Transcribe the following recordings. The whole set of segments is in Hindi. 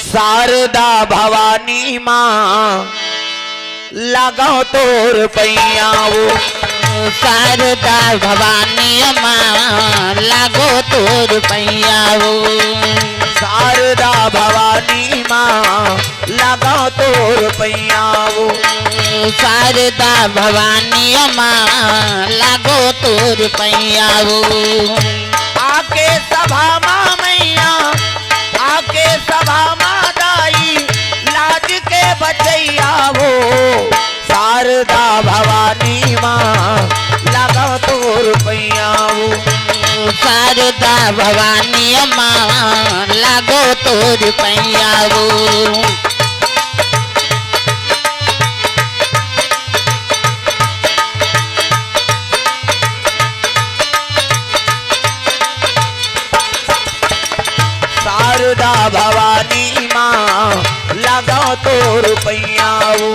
शारदा भवानी माँ लगाओ तोर पैयाओ। शारदा भवानी माँ लागो तोर पैयाओ। शारदा भवानी माँ लगाओ तोर पैयाओ। शारदा भवानी माँ लागो तोर पैयाओ। आके सभा माँ मैया आके सभा माँ दाई लाज के बचैया हो। शारदा भवानी माँ लगाओ तोर पैयाओ। शारदा भवानी माँ लागो तोर पैयाओ। शारदा भवानी माँ लगाओ तोर पैयाओ।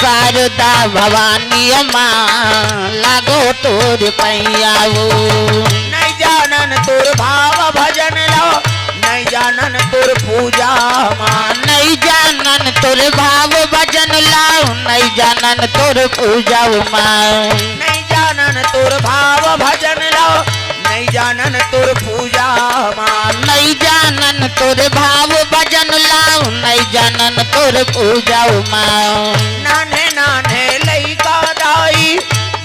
शारदा भवानी माँ लागो तोर पैयाओ। नहीं जानन तोर भाव भजन लो नहीं जानन तोर पूजा माँ। नहीं जानन तोर भाव भजन लाओ नहीं जानन तोर पूजा माँ। नहीं जानन तोर भाव भजन लो नहीं जानन तोर पूजा माँ। नहीं जानन तोर भाव भजन लाओ नहीं जानन तोर पूजा माँ। नाने नाने लइका दाई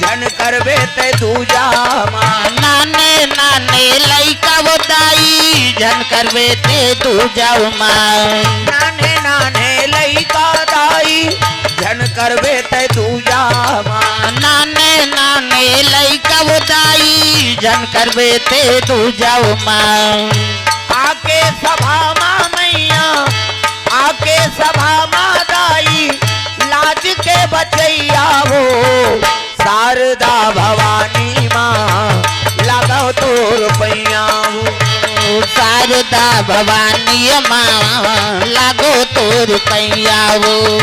जन करबे ते दूजा माँ। नाने नाने लइका दाई जन करबे ते दूजा माँ। नाने नाने लइका दाई जन करबे ते दूजा माँ। नाने नाने लइका दाई जन करबे ते दूजा माँ। आके सभा माँ मैया आके सभा माँ दाई लाज के बचैया हो। शारदा भवानी माँ लगाओ तोर पैयाओ। शारदा भवानी माँ लागो तोर पैयाओ।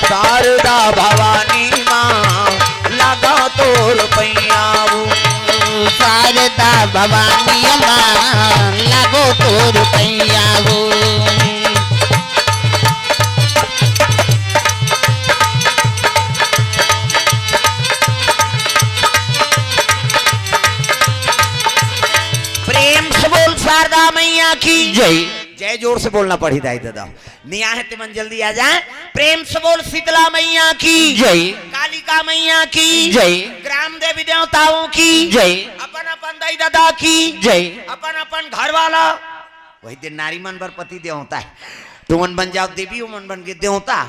शारदा भवानी माँ लगाओ तोर पैयाओ। शारदा भवानी माँ लागो तोर पैयाओ। प्रेम से बोल शारदा मैया की जय। जय जोर से बोलना पड़ी दाई दादा निया है तिमन जल्दी आ जाए। प्रेम से बोल शीतला मैया की जय। कालिका मैया की जय। ग्राम देवी देवताओं की जय। अपन अपन दाई दादा की जय। अपन अपन घर वाला वही दिन नारी मन बर पति देवता है। तुमन बन जाओ देवी मन बन के देवता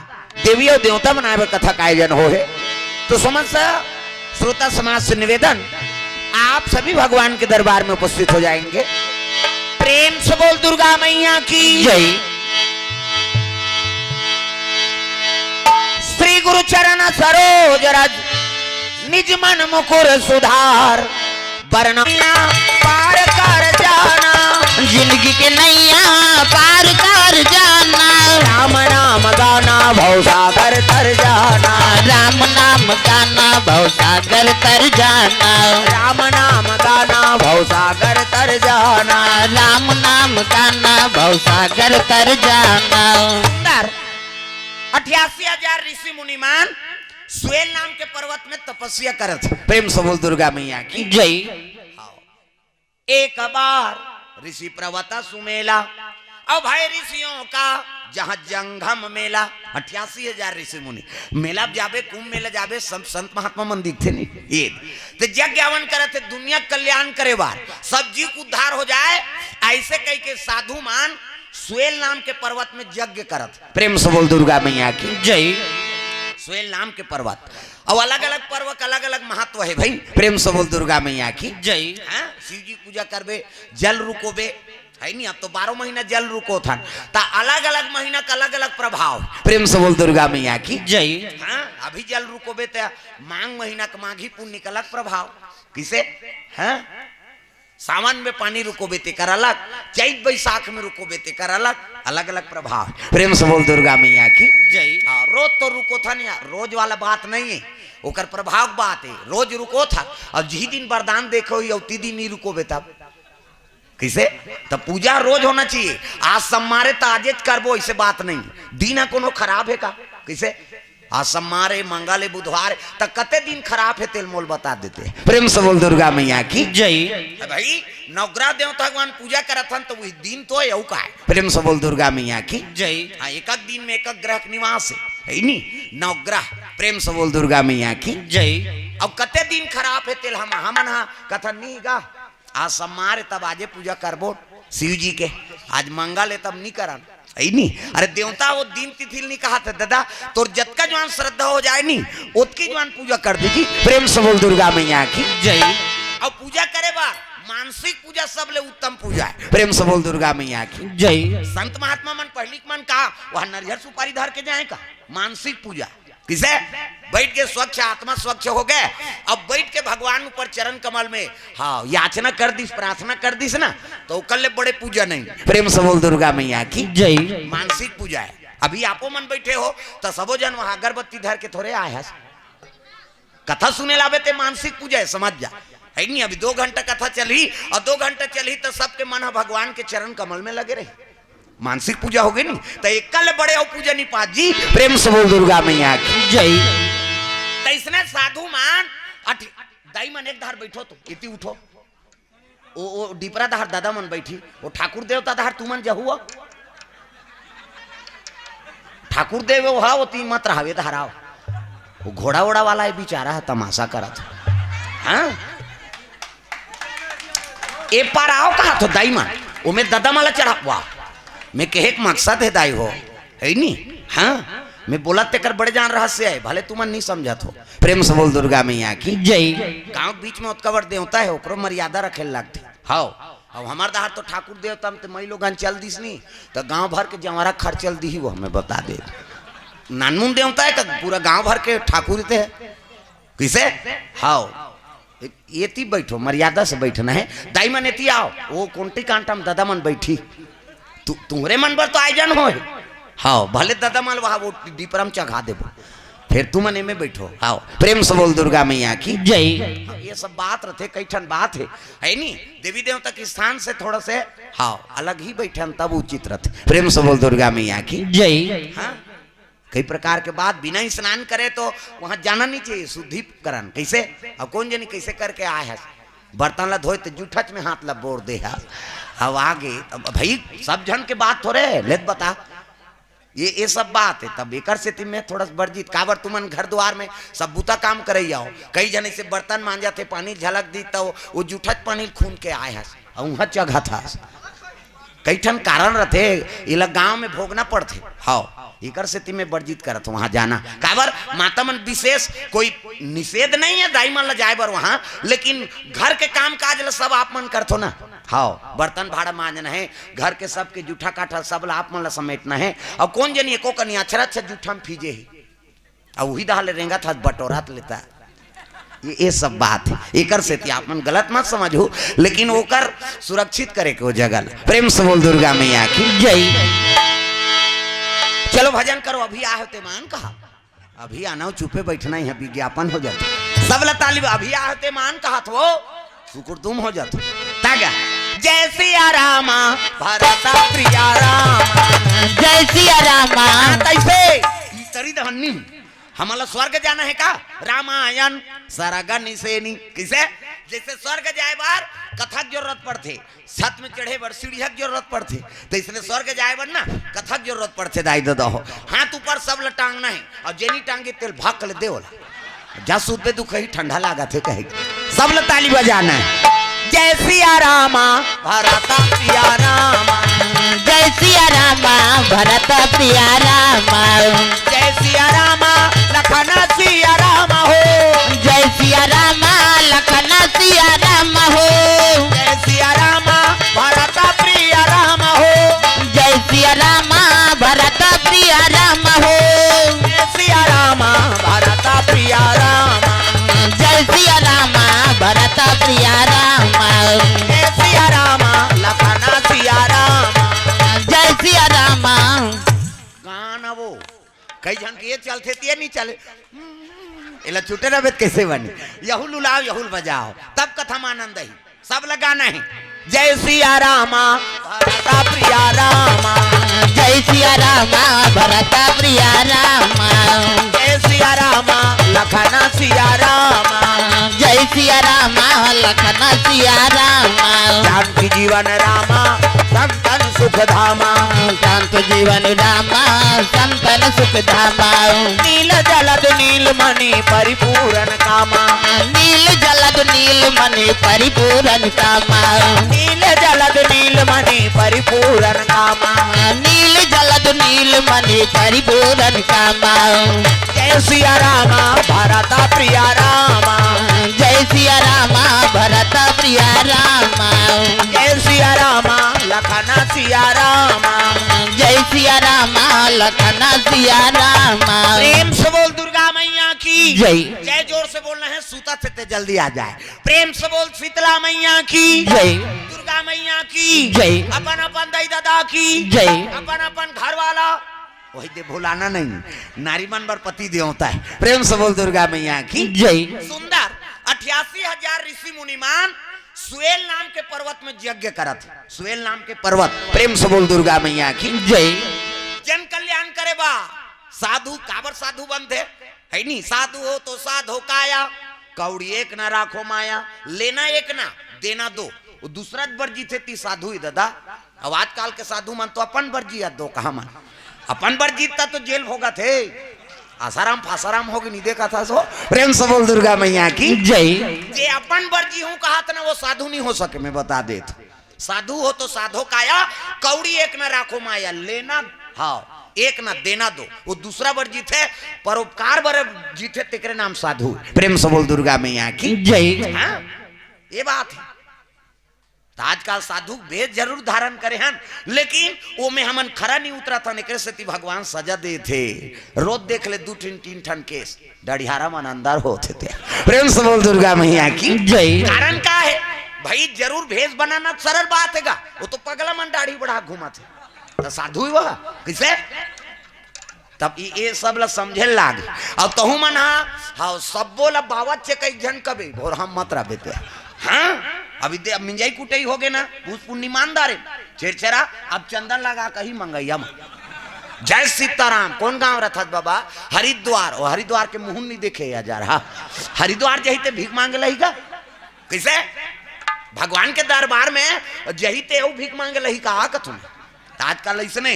देवी और देवता बनाए कथा का आयोजन हो है। तो समझ श्रोता समाज से निवेदन आप सभी भगवान के दरबार में उपस्थित हो जाएंगे। प्रेम से बोल दुर्गा मैया की जय। श्री गुरु चरण सरोज रज निज मन मुकुर सुधार, वरना पार कर जाना, जिंदगी के नैया पार कर जाना, राम नाम गाना भवसागर तर जाना, राम नाम गाना भवसागर तर जाना, राम नाम गाना भवसागर तर जाना। राम नाम गाना भवसागर तर जाना। 88,000 ऋषि मुनिमान स्वेल नाम के पर्वत में तपस्या करत। प्रेम से बोल दुर्गा मैया की जय। एक बार ऋषि प्रवता सुमेला, और भाई ऋषियों का जहां जंगम मेला, 88,000 ऋषि मुनि मेला जाबे, कुंभ मेला जाबे, सब संत महात्मा मन दिखते नहीं। ये तो यज्ञ हवन करे थे, दुनिया कल्याण करे बार, सब जीव को उद्धार हो जाए, ऐसे कह के साधु मान स्वेल नाम के पर्वत में यज्ञ करत। प्रेम से बोल दुर्गा मैया की जय। स्वेल नाम के पर्वत, और अलग अलग पर्व का अलग अलग महत्व है भाई। प्रेम से बोल दुर्गा मैया की जय। शिव जी पूजा करबे, जल रुकोबे, है नहीं, अब तो 12 महीना जल रुको था, ता अलग अलग महीना का अलग अलग प्रभाव। प्रेम से बोल दुर्गा मैया की जय। अभी जल रुकोबे तो मांग महीना का माघी पुण्य का अलग प्रभाव, किसे सावन में पानी रुकोबे ते कर अलग, चैत बैसाख में रुकोबे ते कर अलग, अलग अलग प्रभाव। प्रेम से बोल दुर्गा मैया की जय। रोज तो रुको था नहीं, रोज वाला बात नहीं है, ओकर प्रभाव बात है। रोज रुको था, और जी दिन वरदान देखो ही ती दिन नहीं रुकोबे तब किसे, तब पूजा रोज होना चाहिए। आज सम्मारे तो आज करबो, ऐसे बात नहीं। दिन कोनो खराब है का, किसे आज सम्मारे मंगल बुधवार तक कते दिन खराब है, तेल मोल बता देते। प्रेम से बोल दुर्गा मैया की जय। भाई नवग्रह देवता भगवान पूजा करत हन, तो वही दिन तो है का है। प्रेम से बोल दुर्गा मैया की जय। एक एक दिन में एक एक ग्रह निवास है नहीं, नवग्रह। प्रेम से बोल दुर्गा मैया की जय। अब कते दिन खराब है, तेल हमन कथन नहीं गा, आज सम्मार तब आजे पूजा करबो शिव जी के, आज मंगल है तब नहीं करन, है नहीं। अरे देवता वो दिन तिथि नहीं कहा था दादा, तो जत का जवान श्रद्धा हो जाए नहीं, उतकी जवान पूजा कर दीजिए। प्रेम से बोल दुर्गा मैया की जय। अब पूजा करे बा मानसिक पूजा सबले उत्तम पूजा है। प्रेम से बोल दुर्गा मैया की जय। संत महात्मा मन पहली मन कहा वह नरियर सुपारी धर के जाए का, मानसिक पूजा किसे, बैठ के स्वच्छ आत्मा स्वच्छ हो गए, अब बैठ के भगवान ऊपर चरण कमल में याचना कर दिस, प्रार्थना कर दिस ना, तो कल बड़े पूजा नहीं। प्रेम से बोल दुर्गा मैया की जय। मानसिक पूजा है। अभी आपो मन बैठे हो तो सबो जन वहां अगरबत्ती धर के थोड़े आए, कथा सुने लावे ते मानसिक पूजा है, समझ जा, है नहीं। अभी 2 घंटा कथा चली, और 2 घंटा चली तो सबके मन भगवान के चरण कमल में लगे रहे, मानसिक पूजा हो गई नहीं, तो एक कल बड़े हो पूजा नहीं पात जी। प्रेम से बोल दुर्गा मैया की जय। तो इसने साधु मान दाई मन एक धार बैठो, तो इति उठो, ओ डिपरा धार दादा मन बैठी, वो ठाकुर देवता धार तू मन जहुआ, ठाकुर देव वो वो तीन मत रहावे धाराव, वो घोड़ा वोड़ा वाला है बेचारा है, तमाशा करा था। हाँ ए पार आओ कहा तो दाई मन वो में दादा माला चढ़ा, वाह मैं कहे एक मकसद है दाई हो, है नहीं। हाँ मैं बोला तेकर बड़े जान रहस्य है, भले तुम नहीं समझा हो। प्रेम से बोल दुर्गा मैया की जय। गांव बीच में उत्कवर देवता है, ओकरो मर्यादा रखे लगती। हाँ अब हमार दहार तो ठाकुर देवता में तो मई लोगन चल दिस नहीं, तो गांव भर के जवारा खर्चल दी ही वो हमें बता दे। नानमुन देवता है तो पूरा गांव भर के ठाकुर थे, किसे हाँ ये ती बैठो, मर्यादा से बैठना है। दाई मन एती आओ, वो कोंटी कांटा में दादा मन बैठी, तुम्हारे मन पर तो आयोजन हो, हाँ भले दादा मन वहां वो दीपरम चढ़ा दे, फिर तुम ने में बैठो। हाँ प्रेम से बोल दुर्गा मैया की जय। ये सब बात रहते, कई ठन बात है नहीं। देवी देवता के स्थान से थोड़ा से हाँ अलग ही बैठन तब उचित रहते। प्रेम से बोल दुर्गा मैया की जय। हाँ कई प्रकार के बात बिना ही स्नान करे तो वहां जाना नहीं चाहिए, शुद्धिकरण कैसे, अब कौन जानी कैसे करके आए है, बर्तन ला धोए तो जूठच में हाथ ला बोर दे, अब आगे भाई सब जन के बात थोड़े लेत बता, ये सब बात है। तब एक से में थोड़ा वर्जित काबर तुमन घर द्वार में सब बुता काम करे आओ, कई जने से बर्तन मांजा थे, पानी झलक दी तो वो जूठच पानी खून के आए है, वहां जगह था, कई ठन कारण रहते, ये गांव में भोगना पड़ते। हाँ इकर से में वर्जित करत वहां जाना, काबर माता मन विशेष कोई निषेध नहीं है दाई मन ला जाए बर वहां, लेकिन घर के काम काज ला सब आप मन करथो ना। हाँ बर्तन भाड़ा मांजना है, घर के सबके जूठा काठा सब ला आप मन ला समेटना है, और कौन जनी एको कनी अछरा अच्छा जूठा में फीजे ही, और वही दाल रेंगा था बटोरात लेता, ये सब बात है एकर से आपन गलत मत समझो, लेकिन ओकर सुरक्षित करे के वो जगल। प्रेम से बोल दुर्गा मैया की जय। चलो भजन करो, अभी आ होते मान कहा, अभी आना चुपे बैठना ही है, विज्ञापन हो जाता सब तालिब, अभी आ होते मान कहा तो सुकुर तुम हो जाते तागा। जय सिया रामा भरता प्रिया रामा, जय सिया रामा। कैसे तरी दहन्नी हमारा स्वर्ग जाना है का, रामायण सरगा निसेनी किसे, जैसे स्वर्ग जाए बार कथक जरूरत पड़ते, छत में चढ़े बार सीढ़िया जरूरत पड़ते, तो इसलिए स्वर्ग जाए बार ना कथक जरूरत पड़ते। दाई दो हो हाथ ऊपर सब ल टांगना है, और जेनी टांगे तेल भाग कर दे वाला जा सूद पे दुख ही ठंडा लगा थे कहे सब ल ताली बजाना है। जय सिया रामा भरता प्रिया रामा, जय सिया रामा भरत प्रिया रामा, जय सिया रामा लखन सिया रामा हो, जय सिया रामा लखन सिया रामा हो, जय सिया रामा भरत प्रिया रामा हो, जय सिया रामा भरत प्रिया रामा हो, जय सिया रामा भरत प्रिया रामा, जय सिया रामा भरत प्रिया रामा, जय सिया रामा लखन सिया रामा, जय सिया रामा। गाना वो कई जन के ये चलते ते नहीं चले इला छूटे रहे कैसे बने, यहुल उलाओ यहुल बजाओ तब कथा में आनंद ही सब लगाना है। जय सिया रामा भरता प्रिया रामा, जय सिया रामा भरत प्रिया रामा, जय सिया रामा लखन सिया रामा, जय सिया रामा लखन सिया रामा, जानकी जीवन रामा संतन सुख धामा, शांत जीवन रामा संतन सुख धामा, नील जलद नील मणि परिपूरन कामा, नील जलद नील मणि परिपूरन कामा, नील जलद नील मणि परिपूरन कामा, नील जलद नील मणि परिपूरन कामा, जय सिया रामा भरता प्रिया रामा, जय सिया रामा भरत प्रिया रामा, जय सिया रामा लखन सिया रामा, जय सिया रामा लखन सिया रामा। प्रेम से बोल दुर्गा मैया की जय। जय जोर से बोलना है सूता से जल्दी आ जाए। प्रेम से बोल शीतला मैया की जय। दुर्गा मैया की जय। अपन अपन दाई दादा की जय। अपन अपन घर वाला वही दे भुलाना नहीं, नारीमन बर पति देवता है। प्रेम से बोल दुर्गा मैया की जय। सुंदर 88,000 ऋषि मुनिमान सुएल नाम के पर्वत में यज्ञ करत, सुएल नाम के पर्वत। प्रेम से बोल दुर्गा मैया की जय। जन कल्याण करे बा साधु काबर साधु बनते है नहीं, साधु हो तो साधो काया, कौड़ी एक ना राखो माया, लेना एक ना देना दो, वो दूसरा बर्जी थे ती साधु ही दादा। अब आजकल के साधु मन तो अपन बर्जी दो कहा मन अपन बर्जी था तो जेल होगा थे, आसाराम फासाराम होगी नहीं देखा था सो। प्रेम से बोल दुर्गा मैया की जय। जे अपन बर्जी हूँ कहा था ना वो साधु नहीं हो सके, मैं बता दे। साधु हो तो साधो काया, कौड़ी एक ना राखो माया, लेना हाँ एक ना देना दो, वो दूसरा बर जीते परोपकार बर जीते तेरे नाम साधु। प्रेम से बोल दुर्गा मैया की जय। हाँ ये बात है। तो आजकल साधु वेद जरूर धारण करे हैं, लेकिन वो में हमन खरा नहीं उतरा था, निकले से भगवान सजा दे थे। रोज देख ले 2-3 ठन केस डढ़ियारा मन अंदर होते थे। प्रेम से बोल दुर्गा मैया की जय। कारण का है भाई, जरूर भेष बनाना सरल बात है, वो तो पगला मन दाढ़ी बढ़ा घूमा थे तो साधु ही वह किसे तब ये सब ला समझे लाग। अब तहु मन हाँ सब बोला बावत चे कई जन कभी भोर हम मत रहा बेटे। हाँ अभी दे अब मिंजाई कुटाई हो गए ना, पूछ ईमानदार है छेरछेरा, अब चंदन लगा कहीं मंगैया में। जय सीताराम। कौन गांव रहा था बाबा? हरिद्वार। और हरिद्वार के मुंह नहीं देखे या जा रहा, हरिद्वार जही ते भीख मांगे लही का कैसे भगवान के दरबार में जही ते भीख मांगे लही का कथुन आजकल ऐसने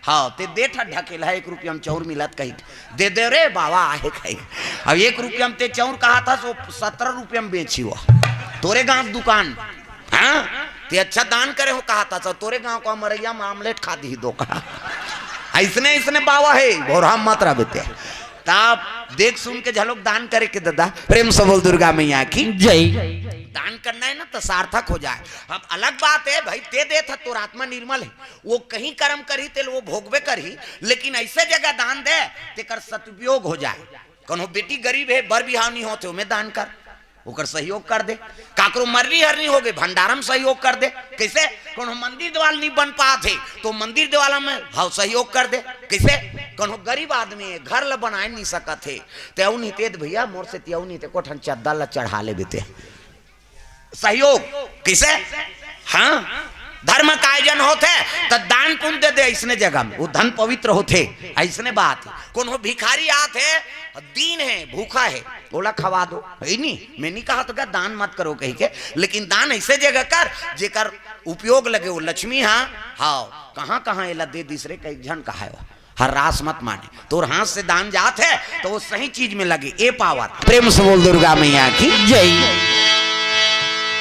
हाँ ते दे ढकेला 1 रुपया में चौर मिलत कही दे दे रे बाबा आहे कही। अब 1 रुपया में ते चौर कहा था सो 17 रुपया में बेची हुआ तोरे गांव दुकान। हाँ ते अच्छा दान करे हो कहा था, तोरे गांव को मरैया में आमलेट खा दी दो कहा। ऐसने ऐसने बाबा है भोराम मत रहा बेटे। ताप देख सुन के झलोक दान करे के दादा। प्रेम से बोल दुर्गा मैया की जय। दान करना है ना तो सार्थक हो जाए। अब अलग बात है भाई ते दे था तो आत्मा निर्मल है, वो कहीं कर्म करी तेल वो भोगवे करी, लेकिन ऐसे जगह दान दे तेकर सदुपयोग हो जाए। कौन बेटी गरीब है बर बिहाव नहीं होते मैं दान कर ओकर सहयोग कर दे। काकरो मरनी हरनी हो गई भंडारा में सहयोग कर दे। कैसे कोनो मंदिर दीवाल नहीं बन पाते तो मंदिर दीवाला में हाँ सहयोग कर दे। कैसे कोनो गरीब आदमी है घर ला बनाए नहीं सकत है तो नहीं ते भैया मोर से त्यऊ नहीं ते कोठन चद्दर ला चढ़ा ले बेते सहयोग। कैसे हाँ धर्म का आयोजन होते तो दान पुण्य दे दे ऐसने जगह में वो धन पवित्र होते ऐसने बात है। कोनो भिखारी आते दीन है भूखा है बोला खवा दो है नहीं मैं नहीं कहा तो क्या दान मत करो कहीं के लेकिन दान ऐसे जगह कर जेकर उपयोग लगे वो लक्ष्मी हाँ हाँ कहाँ कहाँ एला दे दूसरे कई जन कहा है हर रास मत माने तो हाथ से दान जात है तो वो सही चीज में लगे ए पावर। प्रेम से बोल दुर्गा मैया की जय।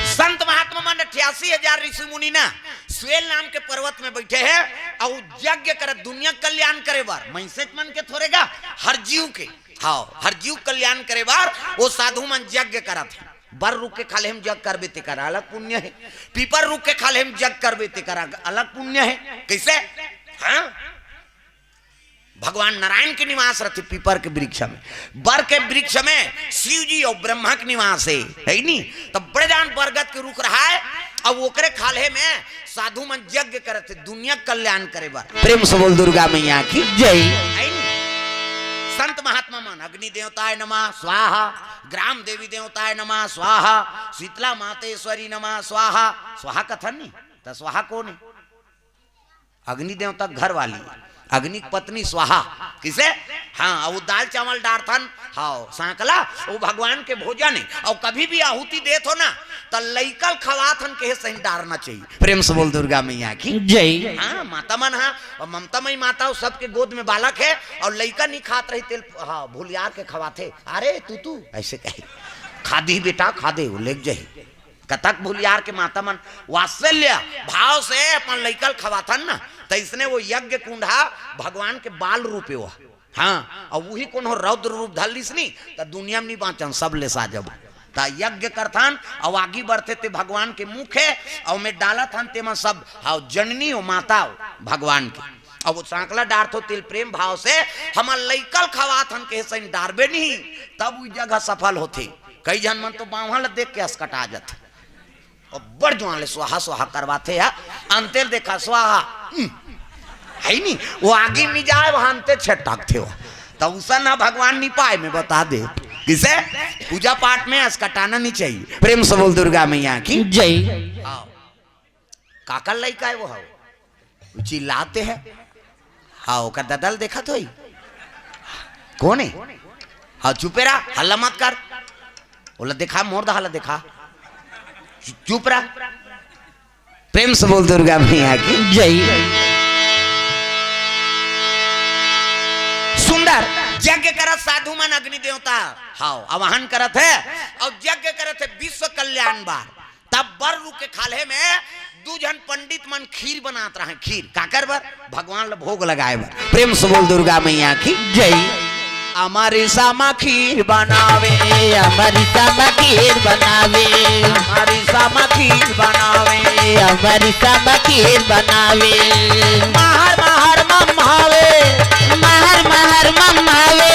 संत महात्मा मन 88,000 ऋषि मुनि ना स्वेल नाम के पर्वत में बैठे हैं और यज्ञ करे दुनिया कल्याण करे बार मैसेज मन के थोड़ेगा हर जीव के हाँ हर जीव कल्याण करे बार वो साधु मन यज्ञ करा थे। बर रुक के खाले हम जग करबे ते करा अलग पुण्य है। पीपर रुक के खाले हम जग करबे ते करा अलग पुण्य है। कैसे हाँ भगवान नारायण के निवास रहते पीपर के वृक्ष में बर के वृक्ष में शिव जी और ब्रह्मा के निवास है नहीं तो बड़े जान बरगद के रुक रहा है अब ओकरे खाले में साधु मन यज्ञ करते दुनिया कल्याण करे बार। प्रेम से बोल दुर्गा मैया की जय। संत महात्मा मन अग्नि देवताय नमः स्वाहा ग्राम देवी देवताय नमः स्वाहा शीतला मातेश्वरी नमः स्वाहा। स्वाहा कथन नहीं तो स्वाहा कौन है अग्नि देवता घर वाली अग्नि पत्नी स्वाहा। किसे हाँ वो दाल चावल डारथन हाँ सांकला वो भगवान के भोजन है और कभी भी आहुति दे तो ना तो लइकल खवाथन के सही डारना चाहिए। प्रेम से बोल दुर्गा मैया की जय। हाँ माता मन हाँ और ममता मई माता सबके गोद में बालक है और लइका नहीं खात रही तेल हाँ भूलियार के खवाते अरे तू ऐसे कहे खादी बेटा खादे वो लेक जाही कतक भूलियार के माता मन वात्सल्य भाव से अपन लइकल खवाथन ना तो इसने वो यज्ञ कुंडा भगवान के बाल रूपे हुआ हाँ और वही कौन हो रौद्र रूप धलिस नहीं तो दुनिया में नहीं बाँचन सब ले साजब ता यज्ञ करथन और आगे बढ़ते थे भगवान के मुख है और मैं डाला था तेमा सब हाँ जननी हो माता हो भगवान की और वो सांकला डारथो तिल प्रेम भाव से हमार लइकल खवाथन के सही डारबे नहीं तब वो जगह सफल होते। कई जन मन तो बावहा ल देख के अस्कटा जाते और बड़ जुआले स्वाहा स्वाहा करवाते हैं अंतर देखा स्वाहा है नहीं वो आगे नहीं जाए वहां अंतर छटाकते हो तो उसा ना भगवान नहीं पाए मैं बता दे किसे पूजा पाठ में अस्कटाना नहीं चाहिए। प्रेम से बोल दुर्गा मैया की जय। काका लइका है वो चिल्लाते हैं हाँ ओकर ददल देखा तो कौन है हाँ चुपे रहा हल्ला मत कर बोला देखा मोर दा हल्ला देखा चुप रहा। प्रेम से बोल दुर्गा मैया की जय। सुंदर यज्ञ करत साधु मन अग्नि देवता हाँ आवाहन करत है और यज्ञ करत है विश्व कल्याण बार तब बर रुक के खाले में दू जन पंडित मन खीर बनात रहे खीर काकर बर भगवान ला भोग लगाए बर। प्रेम से बोल दुर्गा मैया की जय। हमारी सामा खीर बनावे हमारी सामा खीर बनावे हमारी सामा खीर बनावे हमारी सामा खीर बनावे महर महर मम्मावे महर महर मम्मावे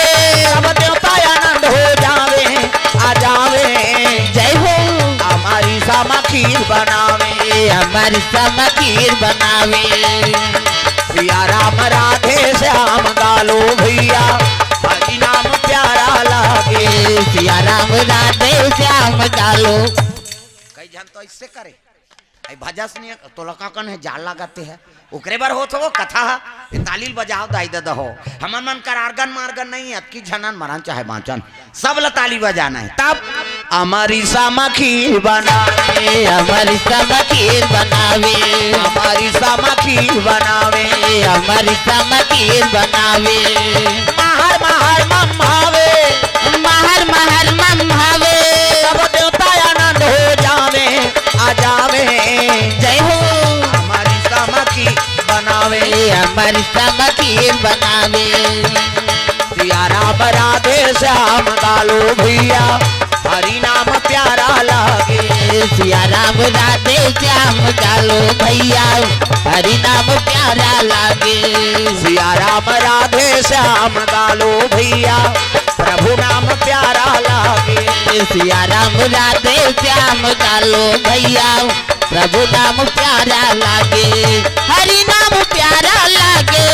सब देवता आनंद हो जावे आ जावे जय हो। हमारी सामा खीर बनावे हमारी सामा खीर बनावे सिया राम राधे श्याम गालो भैया हरि नाम प्यारा लागे सिया राम राधे श्याम गालो। कई जन तो इससे करे भजा सुनिए तो लका कन है जाल लगाते हैं ओकरे बार हो तो वो कथा है तालील बजाओ दाई दादा हो हमन मन कर आर्गन मार्गन नहीं अतकी झनन मरन चाहे बाँचन सब ल ताली बजाना है तब हमारी सामा खीर बनावे हमारी सामा खीर बनावे हमारी सामा खीर बनावे हमारी सामा खीर बनावे महर महर मम्मावे महर महर मम्मावे सब देवता आनंद हो जावे आ जावे जय हो। हमारी सामा खीर बनावे हमारी सामा खीर बनावे सिया राम राधे श्याम गालो भैया हरि नाम प्यारा लागे सिया राम राधे श्याम गालो भैया हरि नाम प्यारा लागे सिया राम राधे श्याम गालो भैया प्रभु नाम प्यारा लागे। सिया राम राधे श्याम कालो भैया प्रभु नाम प्यारा लागे हरि नाम प्यारा लागे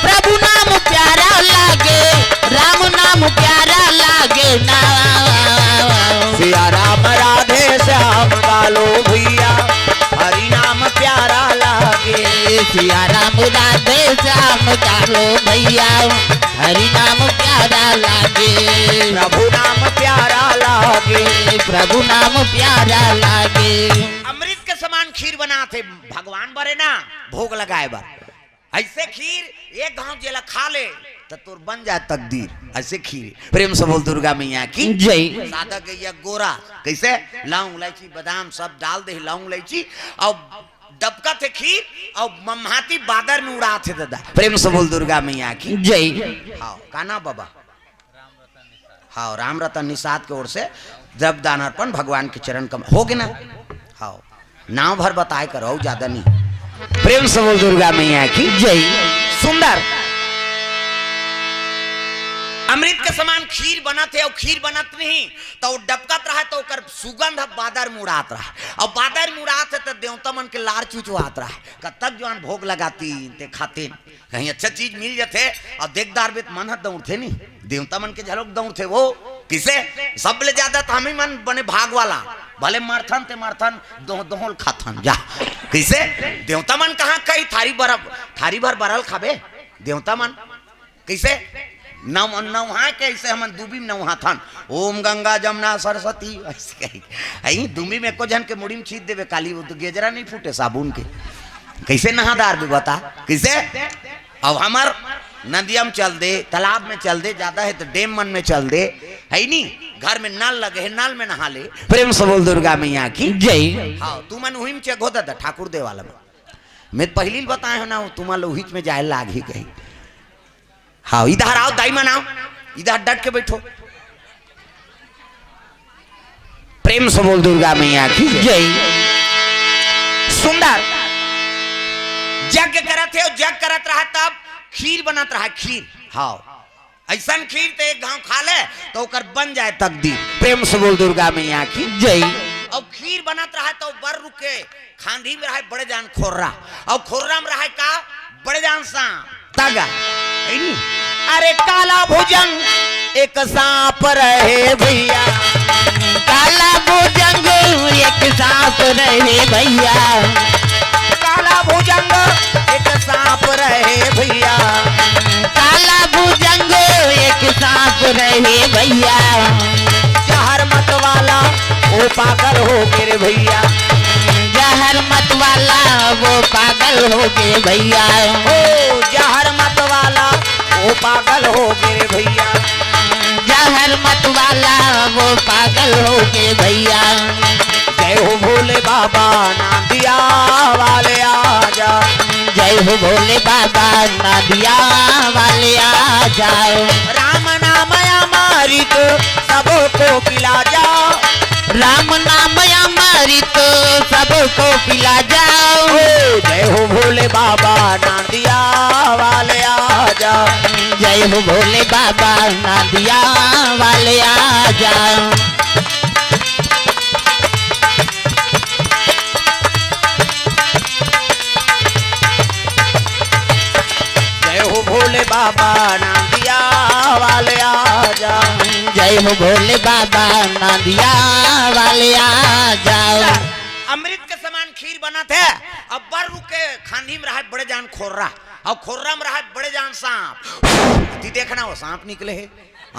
प्रभु नाम प्यारा लागे राम नाम प्यारा लागे ना सिया राम राधे श्याम कालो भैया हरि नाम प्यारा लागे सिया राम राधे श्याम कालो भैया हरि नाम प्यारा लागे प्रभु नाम प्यारा लागे प्रभु नाम प्यारा लागे। अमृत के समान खीर बनाते भगवान बरे ना भोग लगाए बार ऐसे खीर एक गांव जेला खा ले तो तोर बन जाए तकदीर ऐसे खीर। प्रेम से बोल दुर्गा मैया की जय। सादा गैया गोरा कैसे लौंग इलायची बादाम सब डाल दे लौंग इलायची और डबका थे खीर और ममहाती बादर में उड़ा थे दादा। प्रेम से बोल दुर्गा मैया की जय। हाँ काना बाबा हाँ राम रतन निषाद की ओर से जब दानार्पण भगवान के चरण कम हो गए ना। हाँ नाव भर बताए करो ज्यादा नहीं। प्रेम से बोल दुर्गा मैया की जय। सुंदर अमृत के समान खीर बनत है और खीर बनत नहीं तो डबकत रहा तो कर सुगंध बादर मुड़ात रहा और बादर मुड़ात है तो देवता मन के लार चुचुआत रहा कब तक जो भोग लगाती ते खाते कहीं अच्छा चीज मिल जाते और देखदार बेत मन दौड़ थे नहीं देवता मन के झलोक दौड़ थे वो किसे सबले ज्यादा तो हमें मन बने भाग वाला भले मारथन ते मारथन दोहल खाथन जा किसे देवता मन कहाँ कही थारी भर बरल खाबे देवता मन कैसे नौहा कैसे हम दूबी में नौहा थन ओम गंगा जमुना सरस्वती ऐसे कही दूबी में एको जन के मुड़ी में छीट देवे काली वो तो गेजरा नहीं फूटे साबुन के कैसे नहादार भी बता कैसे। अब हमार नदिया में चल दे तालाब में चल दे ज्यादा है तो डैम मन में चल दे है नी घर में नल लगे है नल में नहा ले। प्रेम से बोल दुर्गा मैया की जय। हाँ तू मन उही में चेक होता था ठाकुर दे वाला में मैं पहली बताए हो ना तुम लोहित में जाए लाग ही गई। हाँ इधर आओ दाई मन आओ इधर डट के बैठो। प्रेम से बोल दुर्गा मैया की जय। सुंदर यज्ञ करत है यज्ञ करत रहा तब खीर बनत रहा खीर। हाँ ऐसा खीर तो एक गांव खा ले तो कर बन जाए तकदीर। प्रेम से बोल दुर्गा मैया की जय। और खीर बनत रहा तो बर रुके खांधी में रहा बड़े जान खोर्रा और खोर्रा में रहा का बड़े जान सांप तागा अरे काला भुजंग एक सांप रहे भैया काला भुजंग एक सांप रहे भैया काला भुजंग एक सांप रहे भैया काला भुजंग एक सांप रहे भैया जहर मत वाला वो पागल हो गए भैया जहर मत वाला वो पागल हो गए भैया ओ जहर मत वाला वो पागल हो गए भैया जहर मत वाला वो पागल हो गए भैया। जय हो भोले बाबा नादिया वाले आजा जय हो भोले बाबा नादिया वाले आ जाओ राम नाम अमृत सबको पिला जाओ राम नाम अमृत सबको पिला जाओ। जय हो भोले बाबा नादिया वाले आजा जय हो भोले बाबा नादिया वाले आ जाओ। जय हो भोले बाबा नादिया वाले आजा जय हो भोले बाबा नादिया वाले आ जाओ। अमृत के समान खीर बना थे अब बर रुके खांधी में रहा बड़े जान खोर्रा और खोर्रा में रहा बड़े जान सांप देखना वो सांप निकले है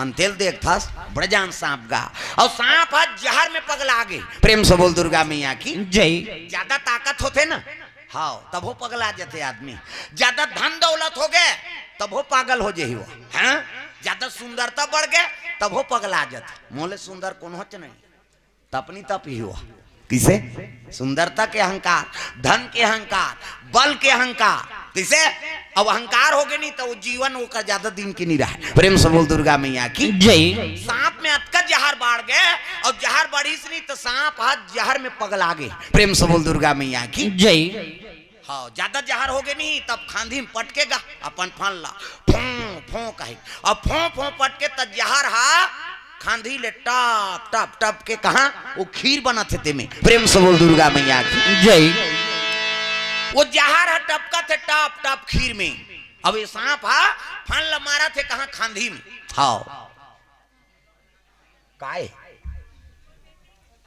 अंतेल देख था बड़े जान सांप का और सांप आज जहर में पगला गए। प्रेम से बोल दुर्गा मैया की जय। ज्यादा ताकत होते ना हाँ तब वो पगला जाते आदमी ज्यादा धन दौलत हो गए तब वो पागल हो जाए वो हैं ज्यादा सुंदरता बढ़ गए तब वो पगला जाते मोले सुंदर कौन होते नहीं तपनी तप ही हुआ किसे सुंदरता के अहंकार धन के अहंकार बल के अहंकार किसे अब अहंकार हो गए नहीं तो वो जीवन वो का ज्यादा दिन की नहीं रहा। प्रेम से बोल दुर्गा मैया की जय। सांप में अतका जहर बाढ़ गए और जहर बढ़ी से नहीं तो सांप हाथ जहर में पगला गए। प्रेम से बोल दुर्गा मैया की जय। हाँ ज्यादा जहर हो गए नहीं तब खांधी में पटकेगा अपन फन ला फो फो कहे और फो फो पटके तब जहर हा खांधी ले टप टप टप के कहा वो खीर बना थे ते में प्रेम से बोल दुर्गा मैया की जय। वो जहर है टपका थे टप टप खीर में। अब ये सांप हा फन ल मारा थे कहा खांधी में। हाँ काय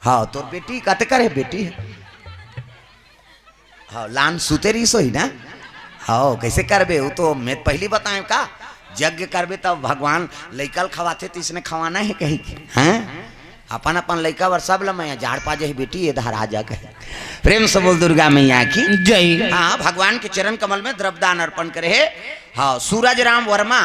हाँ तोर बेटी कहते करे बेटी हाँ लान सुतेरी सोई ना। हाँ कैसे करबे वो तो मैं पहली बताए का यज्ञ करबे तब भगवान लइकल खवाते तो इसने खवाना है कहीं हैं अपन अपन लइका वर सब लमैया झाड़ पा जाए बेटी ये धार आ जा कहे प्रेम से बोल दुर्गा मैया की जय। हाँ भगवान के चरण कमल में द्रव्यदान अर्पण करे है। हाँ सूरज राम वर्मा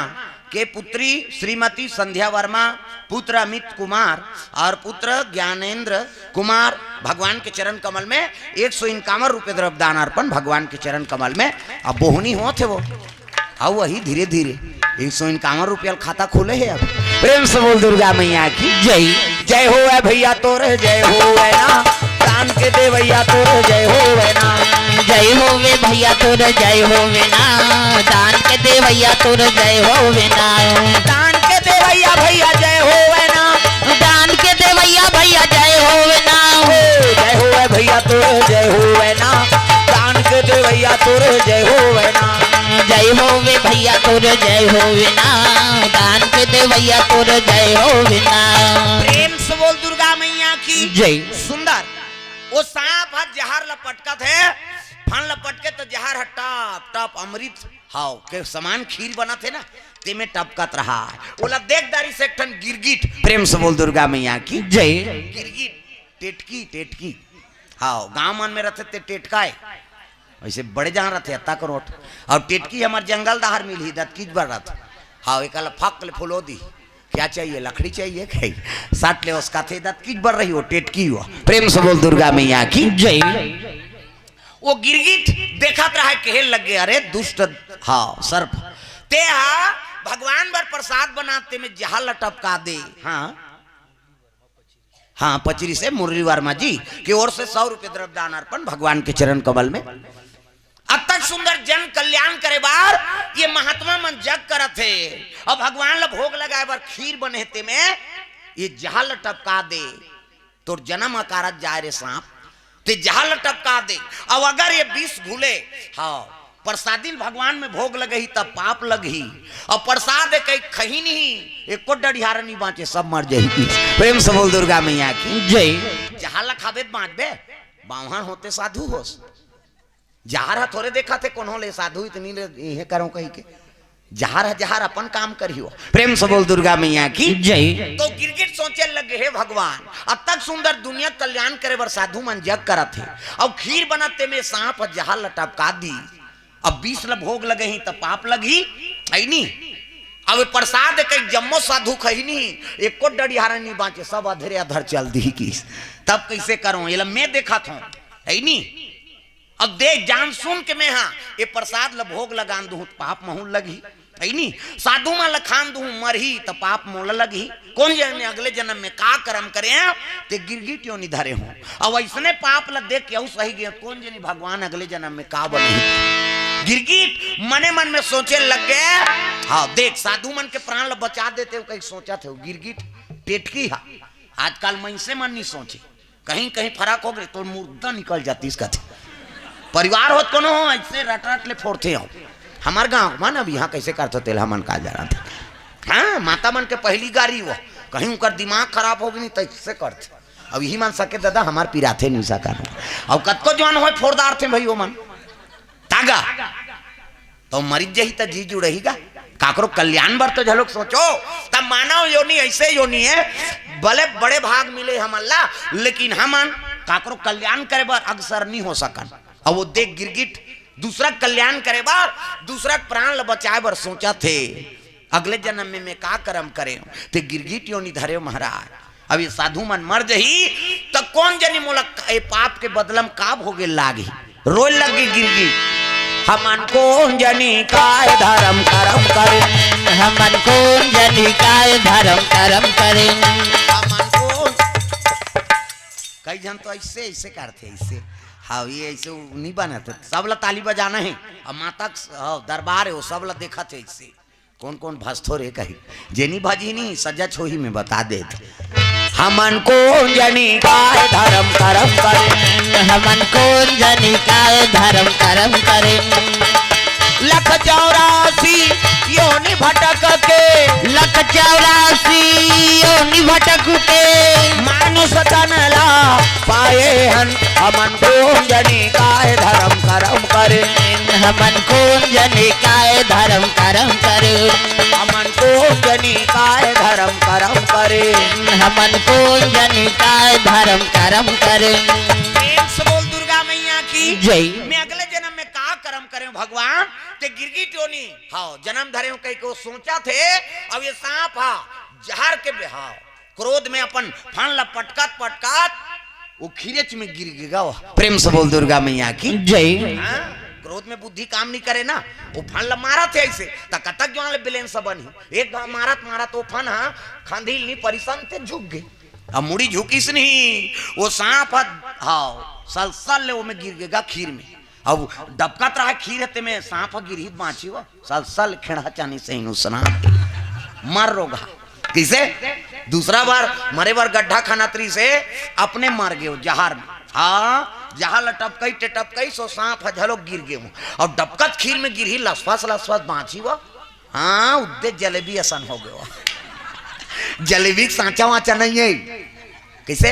के पुत्री श्रीमती संध्या वर्मा पुत्र अमित कुमार और पुत्र ज्ञानेंद्र कुमार भगवान के चरण कमल में 151 रुपये द्रव्यदान अर्पण भगवान के चरण कमल में। अब बोहनी हो थे वो अब वही धीरे धीरे 151 रुपया खाता खोले है। अब प्रेम से बोल दुर्गा मैया की जय। जय हो है भैया तोरे जय हो है ना दान के दे भैया तोरे जय हो है ना जय होवे भैया तोर जय होवे ना दान के दे भैया तोर जय होवे ना दान के दे भैया भैया जय हो है ना दान के दे भैया भैया जय होवे ना जय हो है भैया तोरे जय हो है ना दान के दे भैया तोरे जय हो है ना जय होवे भैया तोर जय होवे ना दान के दे भैया तोर जय होवे ना। प्रेम से बोल दुर्गा मैया की जय। सुंदर वो सांप हाथ जहर लपटका थे फन लपट के तो जहर है टप टप अमृत हाउ के समान खीर बना थे ना ते में टपकत रहा बोला देखदारी से ठन गिरगिट प्रेम से बोल दुर्गा मैया की जय। गिरगिट टेटकी टेटकी हाउ गांव मन में रहते टेटकाए वैसे बड़े जहाँ रहते अत्ता करोट और टेटकी हमारे जंगल दहार मिली दत्कीज बढ़ रहा था हाँ एक फक ले फुलो दी क्या चाहिए लकड़ी चाहिए खाई साट ले उसका थे दत्कीज बढ़ रही हो टेटकी हो प्रेम से बोल दुर्गा मैया की जय। वो गिरगिट देखत रहा केहल लग गए अरे दुष्ट हाँ सर्प ते हा भगवान बर प्रसाद बनाते में जहां लटपका दे। हाँ हाँ पचरी से मुरली वर्मा जी की ओर से 100 रुपये द्रव्यदान अर्पण भगवान के चरण कमल में। अब तक सुंदर जन कल्याण करे बार ये महात्मा मन जग करत थे और भगवान ला भोग लगाए बार खीर बने ते में ये जहां लटपका दे तो जन्म अकारत जाए रे सांप ते जहां लटपका दे। अब अगर ये विष घुले हाँ प्रसादी भगवान में भोग लगे तब पाप लगी और प्रसाद कहीं खही नहीं एक को डढ़ियारा नहीं बांचे सब मर जाएगी। प्रेम से बोल दुर्गा मैया की जय। जहां ला खाबे बांट बे बावहान होते साधु होस जहार थोड़े देखा थे कौन ले साधु इतनी ले ये करो कहीं के जहार अपन काम करियो। प्रेम से बोल दुर्गा मैया की जय। तो गिरगिट सोचे लगे हे भगवान अब तक सुंदर दुनिया कल्याण करे बर साधु मन जग करत थे अब खीर बनाते में सांप जहां लटपका दी अब 20 ल भोग लगे ही तब पाप लगी ऐनी अब प्रसाद कई जम्मो साधु कही नहीं एक को डढ़ियारा नहीं बांचे सब अधरे अधर चल दी की तब कैसे करो ये मैं देखा था ऐनी अब देख जान सुन के मैं हाँ ये प्रसाद ल भोग लगान दू पाप महू लगी ऐनी साधु में लखान दू मरही तो पाप मोल लगी कौन जाने अगले जन्म में का कर्म करे ते गिरगिट योनि धरे हो अब ऐसने पाप ल देख के सही गए कौन जानी भगवान अगले जन्म में का बने। गिरगिट मने मन में सोचे लग गए हाँ देख साधु मन के प्राण ल बचा देते हो कहीं सोचा थे गिरगिट टेटकी हा आजकल मन से मन नहीं सोचे कहीं कहीं फर्क हो गए तो मुर्दा निकल जाती इसका परिवार हो कोनो हो ऐसे रट रट ले फोड़ते हो हमारे गांव मन अब यहाँ कैसे करते तेल हमन का जा रहा था। हाँ माता मन के पहली गाड़ी वो कहीं उनका दिमाग खराब हो गई नहीं तो इससे करते अब यही मान सके दादा हमार पिराथे नहीं सका अब कतको जवान हो फोड़दार थे भाई वो मन तागा तो मरीज जही तो जी जुड़ेगा काकरो कल्याण बर तो झलोक सोचो तब मानव योनि ऐसे योनि है भले बड़े भाग मिले हमला लेकिन हमन काकरो कल्याण करे बर अक्सर नहीं हो सकन। अब वो देख गिरगिट दूसरा कल्याण करे बार दूसरा प्राण ल बचाए बर सोचा थे अगले जन्म में मैं का कर्म करे ते गिरगिट योनि धरे महाराज। अब ये साधु मन मर जही तो कौन जनी मोला पाप के बदलम का भोगे लागी रोए लगी गिरगिट हमन कौन जनी काय धर्म कर्म करे हमन कौन जनी काय धर्म कर्म करे हमन कौन कई जन तो ऐसे ऐसे करते ऐसे हाँ ये ऐसे नहीं बनाते सब ला ताली बजाना है और माता दरबार है वो सब ला देखा थे ऐसे कौन कौन भस्तो रे कही जेनी भाजी नहीं सजा छोही में बता दे हमन को जनी काय धर्म करम करे हमन को जनी काय धर्म करम करे लख 84 योनि भटक के लख 84 योनि भटक के मानुष तन ला पाए हन हमन को जनी काय धर्म करम करे हमन को जनी काय धर्म करम करे हमन को जनी काय धर्म करम करे हमन को जनी काय धर्म करम करे प्रेम से बोल दुर्गा मैया की जय। मैं अगले जन्म में का कर्म करे भगवान ते गिरगी टोनी हाँ जन्म धरे कई को सोचा थे अब ये सांप हा जहर के बेहाव क्रोध में अपन फन ला पटकात पटकात वो खीरेच में गिर गया प्रेम से बोल दुर्गा मैया की जय। क्रोध में बुद्धि काम नहीं करे ना वो फन ला मारा थे ऐसे तक जो बिलेन सब बनी एक मारत मारत वो फन हा खांधील नहीं परिसन थे झुक गई अब मुड़ी झुकीस नहीं वो सांप हाँ सलसल ले वो में गिर गएगा खीर में अब डबकत रहा खीर हते में सांप गिरी बाँची हुआ सलसल खेड़ा चानी से ही उसना मर रोगा किसे दूसरा बार मरे बार गड्ढा खाना तरी से अपने मर गए जहार में हाँ जहां लटपकई टेटपकई सो सांप हजलो गिर गए और डबकत खीर में गिरी लसफस लसफस बाँची हुआ हाँ उद्दे जलेबी आसान हो गया जलेबी सांचा वाचा नहीं है कैसे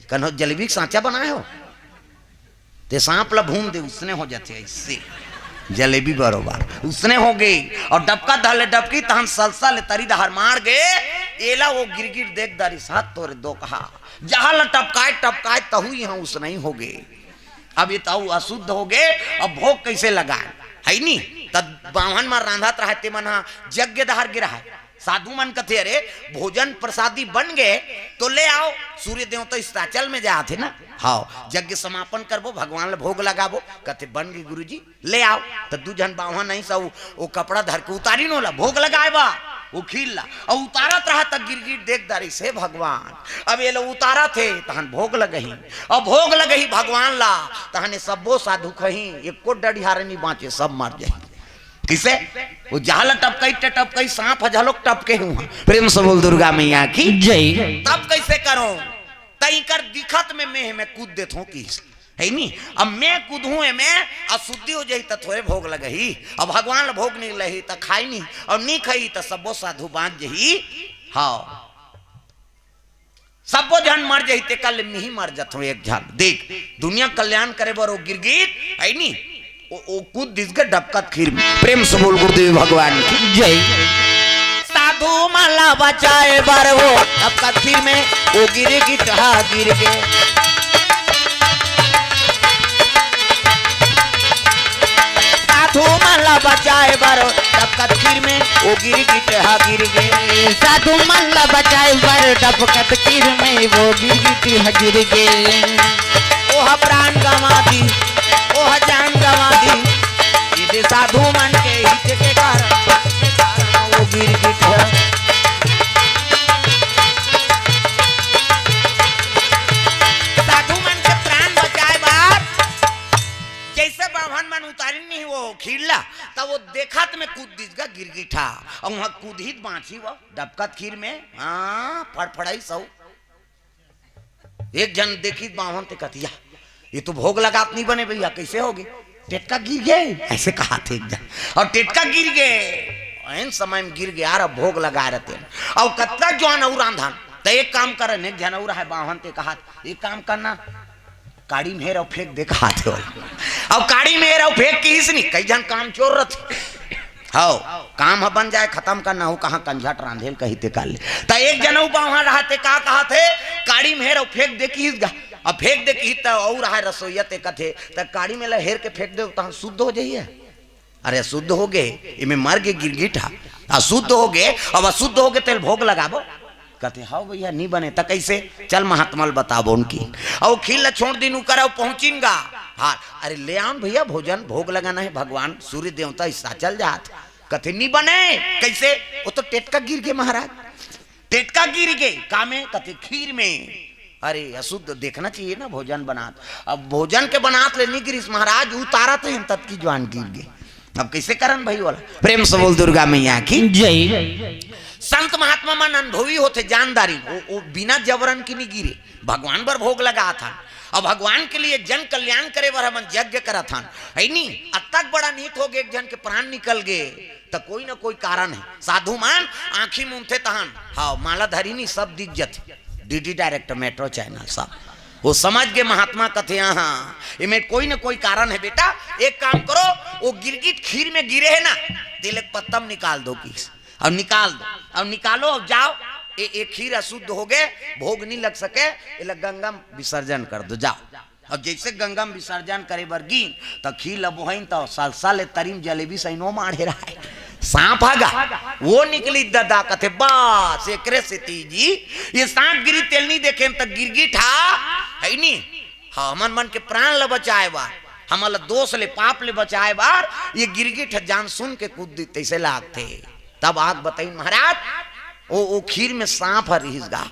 कन्हो जलेबी सांचा बनाए हो ते सांप ला भून दे उसने हो जाते इससे जलेबी बरोबर उसने हो गई और डबका धाले डबकी तहन सलसा ले तरी दहर मार गए एला वो गिरगिर देख दारी साथ तोरे दो कहा जहां ला टपकाए तहु यहाँ उस नहीं हो गए अब ये तहु अशुद्ध हो गए अब भोग कैसे लगाए है नी तब बावन में रांधत रहते मन यज्ञ दहर गिरा है साधु मन कथे अरे भोजन प्रसादी बन गए तो ले आओ सूर्य देवता स्ताचल में जाते ना हाँ यज्ञ समापन करबो भगवान ले भोग लगाबो कथे बन गई गुरुजी ले आओ तो दू जन बावन नहीं सब वो कपड़ा धर के उतारी नो ला भोग लगाए बा वो खील ला और उतारत रहा तक गिरगिर देख दारी से भगवान अब ये लोग उतारा थे तहन भोग लगही और भोग लगही भगवान ला तहने सबो साधु कही एको डढ़ियारे नहीं बाँचे सब मर जाए किसे वो जहां टपकई सांप हजालोक टपके हुआ प्रेम से बोल दुर्गा मैया की जय। तब कैसे करो तई कर दिखत में मैं कूद देता हूँ किस है नी अब मैं कूदू में अशुद्धि हो जाई तो थोड़े भोग लगही अब भगवान भोग नहीं लही तो खाई नहीं और नहीं खाई तो सबो साधु बांध जही हाँ सबो जन मर जाई ते कल नहीं मर जात एक झल देख दुनिया कल्याण करे बरो गिरगिट है नी ओ कूद दिसगे डबकत खीर में प्रेम से बोल गुरुदेव भगवान की जय। साधु माला बचाए बर वो डबकत खीर में वो गिरे की टहा गिर के साधु माला बचाए बर डबकत खीर में वो गिरी की टहा गिर के साधु माला बचाए बर डबकत खीर में वो गिर गे ओह प्राण गवा दी ओह जान गवा दी ये साधु मन के हित के कारण वो गिर गिट साधु मन के प्राण बचाए बात जैसे बाभन मन उतारी नहीं वो खीरला तब वो देखा तो मैं कूद दिसगा गिर गिठा और वहां कूदहित बाँची वो डबकत खीर में हाँ फड़फड़ाई सौ एक जन देखी बाभन ते कतिया ये तो भोग लगात नहीं बने भैया कैसे होगी टेटका गिर गए ऐसे कहा थे एक जन और टेटका गिर गए एन समय में गिर गया और भोग लगा रहते और कत्ता जवान और आंधान तो एक काम कर एक जन और है बाहन ते कहा एक काम करना काड़ी में और फेंक दे कहा थे और काड़ी में और फेंक की नहीं कई जन काम चोर रहे हाँ काम बन जाए खत्म करना हो कहाँ कंझट रांधेल कही ते कर ले तो एक जन वहां रहते का कहा थे काड़ी में और फेंक दे की अब फेंक दे की तो और है रसोईया ते कथे तो काड़ी में लहेर के फेंक दे तो शुद्ध हो जाइए अरे अशुद्ध हो गए इमें मर गए गिरगिठा अशुद्ध हो गए अब अशुद्ध हो गए तेल भोग लगाबो कहते हाँ भैया नहीं बने तो कैसे चल महात्मल बताबो उनकी और खील छोड़ दिन करो पहुंचीगा हाँ अरे ले आओ भैया भोजन भोग लगाना है भगवान सूर्य देवता ऐसा चल जात कहते नहीं बने कैसे वो तो टेटका गिर गए महाराज टेटका गिर गए का में कहते खीर में अरे अशुद्ध देखना चाहिए ना भोजन बनात अब भोजन के बनात ले नहीं गिरीश महाराज उतारा तो तब की जवान गिर गए अब कैसे करन भाई वाला प्रेम से बोल दुर्गा मैया की जय। संत महात्मा मन अनुभवी होते जानदारी वो बिना जबरन की नहीं गिरे भगवान पर भोग लगा था और भगवान के लिए जन कल्याण करे बर हमन यज्ञ करा था नहीं अब तक बड़ा नीत हो गए एक जन के प्राण निकल गए तो कोई ना कोई कारण है साधु मान आंखी मूंथे तहन हाँ माला धरी नहीं सब दिग्गत डीडी डायरेक्टर मेट्रो चैनल सब वो समझ गए महात्मा कथे हाँ इनमें कोई ना कोई कारण है बेटा एक काम करो वो गिरगिट खीर में गिरे है ना दिल एक पत्तम निकाल दो किस और निकाल दो और निकालो और जाओ एक खीर अशुद्ध हो गए भोग नहीं लग सके ये गंगा विसर्जन कर दो जाओ और जैसे गंगा में विसर्जन करे बरगी तो खीर लबोहन तो साल साल तरीम जलेबी सैनो माढ़े रहा है सांप आगा वो निकली ददा कथे बस एक जी ये सांप गिरी तेल नहीं देखे तो गिरगिट है नहीं हाँ मन मन के प्राण ल बचाए बार हमारा दोष ले पाप ले बचाए बार ये गिरगिट जान सुन के कूद दी तैसे लागते तब आग बताई महाराज वो खीर में सांप है रिसगा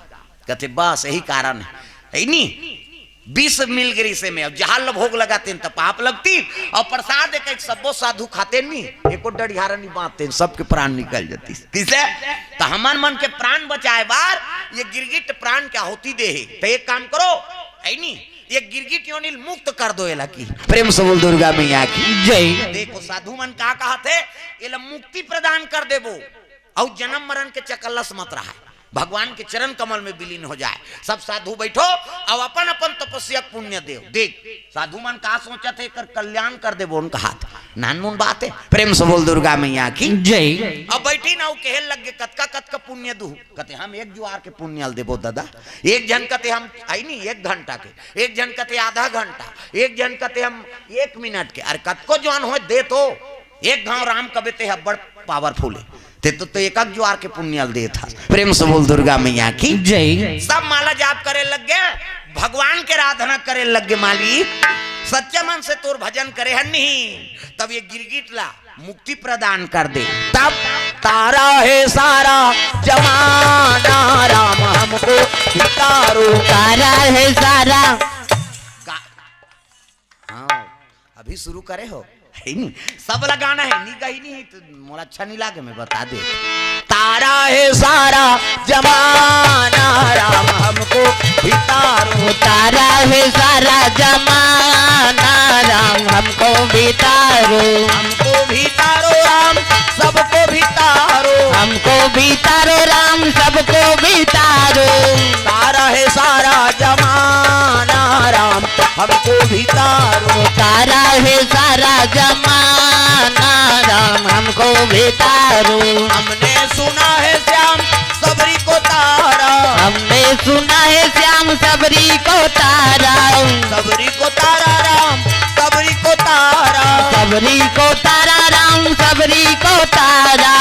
कहते बस यही कारण है नहीं 20 मिल गई से में अब जहां भोग लगाते तो पाप लगती और प्रसाद एक सबो साधु खाते नहीं एको डढ़ियारा नहीं बांधते सबके प्राण निकल जाती किसे तो हमार मन के प्राण बचाए बार ये गिरगिट प्राण क्या होती दे तो एक काम करो है नहीं ये गिरगिट योनिल मुक्त कर दो एला की प्रेम से बोल दुर्गा मैया की जय। देखो साधु मन का कहा थे एला मुक्ति प्रदान कर देबो और जन्म मरण के चकल्लस मत रहा भगवान के चरण कमल में विलीन हो जाए सब साधु बैठो और अपन अपन तपस्या पुण्य देव देख साधु मन का सोचा थे कर कल्याण कर देबो उनका हाथ नानमुन बात है प्रेम से बोल दुर्गा मैया की जय। अब बैठी ना कहल लग गए कतका पुण्य दू कहते हम एक जुआर के पुण्य देबो दादा एक जन कहते हम आई नहीं 1 घंटा के एक जन कहते आधा घंटा एक जन कहते हम 1 मिनट के अरे कतको जवान हो दे तो एक गांव राम कबे ते बड़ पावरफुल है तो एक ज्वार के पुण्य दे था प्रेम से बोल दुर्गा मैया की जय। सब माला जाप करे लग गए भगवान के आराधना करे लग गए मालिक सच्चे मन से तोर भजन करे है नहीं तब ये गिरगिट ला मुक्ति प्रदान कर दे तब तारा है सारा जमाना राम हमको उतारो तारा है सारा हाँ अभी शुरू करे हो है नहीं सब लगाना है नहीं कहीं नहीं तो मोला अच्छा नहीं लागे मैं बता दे तारा है सारा जमाना राम हमको भितारो तारा है सारा जमाना राम हमको भितारो राम सबको भितारो हमको भितारो राम सबको भितारो तारा है सारा जमाना राम हमको भितारो तारा है सारा जमाना राम हमको भितारो हमने सुना है श्याम सबरी को तारा हमने सुना है श्याम सबरी को तारा सबरी को तारा राम सबरी को तारा सबरी को तारा राम सबरी को तारा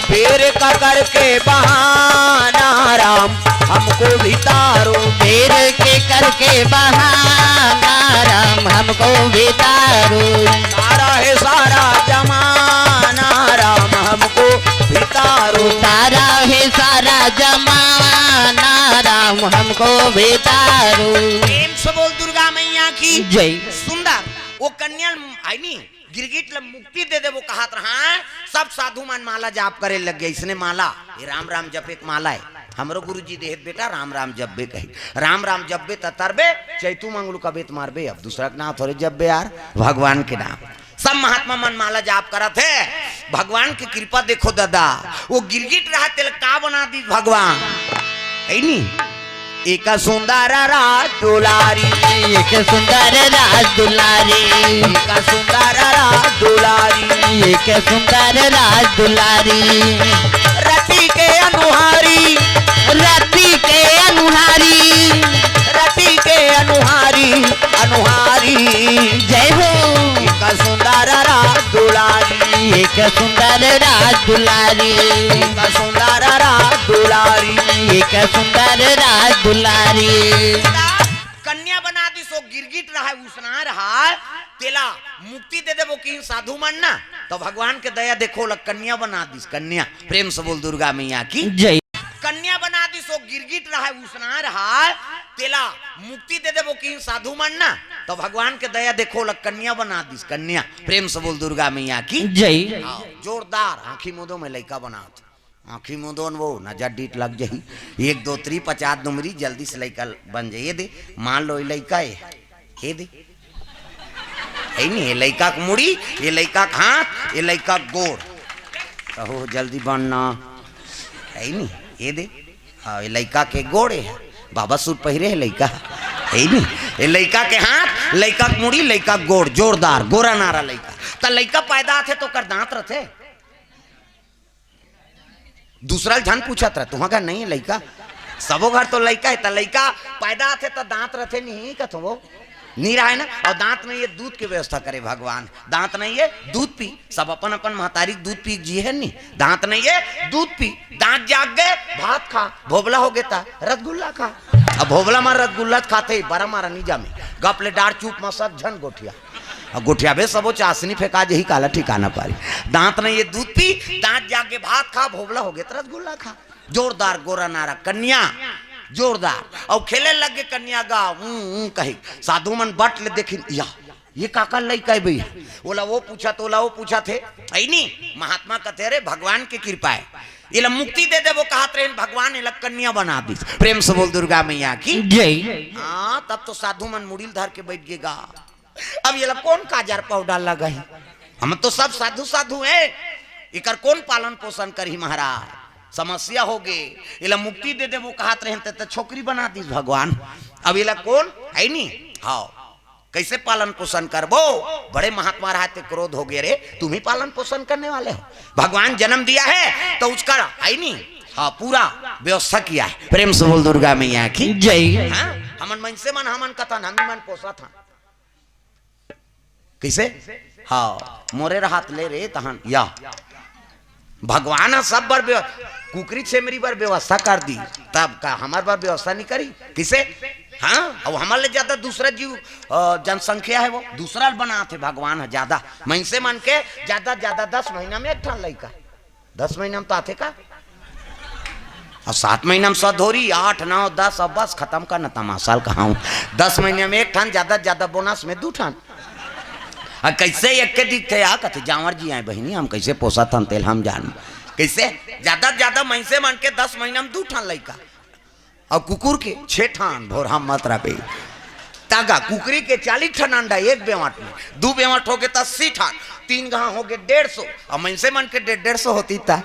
फिर का करके बहाना राम हमको भितारो फिर के करके बहाना राम हमको भितारो तारा है सारा जमाना राम हमको भितारो तारा है सारा जमाना राम हमको भितारो प्रेम से बोल दुर्गा मैया की जय। सुंदर वो कन्या आई नहीं गिरगिट ला मुक्ति दे दे वो कहा रहा सब साधु मन माला जाप करे लग गए इसने माला ये राम राम जप एक माला है हमरो गुरुजी देहत बेटा राम राम जब्बे कही राम राम जब्बे तरबे चैतू मंगलू कबेत मारबे अब दूसरा के नाम थोड़े जब्बे यार भगवान के नाम सब महात्मा मन माला जाप करा थे भगवान की कृपा देखो दादा वो गिरगिट रहा तेल का बना दी भगवान है नी एक सुंदर राज दुलारी एक सुंदर राज दुलारी एक सुंदर राज दुलारी एक सुंदर राज दुलारी रति के अनुहारी रति के अनुहारी रति के अनुहारी अनुहारी जय हो एक सुंदर राज दुलारी एक सुंदर राज दुलारी एक सुंदर राज दुलारी एक सुंदर राज दुलारी कन्या बना दी सो गिरगिट रहा उसना रहा तेला मुक्ति दे देबो कि साधु मन ना तो भगवान के दया देखो लग कन्या बना दी कन्या प्रेम से बोल दुर्गा मैया की जय। कन्या बना दी सो गिरगिट रहा उसना रहा तेला मुक्ति दे देबो कि साधु मन ना तो भगवान के दया देखो लग कन्या बना दी कन्या। प्रेम से बोल दुर्गा मैया की जय। हाँ, जोरदार आँखी मुदो में लड़का बना आँखी मुदो वो नजर डीट लग जाही 1 2 3 50 नंबरी जल्दी से लड़का बन जाइए दे। मान लो ये लड़का ये दे है नहीं, ये लड़का का मुड़ी, ये लड़का का हाथ, ये लड़का गोड़, कहो जल्दी बनना है नहीं, ये दे। हाँ ये लड़का के गोड़ है, बाबा सूट पहरे है लड़का है नहीं, ये लड़का के हाथ, लड़का के मुड़ी, लड़का गोड़, जोरदार गोरा नारा लड़का। तो लड़का पैदा थे तो कर दांत रथे, दूसरा झन पूछत रहे तुहा का नहीं है लड़का, सबो घर तो लड़का है, तो लड़का पैदा थे तो दांत रथे नहीं कथो वो नीरा है ना। और दांत नहीं है दूध की व्यवस्था करे भगवान, दांत नहीं है दूध पी, सब अपन अपन महतारी दूध पी जी है नहीं, दांत नहीं है दूध पी, दांत जाग गए भात खा, भोबला हो गया रसगुल्ला खा। अब भोबला मार रसगुल्ला खाते बड़ा मारा नीजा में गपले डार चूप मसक झन गोठिया, अब गोठिया बे सबो चाशनी फेंका जही काला ठिकाना पारी। दांत नहीं है दूध पी, दांत जाग के भात खा, भोबला हो गया रसगुल्ला खा। जोरदार गोरा नारा कन्या जोरदार। और खेले लगे कन्या गा कही साधु मन बट ले देखी या ये काका लड़का है भैया, बोला वो पूछा तो वो पूछा थे नहीं। महात्मा कहते रे भगवान की कृपा है, ये मुक्ति दे दे वो कहा ट्रेन भगवान ये कन्या बना दी। प्रेम से बोल दुर्गा मैया की जय। हाँ तब तो साधु मन मुड़ील धर के बैठ गएगा। अब ये कौन काजर पाउडर लगा है, हम तो सब साधु साधु है, इकर कौन पालन पोषण करी महाराज, समस्या हो गए। ये मुक्ति दे दे वो कहत रहे तो छोकरी बना दी भगवान। अब ये कौन है नहीं, हाँ कैसे पालन पोषण करबो, बड़े महात्मा रहते क्रोध हो गए रे, तुम ही पालन पोषण करने वाले हो, भगवान जन्म दिया है तो उसका है नहीं, हाँ पूरा व्यवस्था किया है। प्रेम से बोल दुर्गा मैया की जय। हाँ हमन मन से मन हमन कथन हम मन पोसा था कैसे, हाँ मोरे हाथ ले रे तहन या भगवान सब बार कुकरी छेमरी बार व्यवस्था कर दी, तब का हमार बार व्यवस्था नहीं करी किसे। हाँ अब हमारे ज्यादा दूसरा जीव जनसंख्या है वो दूसरा बना थे भगवान है ज्यादा, मन से मन के ज्यादा ज्यादा 10 महीना में एक ठान लड़का, 10 महीना में तो आते का, और 7 महीना में सधोरी 8 9 10 अब बस खत्म का न तमाशाल कहा 10 महीने में एक ठान, ज्यादा ज्यादा बोनस में 2 ठान। कैसे एक के दिखते आ कथे जावर जी आए बहनी हम कैसे पोसा था तेल हम जान कैसे ज्यादा ज्यादा महीने मन के 10 महीना में 2 ठान लड़का, और कुकुर के 6 ठान भोर हम मत रहे तागा कुकरी के 40 ठान अंडा एक बेवाट में, 2 बेवाट हो गए 80 ठान, 3 गां हो गए 150, और महीने मन के 150 होती था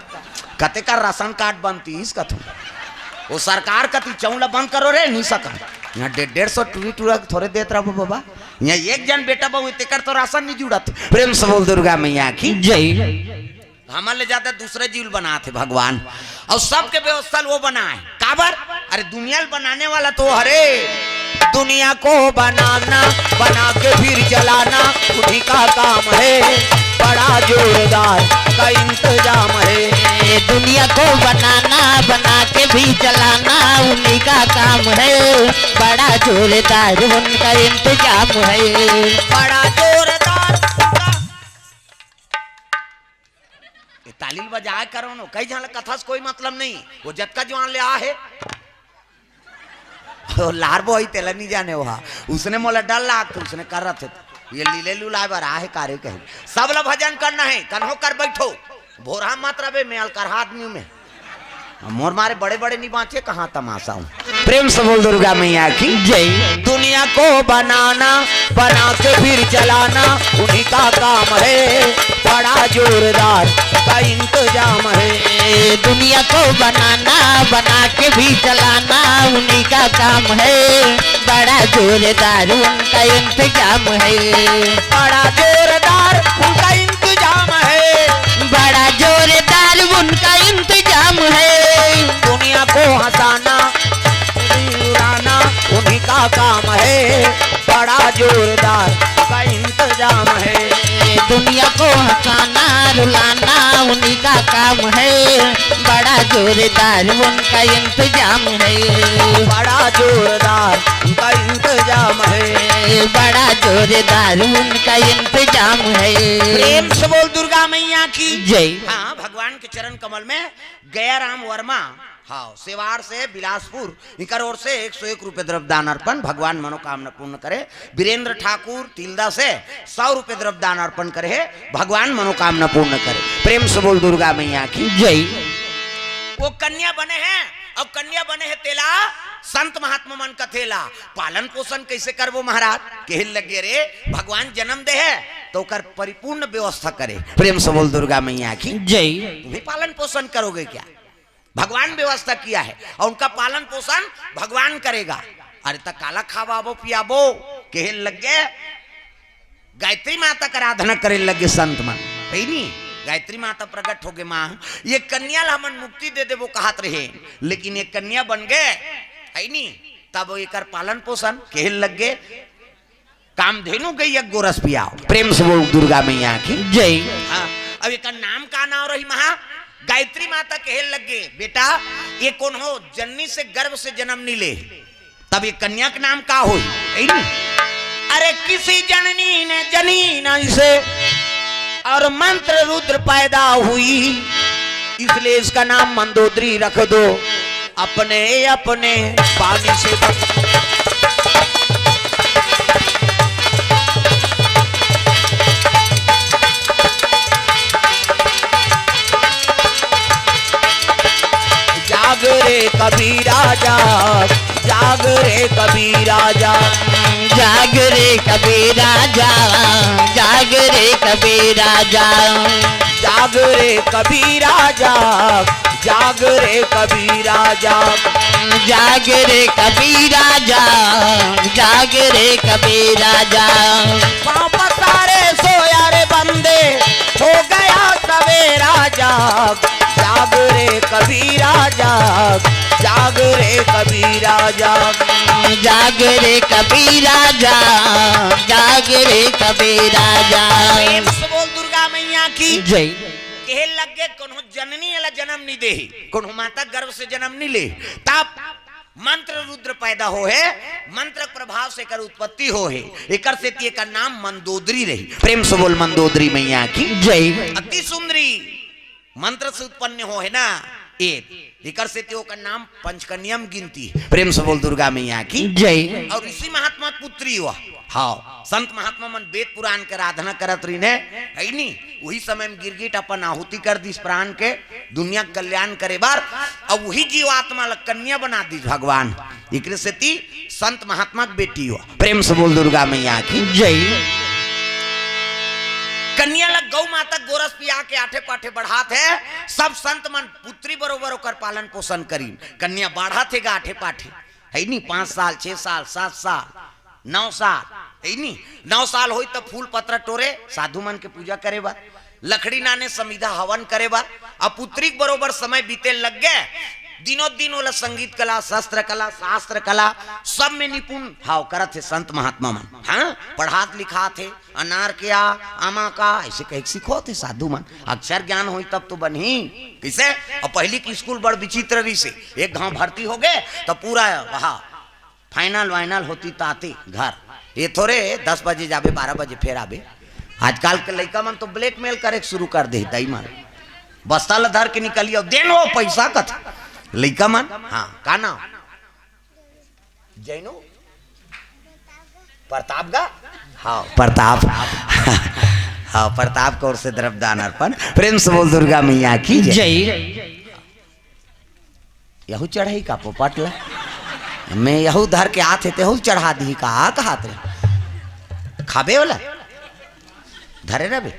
कते का राशन कार्ड बनती इस कथू वो सरकार कती चौला बंद करो रे नहीं सका, यहाँ 150 टूरी टूरा थोड़े देते रहो बाबा, यहाँ एक जन बेटा बहु तेकर तो राशन नहीं जुड़ा। प्रेम से बोल दुर्गा मैया की जय। हमारे ज्यादा दूसरे जीव बना थे भगवान, और सबके व्यवस्था वो बना है काबर, अरे दुनिया बनाने वाला तो हरे दुनिया को बनाना बना के फिर चलाना उन्हीं का काम है, बड़ा जोरदार का इंतजाम है। दुनिया को बनाना बना के भी चलाना उन्हीं का काम है, बड़ा जोरदार उनका इंतजाम है, बड़ा जोरदार। तालील बजाए करो नो कई जहाँ कथा से कोई मतलब नहीं, वो जटका जवान ले आ है लार बोई तेला नहीं जाने वहा उसने मोला डर लाग तो उसने कर रहे थे ये लीले लुलाए बार आहे कार्य कहे सब ला भजन करना है कन्हो कर बैठो भोरा मत रहे मैं अलकर आदमी में मोर मारे बड़े बड़े नहीं बाँचे कहाँ तमाशा हूँ। प्रेम से बोल दुर्गा मैया की जय। दुनिया को बनाना बना के फिर चलाना उन्हीं का काम है, बड़ा जोरदार का इंतजाम है। दुनिया को बनाना बना के भी चलाना उन्हीं का काम है, बड़ा जोरदार उनका इंतजाम है, बड़ा जोरदार उनका इंतजाम है, बड़ा जोरदार उनका इंतजाम है। दुनिया को हंसाना उड़ाना उन्हीं का काम है, बड़ा जोरदार का इंतजाम है। दुनिया को हंसाना रुलाना उन्हीं का काम है, बड़ा जोरदार उनका इंतजाम है, बड़ा जोरदार उनका इंतजाम है, बड़ा जोरदार उनका इंतजाम है। प्रेम से बोल दुर्गा मैया की जय। हाँ भगवान के चरण कमल में गया राम वर्मा हाँ सेवाड़ से बिलासपुर इकर ओर से 101 रुपए द्रव्यदान अर्पण, भगवान मनोकामना पूर्ण करे। वीरेंद्र ठाकुर तिलदा से 100 रुपए द्रव्यदान अर्पण करे, भगवान मनोकामना पूर्ण करे। प्रेम से बोल दुर्गा मैया की जय। वो कन्या बने हैं, अब कन्या बने हैं तेला संत महात्मा मन कथेला पालन पोषण कैसे करबो महाराज, कहे लगे रे भगवान जन्म दे है तो कर परिपूर्ण व्यवस्था करे। प्रेम से बोल दुर्गा मैया की जय। तुम्हें पालन पोषण करोगे क्या, भगवान व्यवस्था किया है और उनका पालन पोषण भगवान करेगा। अरे तक काला खावाबो पियाबो, कहे लगे गायत्री माता का आराधना करे लगे संत मन, है नहीं गायत्री माता प्रकट हो गए माँ ये कन्या ला हमन मुक्ति दे दे वो कहत रहे, लेकिन ये कन्या बन गए है नहीं, तब एक पालन पोषण कहे लग गए कामधेनु गई एक गोरस पियाओ। प्रेम से बोल दुर्गा मैया की जय। हाँ अब एक नाम का नाम रही महा गायत्री माता कहे लगे बेटा ये कौन हो, जननी से गर्भ से जन्म नहीं ले, तब ये कन्या का नाम का हो, अरे किसी जननी ने जनी न से और मंत्र रुद्र पैदा हुई, इसलिए इसका नाम मंदोदरी रख दो, अपने अपने पानी से जाग रे कबीरा जाग, जाग रे कबीरा जाग, जाग रे कबीरा जाग, जाग रे कबीरा जाग, जाग रे कबीरा जाग, जाग रे कबीरा जाग, जाग रे कबीरा जाग, जाग रे कबीरा जाग। पाँव पसारे सोया रे बंदे हो गया सवेरा जाग, जाग रे कबीरा जाग, जाग रे कबीरा जाग, जाग रे कबीरा जाग, जाग रे कबीरा जाग। बोल दुर्गा मैया की जय। कहे लगे कोनो जननी वाला जन्म नहीं दे, कोनो माता गर्भ से जन्म नहीं ले, तब मंत्र रुद्र पैदा हो है, मंत्र प्रभाव से कर उत्पत्ति हो है, एकर से ती का नाम मंदोदरी रही। प्रेम से बोल मंदोदरी मैया की जय। अति सुंदरी मंत्र से उत्पन्न हो है ना, एकर से त्यो का नाम पंचकन्यम गिनती। प्रेम से बोल दुर्गा मैया की जय। और इसी महात्मा पुत्री हुआ। हाँ संत महात्मा मन वेद पुराण के आराधना करत रही ने, है नी वही समय में गिरगिट अपन आहुति कर दी प्राण के दुनिया कल्याण करे बार, अब वही जीवात्मा ला कन्या बना दी भगवान, एक से ती संत महात्मा की बेटी हुआ। प्रेम से बोल दुर्गा मैया की जय। कन्या लग गौ माता गोरस पिया के आठे पाठे बढ़ात है, सब संत मन पुत्री बरोबर ओकर पालन पोषण करी, कन्या बढ़ा थे गा आठे पाठे, है नी 5 साल 6 साल 7 साल 9 साल, है नी 9 साल होई तो फूल पत्र टोरे साधु मन के पूजा करे बा, लकड़ी नाने समिधा हवन करे बा, अब पुत्री बरोबर समय बीते लग गए, दिनों दिन वाला संगीत कला शस्त्र कला शास्त्र कला सब में निपुण भाव करत थे संत महात्मा मन। हाँ पढ़ात लिखा थे अनार क्या आमा का ऐसे कहीं सीखो थे साधु मन, अक्षर ज्ञान हुई तब तो बनी कैसे। और पहली की स्कूल बड़ विचित्र रही से, एक गांव भर्ती हो गए तो पूरा वहाँ फाइनल वाइनल होती तो आते घर, ये थोड़े 10 बजे जाबे 12 बजे फिर आबे। आजकल के लड़का मन तो ब्लैकमेल करे शुरू कर दे दई मन, बस्ता ला धर के निकलियो देनो पैसा कथ लड़का मन। हाँ का नाम जैनो प्रताप गा, हाँ प्रताप हाँ प्रताप को ओर से द्रव्यदान अर्पण। प्रेम से बोल दुर्गा मैया की जय। यहू चढ़ाई का पोपट ला मैं यहू धर के आते थे यहू चढ़ा दी का हाथ रे खाबे वाला धरे रहे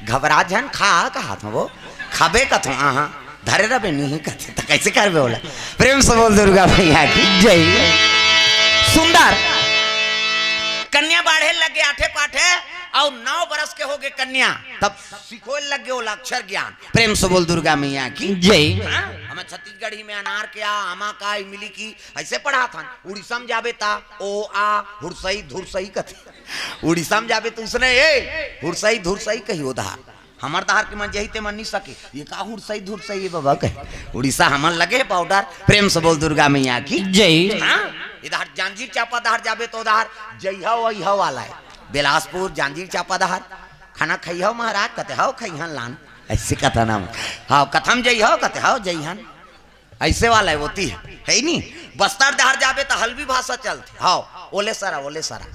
घबरा जन खा का हाथ में वो खाबे कथो हाँ धरे रहे नहीं कथे तो कैसे करबे बोला। प्रेम से बोल दुर्गा मैया की जय। सुंदर कन्या बाढ़े लगे आठे पाठे और 9 बरस के हो गए कन्या, तब सिखो लगे वो अक्षर ज्ञान। प्रेम से बोल दुर्गा मैया की जय। हमें छत्तीसगढ़ ही में अनार क्या आमा का इमली की ऐसे पढ़ा था, उड़ीसा में जाबे ता ओ आ हुरसई धुरसई कथे, उड़ीसा में जाबे तो उसने ए हुरसई धुरसई कही उधार, हमार दहार के मन यही ते मन नहीं सके ये का हुरसई धुरसई बाबा कहे उड़ीसा हमन लगे पाउडर। प्रेम से बोल दुर्गा मैया की जय। इधर जांजीर चापा दहार जाबे तो उधार जइहा वइहा वाला है, बिलासपुर जांजीर चापा दहार खाना खइहो महाराज कते हो खइहन लान ऐसे कथा नाम। हाँ कथम जई हो कहते हाँ जई हन ऐसे वाला है होती है ही नहीं। बस्तर दहार जाबे तो हल्बी भाषा चलती। हाँ ओले सारा ओले सारा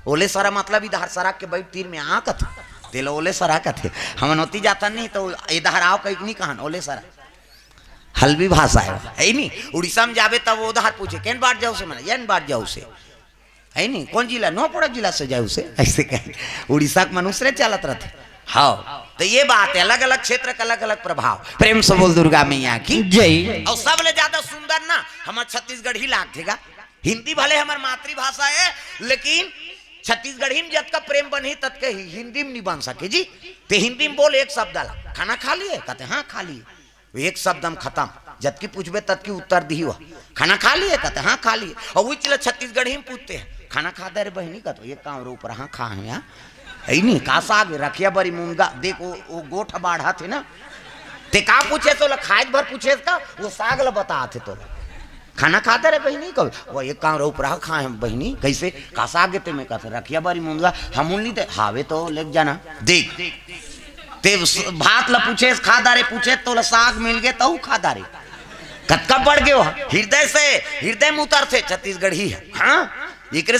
ओले सारा मतलब इधर सरा के बैठ तीर में आ कथे तेल ओले सरा कथे हम नोती जाता नहीं तो इधर आओ कहीं नहीं कहन ओले सरा हल्बी भाषा है नहीं। उड़ीसा में जाबे तब उधर पूछे केन बात जाओ से मैंने यन बात जाओ से है नहीं कौन जिला नौपड़ा जिला से जाओ से ऐसे कहे उड़ीसा के मनुष्य चलत रहते। हाँ तो ये बात है अलग अलग क्षेत्र का अलग अलग प्रभाव। प्रेम से बोल दुर्गा मैया की जय। और सबले ज्यादा सुंदर ना हमारा छत्तीसगढ़ ही लागेगा। हिंदी भले हमारी मातृभाषा है लेकिन छत्तीसगढ़ी में जब का प्रेम बनी तब के हिंदी में नहीं बन सके जी। ते हिंदी में बोल एक शब्द आला खाना खा लिए कहते हाँ खा लिए एक शब्द हम खत्म जब की पूछबे तब की उत्तर दी हुआ खाना खा लिए कहते हाँ खा लिए। और वो चला छत्तीसगढ़ी में पूछते हैं खाना खा दे रे बहनी का तो ये काम रो ऊपर हाँ खा है यहाँ है नहीं का साग रखिया बड़ी मूंगा देख वो गोठ बाढ़ा थे ना ते का पूछे तो खाए भर पूछे का वो साग ला बता थे तो खाना खाते रहे बहनी कब वो एक काम रो रहा खाए हम बहनी कैसे का साग ते में कहते रखिया बड़ी मूंगा हम नहीं थे हावे तो लेक जाना देख ते भात ला पूछे खा दारे पूछे तो साग मिल गए तो खा दारे कतका बढ़ गए हृदय में उतर थे छत्तीसगढ़ ही है। हाँ एक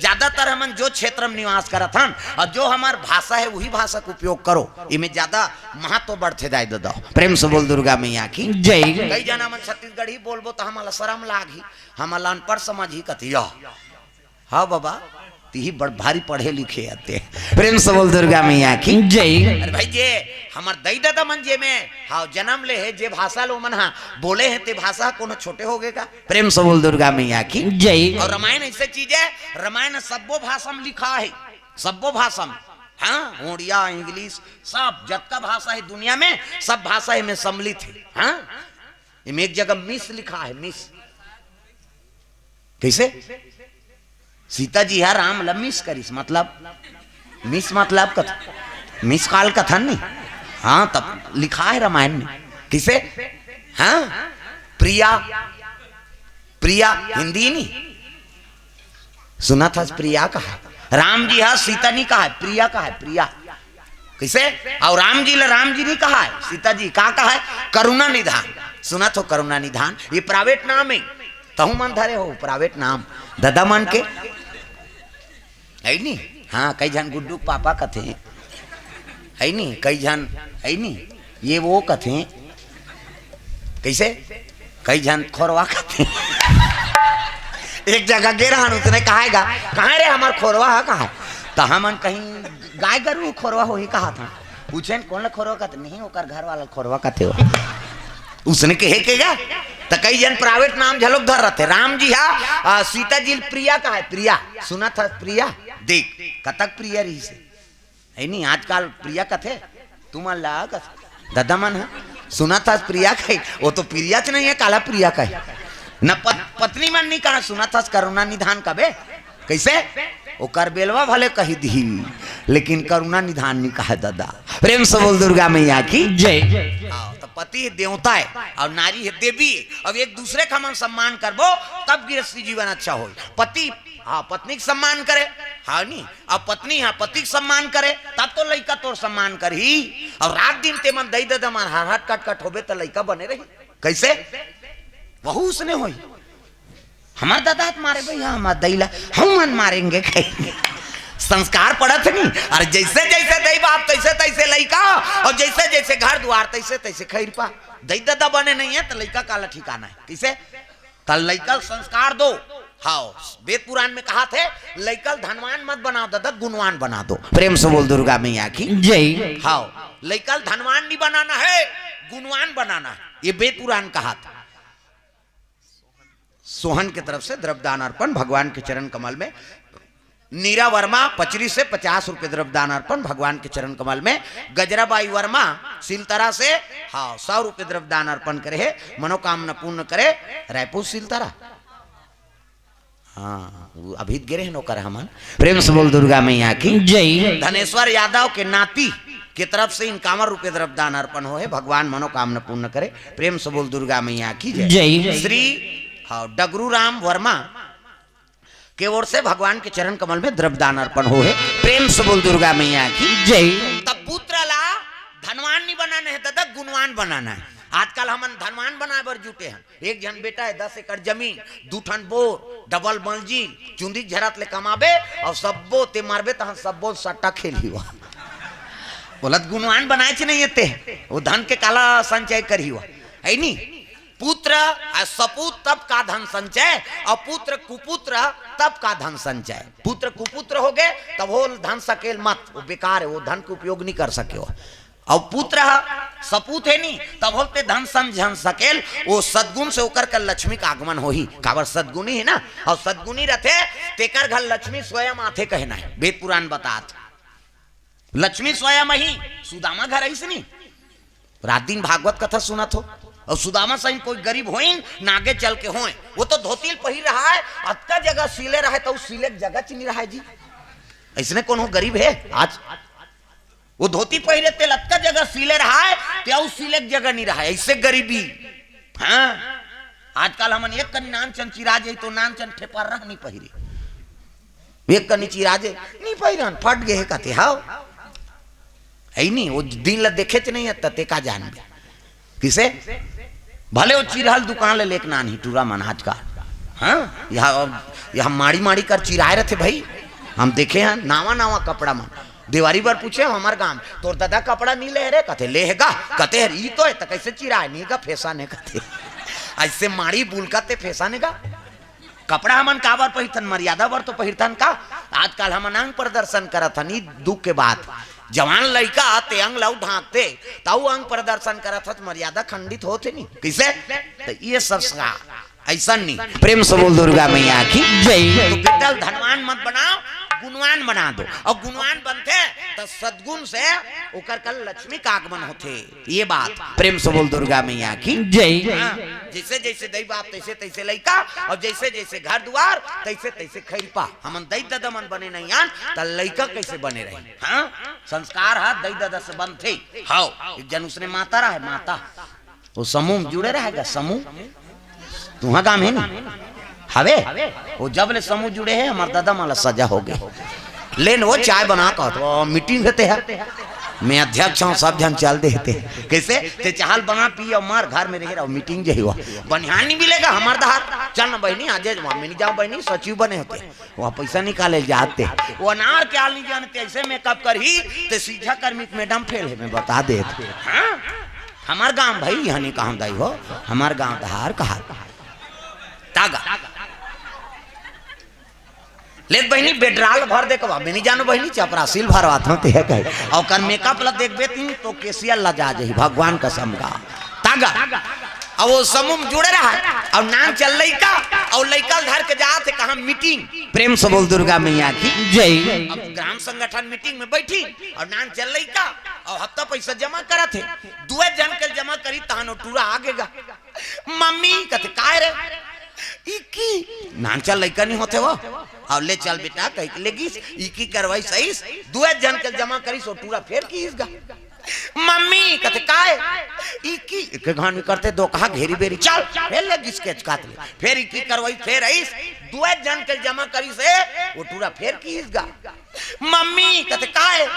ज्यादातर हम जो क्षेत्र में निवास करत हन और जो हमार भाषा है वही भाषा का उपयोग करो इनमें ज्यादा महत्व बढ़ते जाए दादा। प्रेम से बोल दुर्गा मैया की जय। कई जना मन छत्तीसगढ़ी बोलबो तो हमारा शर्म लागी हमारा अनपढ़ समझ ही कथिया हाँ बाबा ती बड़ भारी पढ़े लिखे आते। प्रेम से बोल दुर्गा मैया की जय। अरे भाई जे हमार दई दादा मन जे में हाँ जन्म ले है जे भाषा लो मन हाँ बोले हैं ते भाषा कोनो छोटे हो गए का। प्रेम से बोल दुर्गा मैया की जय। और रामायण ऐसे चीज है रामायण सबो भाषा में लिखा है सबो भाषा में। हाँ उड़िया इंग्लिश सब जतका भाषा है दुनिया में सब भाषा में सम्मिलित है। हाँ इनमें एक जगह मिस लिखा है मिस कैसे सीता जी है राम मिस करिस मतलब मिस मतलब कथ मिस काल कथन नहीं। हाँ तब लिखा है रामायण में किसे हाँ प्रिया प्रिया हिंदी नहीं सुना था प्रिया का है राम जी है सीता नहीं कहा है प्रिया का है प्रिया किसे और राम जी नहीं कहा है सीता जी का कहा है करुणा निधान सुना तो करुणा निधान ये प्राइवेट नाम है तहु मन धरे हो प्राइवेट नाम दादा मन के है नहीं। हाँ कई जन गुड्डू पापा कथे है नहीं कई जन है नहीं ये वो कथे कैसे कई जन खोरवा कथे एक जगह गे रहा उसने कहेगा कहाँ रे हमार खोरवा है कहा तो हम कहीं गाय गरु खोरवा हो ही कहा था पूछे कौन खोरवा कहते नहीं होकर घर वाला खोरवा कहते हो उसने कहेगा तो कई जन प्राइवेट नाम झलोक धर रहे थे राम जी हा सीता जी प्रिया का है प्रिया सुना था प्रिया देख कतक प्रिया रही से है नहीं आजकल प्रिया कथे तुम अल्लाह कथे दादा मन है सुना था प्रिया का वो तो प्रिया नहीं है काला प्रिया का है न पत्नी मन नहीं कहा सुना था करुणा निधान कबे कैसे वो करबेलवा भले कही दी लेकिन करुणा निधान नहीं कहा दादा। प्रेम से बोल दुर्गा मैया की जय। तो पति देवता है और नारी है देवी अब एक दूसरे का हम सम्मान करबो तब गृहस्थी जीवन अच्छा हो। पति हाँ पत्नी का सम्मान करे हाँ नहीं अब पत्नी हाँ पति का सम्मान करे तब तो लड़का तोर सम्मान कर ही और रात दिन ते मन दई दादा मन हट कट कट होबे तो लड़का बने रही कैसे वहू उसने हुई हमारे दादा मारे भैया हमारे दैला हम मन मारेंगे कहीं संस्कार पड़त नहीं और जैसे जैसे दई बाप तैसे तैसे लड़का और जैसे जैसे घर द्वार तैसे तैसे खैर पा दई दादा बने नहीं है तो लड़का काला ठिकाना है किसे कल लड़का संस्कार दो। हाँ वेद पुराण में कहा थे लड़का धनवान मत बनाओ दादा गुणवान बना दो। प्रेम से बोल दुर्गा मैया की जय। हाँ लड़का धनवान नहीं बनाना है गुणवान बनाना है ये वेद पुराण कहा था। सोहन की तरफ से द्रव्यदान अर्पण भगवान के चरण कमल में। नीरा वर्मा पचरी से 50 रुपए द्रव्यदान अर्पण भगवान के चरण कमल में। गजराबाई वर्मा सिलतरा से हाँ 100 रुपए द्रव्यदान अर्पण करे है मनोकामना पूर्ण करे रायपुर सिलतरा। हाँ अभी गिरे नौकर हमन। प्रेम से बोल दुर्गा मैया की जय। धनेश्वर यादव के नाती की तरफ से 51 रुपए द्रव्यदान अर्पण हो है भगवान मनोकामना पूर्ण करे। प्रेम से बोल दुर्गा मैया की जय। श्री हाँ डगरू राम वर्मा के ओर से भगवान के चरण कमल में द्रव्यदान अर्पण हो है। प्रेम से बोल दुर्गा मैया की जय। तब पुत्र ला धनवान नहीं बनाना है दादा गुणवान बनाना है। आजकल हमन धनवान बनाए बर जुटे हैं। एक जन बेटा है 10 एकड़ जमीन, 2 ठन बोर, डबल मंजिल, चुंदी झरत ले कमाबे और सबो ते मारबे तहन सबो सट्टा खेली हुआ बोलत गुणवान बनाए छ नहीं ते वो धन के काला संचय करी हुआ है नी। पुत्र सपूत तब का धन संचय और पुत्र कुपुत्र तब का धन संचय। पुत्र कुपुत्र हो गए तब वो धन सकेल मत, वो बेकार है, वो धन का उपयोग नहीं कर सके हो। और पुत्र सपूत है नहीं तब बोलते धन समझन सकेल, वो सदगुण से होकर कर लक्ष्मी का आगमन हो ही। काबर सदगुणी है ना, और सदगुणी रहते तेकर घर लक्ष्मी स्वयं आते कहना है। वेद पुराण बतात लक्ष्मी स्वयं ही सुदामा घर ऐसे नहीं। रात दिन भागवत कथा सुनत हो और सुदामा सही कोई गरीब होइन ना आगे चल के होए, वो तो धोती पहिर रहा है, अतका जगह सीले रहा है तो सीले जगह चिनी रहा है जी। ऐसने कौन हो गरीब है आज, वो धोती पहिरे ते लतका जगह सीले रहा है तो सीले जगह नहीं रहा है, ऐसे गरीबी। हाँ आजकल हमन एक कनी नान चन चिराजे तो नान चन ठेपर रह नहीं पहिरे, एक कनी चिराजे नहीं पहिरन फट गए कहते हाउ है नहीं। वो दिन ला देखे च नहीं तते का जान गया किसे भले वो चिरहल दुकान ले लेक नान ही टूरा मन आज का। हाँ यहाँ माड़ी माड़ी कर चिराए रहे थे भाई, हम देखे हैं नावा नावा कपड़ा मन। देवारी बार पूछे हमारे गांव तोर दादा कपड़ा नहीं ले रे, कहते लेगा, कहते ई तो है तो कैसे चिराए नहीं का फैसा ने, कहते ऐसे माड़ी बुल कहते फैसा ने का कपड़ा हमन काबर पहिरतन मर्यादा बर तो पहिरतन का। आजकल हमन अंग प्रदर्शन करत हन, दुख के बात जवान लड़का आते अंग लाउ ढांकते ताऊ अंग प्रदर्शन करत हत मर्यादा खंडित होते नहीं किसे। तो ये सब ऐसा नहीं। प्रेम से बोल दुर्गा मैया की जय। तो बेटा धनवान मत बनाओ, गुणवान बना दो, और गुणवान बनते तो सद्गुण से ओकर कल लक्ष्मी का आगमन होते। ये बात प्रेम से बोल दुर्गा मैया की जय। जैसे जैसे दई बाप तैसे तैसे लइका, और जैसे जैसे घर द्वार तैसे तैसे खैरपा। हमन दई दादा मन बने नहीं आन त लइका कैसे बने रहे। हाँ संस्कार है दई दादा से बनते। हाउ एक जन उसने माता रहा है, माता वो समूह जुड़े रहेगा। समूह तुम्हारा काम है ना हवे, वो जब ले समूह जुड़े हैं हमारे दादा माला सजा हो गए। लेन वो चाय बना कर तो मीटिंग होते हैं, मैं अध्यक्ष हूँ, सब जन चल देते कैसे ते चाहल बना पी और मार घर में रह रहा मीटिंग जो हुआ बनिहान नहीं मिलेगा हमारे दहार। चल ना बहनी आज मिल जाओ बहनी, सचिव बने होते वहाँ पैसा निकाले जाते। वो अनार क्या नहीं जानते ऐसे मेकअप कर ही तो सीधा कर्मिक मैडम फेल है, मैं बता देते। हमार गाँव भाई यहाँ नहीं कहा दाई हो, हमार गाँव दहार कहा तागा ले बहनी बेडराल भर दे कबा नहीं जानो बहनी चपरासील भरवात होते है कहे और कर मेकअप ला देखबे तीन तो केसिया लजा जाही भगवान कसम का तागा। और वो समूह जुड़े रहा और नाम चल लइका और लइका घर के जाते कहा मीटिंग। प्रेम से बोल दुर्गा मैया की जय। अब ग्राम संगठन मीटिंग में बैठी और नाम चल लइका और हफ्ता पैसा जमा करा थे, 2 जन के जमा करी तहनो टूरा आगेगा। मम्मी कहते काय रे इकी नानचा लइका नहीं होते वो और ले चल बेटा कह लेगी इकी करवाई सही 2 जन के जमा करी सो टूरा फेर की इसगा। मम्मी कहते काय इकी के घान में करते दो कहा घेरी बेरी चल फेर लेगी स्केच काट ले फेर इकी करवाई फेर ऐस 2 जन के जमा करी से वो टूरा फेर की इसगा। मम्मी कहते काय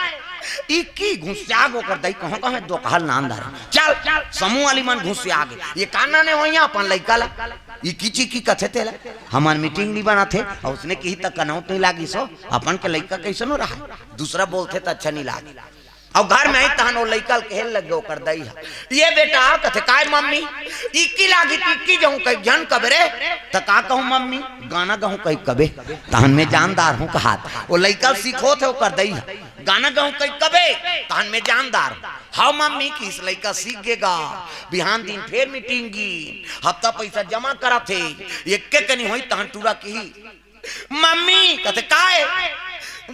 इकी घुसिया गो कर दई कहां कहां दो कहल नांदार चल समूह वाली मन घुसिया गए ये काना ने होइया अपन लइका ला इकी की कथे तेला हमार मीटिंग नहीं बना थे और उसने कही तक कनौत नहीं लागी सो अपन के लइका कैसे नो रहा दूसरा बोलते तो अच्छा नहीं लागी। और घर में आई तहन वो लइका कहल लग गयो कर दई है ये बेटा कथे काय मम्मी इकी लागी इकी जाऊं कई जन कबरे त का कहूं मम्मी गाना गाऊं कई कबे तहन में जानदार हूं कहा वो लइका सीखो थे वो कर दई है गाना गाऊं कई कबे तहन में जानदार हाँ मम्मी की इस लइका सीख गेगा बिहान दिन फिर मीटिंग की हफ्ता पैसा जमा करा थे एक के कनी होई तहन टूरा की मम्मी कहते काय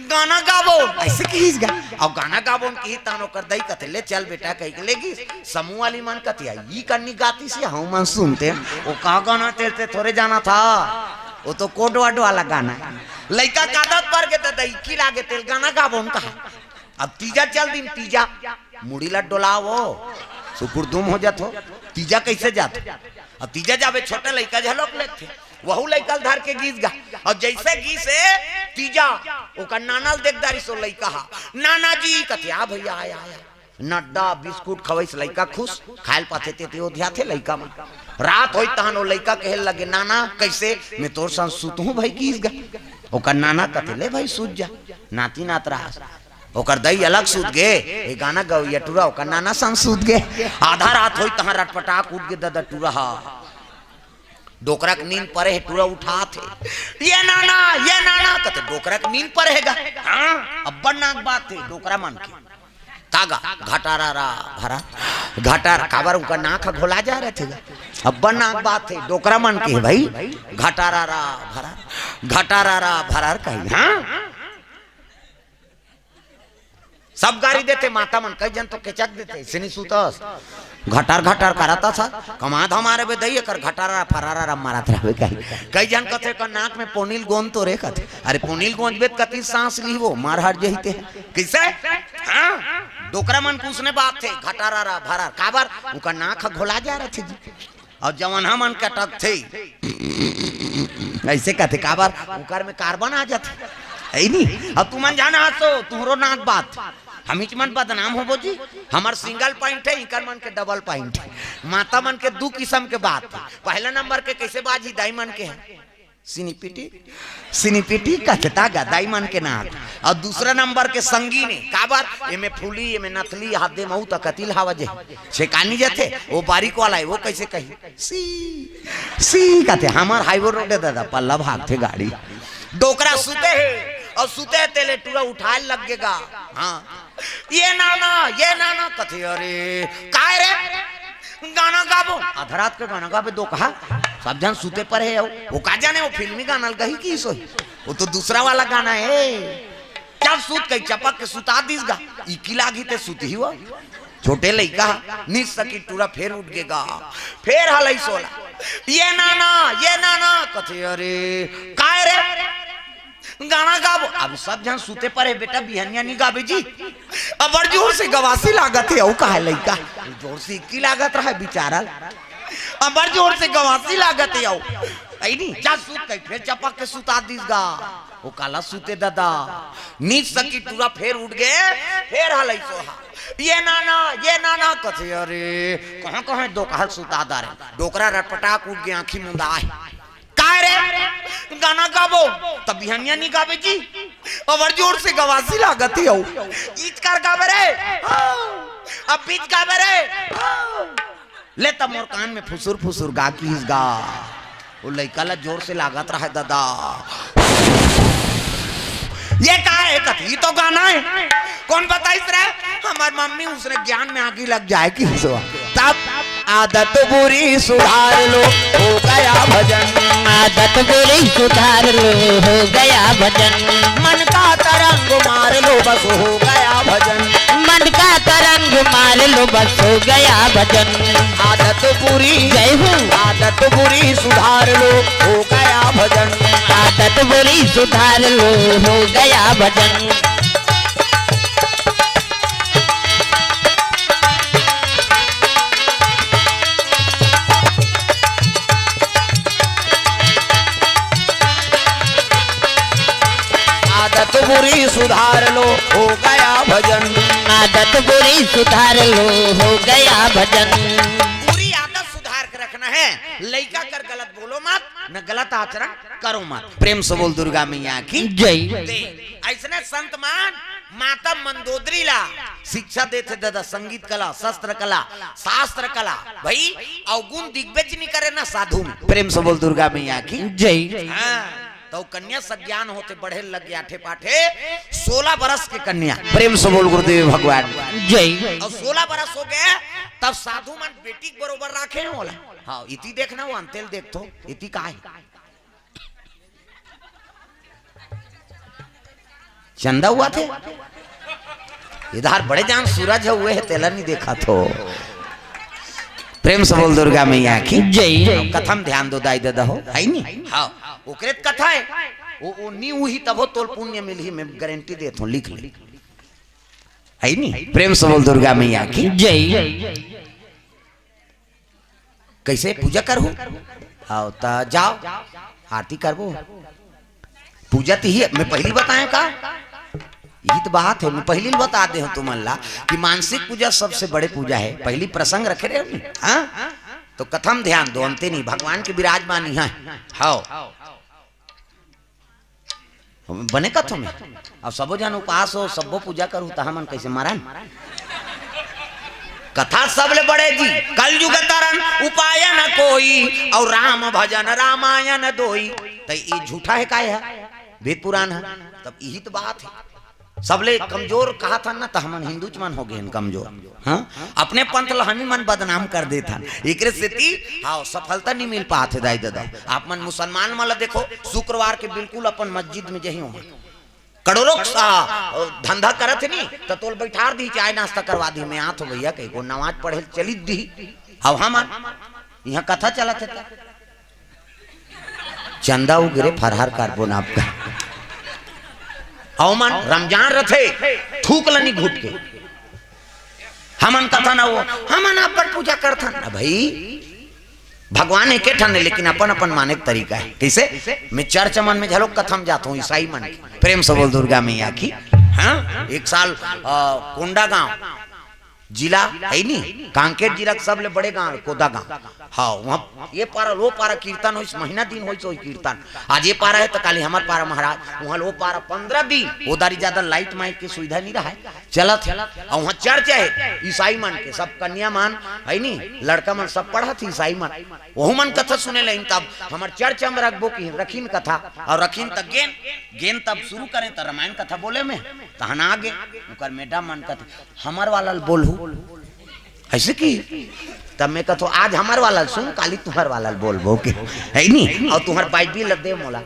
गाना गाबो ऐसे कीस गा और गाना गाबो की तानो कर दई कहते ले चल बेटा कह के लेगी समूह वाली मन कहती है ये करनी गाती सी हम मन सुनते वो का गाना तेरे थोड़े जाना था वो तो कोड वर्ड वाला गाना लइका कादत पर के त दई की लागे तेल गाना गाबो कहा। अब तीजा चल दिन तीजा मुड़ी ला डोलावो सुकुरदुम हो जातो तीजा कैसे जात अब तीजा जावे छोटा लइका झलक लेते वहू लइका धर के गीत गा और जैसे गी से तीजा ओका नानल देखदारी सो लइका हा नाना जी कथिया भैया आया नड्डा बिस्कुट खवैस लइका खुश खायल पाते ते अयोध्या थे लइका में रात होई तहन ओ लइका कहे लगे नाना कैसे मैं तोर संग सुतहूं भाई किस गा ओकर नाना कथे ले भाई सूत जा नाती नात रहा ओकर दई अलग सूत गे ए गाना गौया टूरा ओकर नाना संग सूत गे आधा रात होई तहां रटपटाक उठ गे दादा टूरा डोकरा के नींद परे है टूरा उठा थे ये नाना कते डोकरा के नींद परे हैगा हां अब्बा नाक बात थे डोकरा मान के तागा घटारा रा भरा घटार काबर उनका नाक घोला जा रहे थे अब्बा नाक बात थे डोकरा मान के भाई घटारा रा भरा कही हां सब गाड़ी देते माता मन कई जन तो केचक देते सिनी सुतस घटार कराता था कमाद हमारे बे दई कर घटारा फरारा रा मारत रहबे कई जन कथे का नाक में पोनील गोंद तो रे कथे अरे पोनील गोंद बेत कति सांस लीवो मार हट जहिते कैसे हां डोकरा मन पूछने बात थे घटारा रा भरा काबर उनका नाक घोला जा रहे थे और जवन हमन कटक थे ऐसे कहते काबर उकर में कार्बन आ जाते है नहीं अब तुमन जाना हसो तुमरो नाक बात हम मन बदनाम हो जी हमार सिंगल पॉइंट है इकर मन के डबल पॉइंट है माता मन के दो किस्म के बात पहला नंबर के कैसे बाजी दाई मन के है सिनीपिटी कचता गा दाई मन के नाक और दूसरा नंबर के संगीने काबर एमे फूली एमे नथली हाथ दे महू तक कतिल हावजे शेकानी जथे वो बारीक वाला है वो कैसे कही सी कहते हमार हाईवे रोड दादा पल्ला भाग थे गाड़ी डोकरा सुते है और सुते तेले टूरा उठाए लगेगा हाँ ये नाना कथे अरे काय रे गाना गाबो आधा रात के गाना गाबे दो कहा सब जन सुते पर है वो का जाने वो फिल्मी गाना गही की सोई वो तो दूसरा वाला गाना है क्या सूत कई चपक के सुता दिस गा इकी लागी ते सुती हुआ छोटे लइका निस सकी टूरा फेर उठ गेगा फेर हलई सोला ये नाना कथे अरे काय रे गाना गाबो अब सब जन सुते पर है बेटा बिहनिया नहीं गाबे जी अब बड़ जोर से गवासी लागत है औ कहा लइका जोर से की लागत रहा बेचारा अब बड़ जोर से गवासी लागत है औ आई नहीं जा सूत कई फिर चपक के सुता दिस गा वो काला सुते दादा नीच सकी टूरा फेर उठ गए फेर हलई सोहा ये नाना कथे अरे कहां दो कहल सुता दारे डोकरा रटपटाक उठ गया आंखी मुंदा है काय रे गाना गाबो तब बिहनिया नहीं गाबे जी और जोर से गवासी लागत है ईच कर गाबे रे अब बीच गाबे रे ले तब मोर कान में फुसुर गा कीस गा वो लइका ला जोर से लागत रहा है दादा ये का है कथी तो गाना है कौन बताइस रे हमार मम्मी उसने ज्ञान में आगे लग जाए कि तब आदत बुरी सुधार लो हो गया भजन आदत बुरी सुधार लो हो गया भजन मन का तरंग मार लो बस हो गया भजन मन का तरंग मार लो बस हो गया भजन आदत बुरी जय हो आदत बुरी सुधार लो हो गया भजन आदत बुरी सुधार लो हो गया भजन आदत बुरी सुधार लो हो गया भजन आदत बुरी सुधार लो हो गया भजन बुरी आदत सुधार कर रखना है लइका कर गलत बोलो मत न गलत आचरण करो मत प्रेम से बोल दुर्गा मैया की जय ऐसने संत मान माता मंदोदरी ला शिक्षा देते दादा संगीत कला शस्त्र कला शास्त्र कला भाई अवगुण दिग्विजय नहीं करे ना साधु में प्रेम से बोल दुर्गा मैया की जय तो कन्या सज्ञान होते बढ़े लग गया आठे पाठे 16 बरस के कन्या प्रेम से बोल गुरुदेव भगवान जय और 16 बरस हो गए तब साधु मन बेटी बरोबर रखे होला हाँ इति देखना वो अंतेल देख तो इति का है चंदा हुआ थे इधर बड़े जान सूरज हुए है तेला नहीं देखा तो प्रेम से बोल दुर्गा मैया की जय कथम ध्यान दो दाई दादा हो है नहीं हाँ ओकरेत कथा है वो नी हुई तब हो तोल पुण्य मिली मैं गारंटी देता हूँ लिख ले है नहीं प्रेम से बोल दुर्गा मैया की जय कैसे पूजा करो आओ ता जाओ आरती करबो पूजा तो ही मैं पहली बताया का गीत बात है मैं पहली बता दे तुम अल्लाह कि मानसिक पूजा सबसे बड़े पूजा है। पहली प्रसंग रखे रहे हाँ तो कथम ध्यान दो अंते नहीं भगवान के विराजमान यहाँ हाओ बने कथो में अब सबो जन उपास हो सबो पूजा करू तो मन कैसे मारन कथा सबले बड़े जी कलयुग तरन उपाय न कोई और राम भजन रामायण दोई तो ये झूठा है काय है वेद पुराण है तब यही तो बात है सबले कमजोर कहा था ना तो हम हिंदू मन हो गए कमजोर हाँ अपने पंथ लहनी मन बदनाम कर दे था एक हाँ सफलता नहीं मिल पाते दाई दादा आप मन मुसलमान वाला देखो शुक्रवार के बिल्कुल अपन मस्जिद में जही हो करोड़ों धंधा करत नहीं तो तोल बैठा दी चाय नाश्ता करवा दी मैं आ तो भैया कहीं को नमाज पढ़े चली दी अब हम यहाँ कथा चला था चंदा उगरे फरहार कार्बन आपका अवमान रमजान रथे थूक लनी घुट के हमन कथा ना वो हमन अपन पूजा करथा ना भाई भगवान एक ठन लेकिन अपन अपन माने का तरीका है कैसे मैं चर्च मन में झलोक कथम जाता हूँ ईसाई मन प्रेम से बोल दुर्गा मैया की हाँ एक साल कोंडा गांव जिला है नहीं कांकेर जिला के सबले बड़े गांव कोदा गांव हाँ वहाँ ये पारा लो पारा कीर्तन हो महीना दिन हो कीर्तन आज ये पारा है तो काली हमार पारा महाराज वहाँ लो पारा 15 दिन उधारी ज्यादा लाइट माइट की सुविधा नहीं रहा है चला और वहाँ चर्च है ईसाई मन के सब कन्या मान है नहीं लड़का मन सब पढ़ा थी ईसाई मन वह मन कथा सुने लेकिन तब हमारे चर्च में रखबो की रखीन कथा और रखीन तक गेन तब शुरू करें तो रामायण कथा बोले में तहन आगे मैडम मन कथा हमार वाला बोलू ऐसे की तब मैं कहो आज हमार वाला सुन काली तुम्हार वाला बोल के है नहीं और तुम्हार बाइबिल दे मोला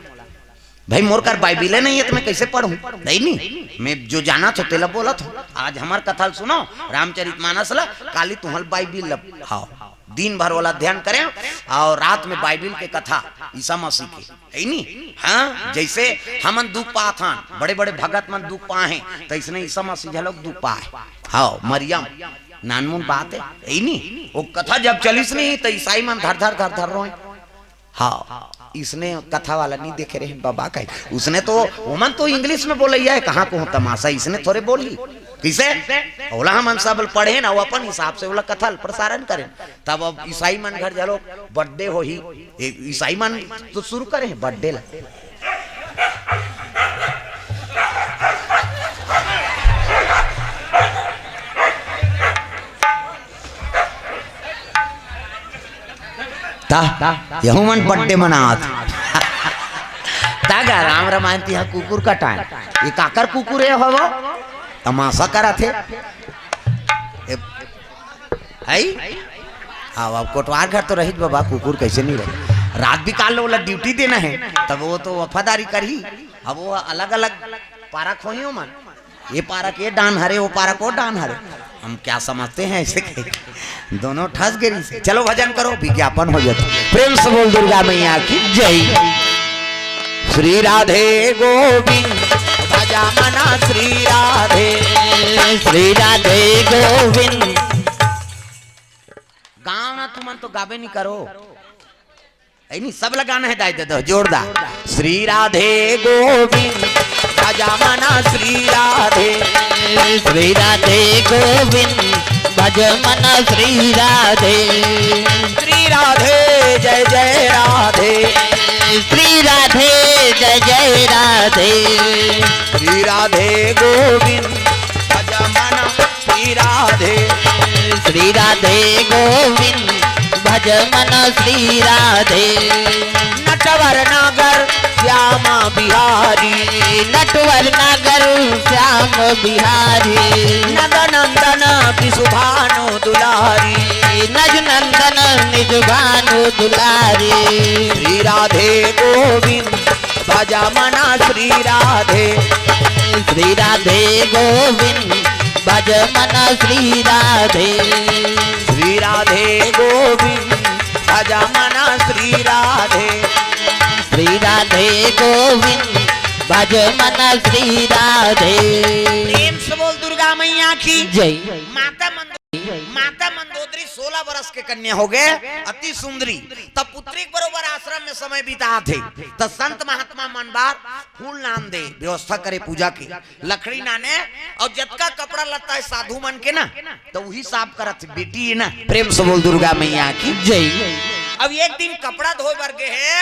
भाई मोर कर बाइबिल नहीं है तो मैं कैसे पढ़ूं नहीं मैं जो जाना था तेला बोला था आज हमार कथा सुनो रामचरितमानस ला काली तुम्हार बाइबिल हाँ दिन भर वाला ध्यान करें और रात में बाइबिल के कथा ईसा मसीह की है नहीं हाँ जैसे हमन दुख पा था बड़े बड़े भगत मन दुख पाए तो इसने ईसा मसीह झलोक दुख पाए हाँ मरियम नानमुन बात है नहीं वो कथा जब चलिस नहीं तो ईसाई मन धर धर धर धर रोए हाँ इसने कथा वाला नहीं देखे रहे बाबा का उसने तो ओमन तो इंग्लिश में बोल है कहाँ को तमाशा इसने थोड़े बोली किसे ओला हम सब पढ़े ना वो अपन हिसाब से ओला कथा प्रसारण करें तब अब ईसाई मन घर चलो बर्थडे हो ही ईसाई मन तो शुरू करें बर्थडे ला यहू मन बर्थडे मनात तागा राम रामायण यहाँ कुकुर का टाइम ये काकर कुकुर है हो तमाशा करा थे हाँ अब कोटवार घर तो रही बाबा कुकुर कैसे नहीं रहे रात भी काल वाला ड्यूटी देना है तब वो तो वफादारी करी अब वो अलग अलग पारा खोइयो मन ये पारा के डान हरे वो पारा को डान हरे हम क्या समझते हैं ऐसे दोनों ठस गिरी से चलो भजन करो विज्ञापन हो जाता प्रेम से बोल दुर्गा मैया की जय श्री राधे गोविंद भजा मना श्री राधे गोविंद गाँव ना तुम तो गावे नहीं करो नहीं सब लगाना है दाई दो जोरदार श्री राधे गोविंद भजा मना श्री राधे गोविंद भज मन श्री राधे जय जय राधे श्री राधे जय जय राधे श्री राधे गोविंद भज मन श्री राधे गोविंद भज मन श्री राधे नटवर नगर श्याम बिहारी नटवर नगर श्याम बिहारी नंदन विशुभानु दुलारी नज नंदन निज भानु दुलारी श्री राधे गोविंद भजा मना श्री राधे गोविंद भज मना श्री राधे गोविंद भजा मना श्री राधे गोविंद भज मन श्री राधे प्रेम से बोल दुर्गा मैया की जय माता मंदिर माता मंदोदरी 16 वर्ष के कन्या हो गए, अति सुंदरी। तब पुत्री के बरोबर आश्रम में समय बिता थे। तब संत महात्मा मनबार फूल नाम दे व्यवस्था करे पूजा की, लकड़ी नाने और जतका कपड़ा लगता है साधु मन के ना तो वही साफ करत बेटी है ना। प्रेम से बोल दुर्गा मैया की जय। अब एक दिन कपड़ा धोए बर गए है,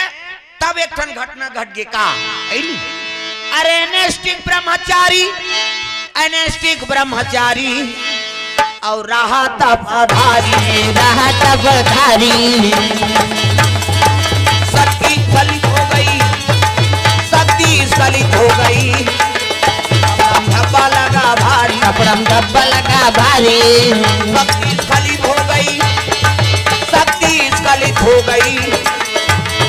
तब एक ठन घटना घट गए का। अरे अनैष्टिक ब्रह्मचारी और रहा तब आधारी, शक्ति स्खलित हो गई, शक्ति स्खलित हो गई, धब्बा लगा भारी, धब्बा लगा भारी, शक्ति स्खलित हो गई, शक्ति स्खलित हो गई,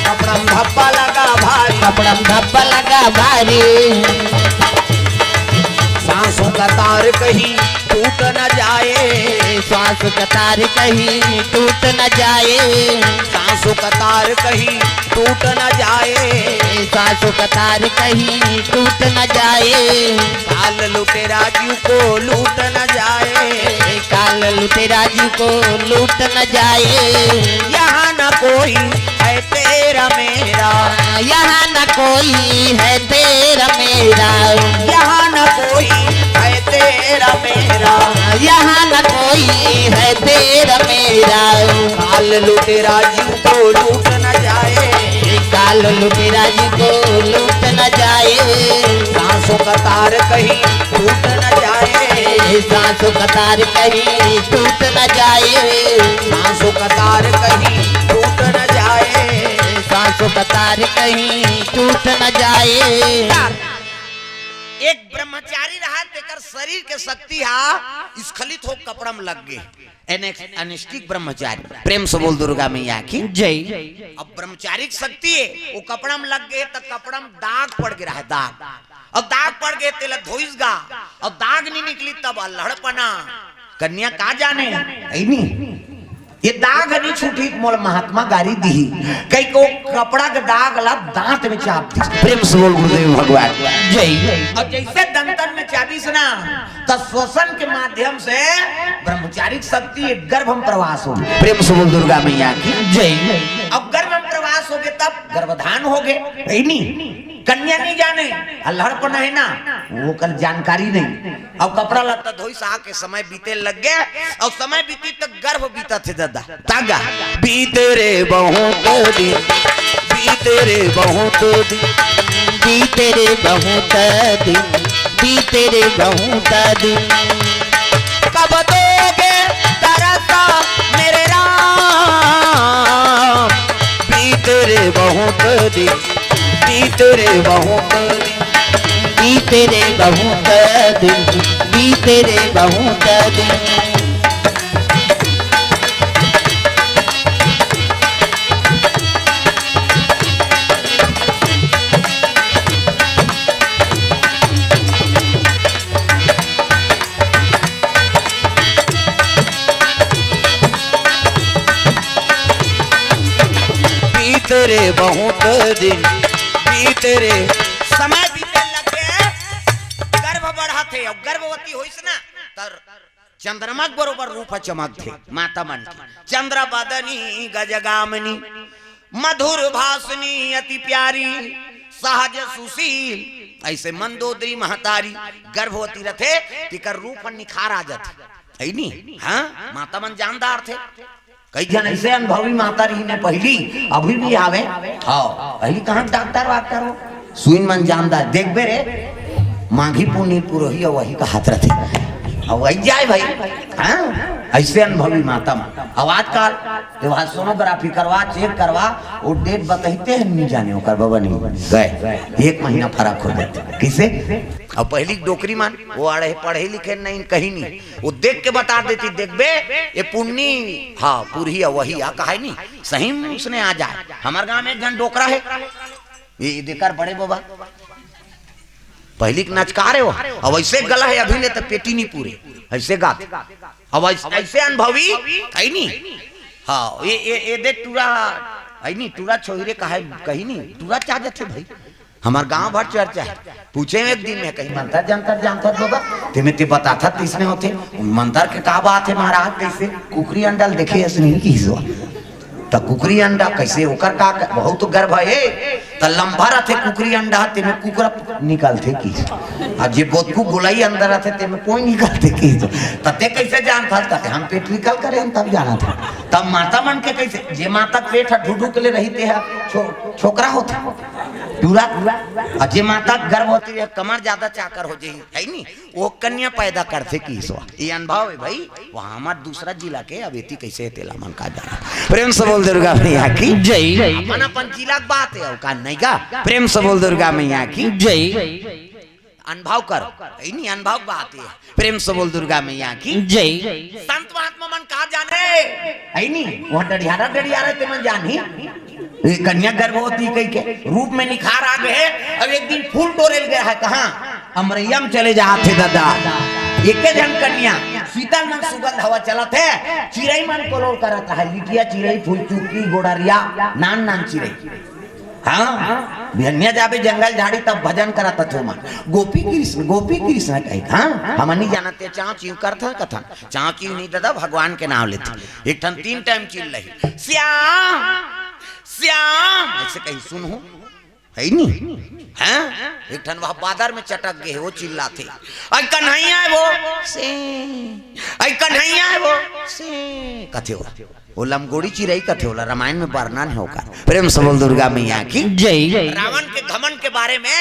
धब्बा लगा भारी, धब्बा लगा भारी। सांसों का तार कहीं टूट न जाए, श्वास का तार कहीं टूट न जाए, सांसों का तार कहीं टूट न जाए, सांसों का तार कहीं टूट न जाए, काल लुटेरा जी को लूट न जाए, काल लुटेरा जी को लूट न जाए। यहाँ न कोई है तेरा मेरा, यहाँ न कोई है तेरा मेरा, यहाँ न कोई है तेरा मेरा, यहाँ न कोई है तेरा मेरा, काल लुटेरा जी को लूट न जाए, काल लुटेरा जी को लूट न जाए, सांसों का तार कहीं टूट न जाए, सांसों का तार कहीं टूट न जाए, सांसों का तार कहीं टूट न जाए, सांसों का तार कहीं टूट न जाए। एक ब्रह्मचारी रहा तेकर शरीर के शक्ति हा स्खलित हो कपड़ा में लग गए। अनिष्टिक ब्रह्मचारी, प्रेम से बोल दुर्गा मैया की जय। अब ब्रह्मचारी की शक्ति है वो कपड़ा में लग गए तो कपड़ा में दाग पड़ गया है, दाग। और दाग पड़ गए तेल धोइस गा और दाग नहीं निकली तब अल्हड़पना कन्या का जाने नहीं ये दाग नहीं छूटी मोल महात्मा गारी दी कई को कपड़ा का दाग ला दांत में चाप दी। प्रेम से बोल गुरुदेव भगवान जय। और जैसे दंतन में चाबी से ना तो श्वसन के माध्यम से ब्रह्मचारिक शक्ति गर्भ में प्रवास हो। प्रेम से बोल दुर्गा मैया की जय। अब गर्भ में प्रवास हो गए तब गर्भधान हो गए, नहीं कन्या नहीं जाने अल्हड़पन है ना वो कल जानकारी नहीं। अब कपड़ा लत्ता धोई सा के समय बीते लग गए और समय बीती तक गर्भ बीता थे दादा तागा बीते रे बहुत दिन, बीते रे बहुत दिन, बीते रे बहुत दिन, बीते रे बहुत दिन, कब दोगे तरसा मेरे राम, बीते रे बहुत दिन, बीते रे बहुत दिन, बीते रे बहुत दिन, बीते रे बहुत दिन। बीते रे बहुत दिन, बीते रे समय बीते लगे गर्भ बढ़ा थे और गर्भवती होइस ना तर चंद्रमा बरोबर रूप चमक थे माता मन की। चंद्र बदनी गजगामनी मधुर भाषनी अति प्यारी सहज सुशील ऐसे मंदोदरी महतारी गर्भवती रथे तिकर रूप निखार आ जाते है नी। हाँ माता मन जानदार थे कई जन ऐसे अनुभवी माता रही ने पहली अभी भी आवे। हाँ पहली कहाँ डॉक्टर वाक्टर हो सुइन मन जानदार देख बे रे माघी पुनी पुरोही वही का हाथ रथे अब वही जाए भाई। हाँ ऐसे अनुभवी माता मन अब आजकल वहाँ सोनोग्राफी करवा चेक करवा वो डेट बताते हैं नहीं जाने वो कर बाबा नहीं गए 1 महीना फर्क हो जाते किसे। अब पहली डोकरी मान वो अड़े पढ़े लिखे नहीं कहीं नहीं वो देख के बता देती देख बे ये पुण्य हाँ पूरी वही आ कहा नहीं सही में उसने आ जाए। हमारे गांव में एक जन डोकरा है ये देकर बड़े बाबा पहली नचकार है वो अब ऐसे गला है अभी ने तो पेटी नहीं पूरे ऐसे गा अब ऐसे अनुभवी है नहीं। हाँ ये देख टूरा है नहीं टूरा छोहरे का है कहीं नहीं टूरा चाह जाते भाई। हमार गांव भर चर्चा है। पूछे एक दिन में कहीं मंतर जंतर जानता होगा ते बताता तीसने होते मंतर के का बात है महाराज कैसे कुकरी अंडल देखे ऐसे की तो कुकरी अंडा कैसे होकर का बहुत गर्भ है तो लंबा रहते कुकरी अंडा ते में कुकरा निकलते की अब जे बहुत को गोलाई अंदर रहते ते में कोई निकलते की तते कैसे जानता तते हम पेट निकल करे हम तब जाना था तब माता मन के कैसे जे माता पेट ढूढू के लिए रहते है छोकरा होता पूरा और जे माता गर्भ होती है कमर ज्यादा चाकर हो जाए है नी वो कन्या पैदा करते की ये अनुभव है भाई वहां हमार दूसरा जिला के अवेती कैसे तेला मन का जाना प्रेम से बोल दुर्गा मैया की जय अपन अपन जिला की बात है का नहीं का प्रेम से बोल दुर्गा मैया की जय अनुभव कर नहीं अनुभव बात है प्रेम से बोल दुर्गा मैया की जय संत महात्मा मन कहा जाने है नहीं वहां डढ़ियारा ते मन जानी कन्या गर्भवती कई के रूप में निखार आ गए अब एक दिन फूल टोरेल गया है कहाँ अमरैया में चले जाते दादा एक जन कन्या शीतल मन सुगंध हवा चला थे चिड़ई मन को लोल करता है लिटिया चिड़ई फूल चुकी गोड़रिया नान नान चिड़ई हाँ भिन्या जाबे जंगल झाड़ी तब भजन कराता थो मन गोपी कृष्ण कही हाँ हम नहीं जानते चाव चीव करता कथा चाव चीव नहीं दादा भगवान के नाम लेते एक ठन 3 टाइम चिल रही श्याम श्याम ऐसे कहीं सुनू है नहीं हैं एक ठन वह बादर में चटक गए वो चिल्लाते अरे कन्हैया है वो से अरे कन्हैया है वो से कथे वो लमगोड़ी चिड़ई कथे होला रामायण में वर्णन है होकर प्रेम से बोल दुर्गा मैया की जय रावण के घमंड के बारे में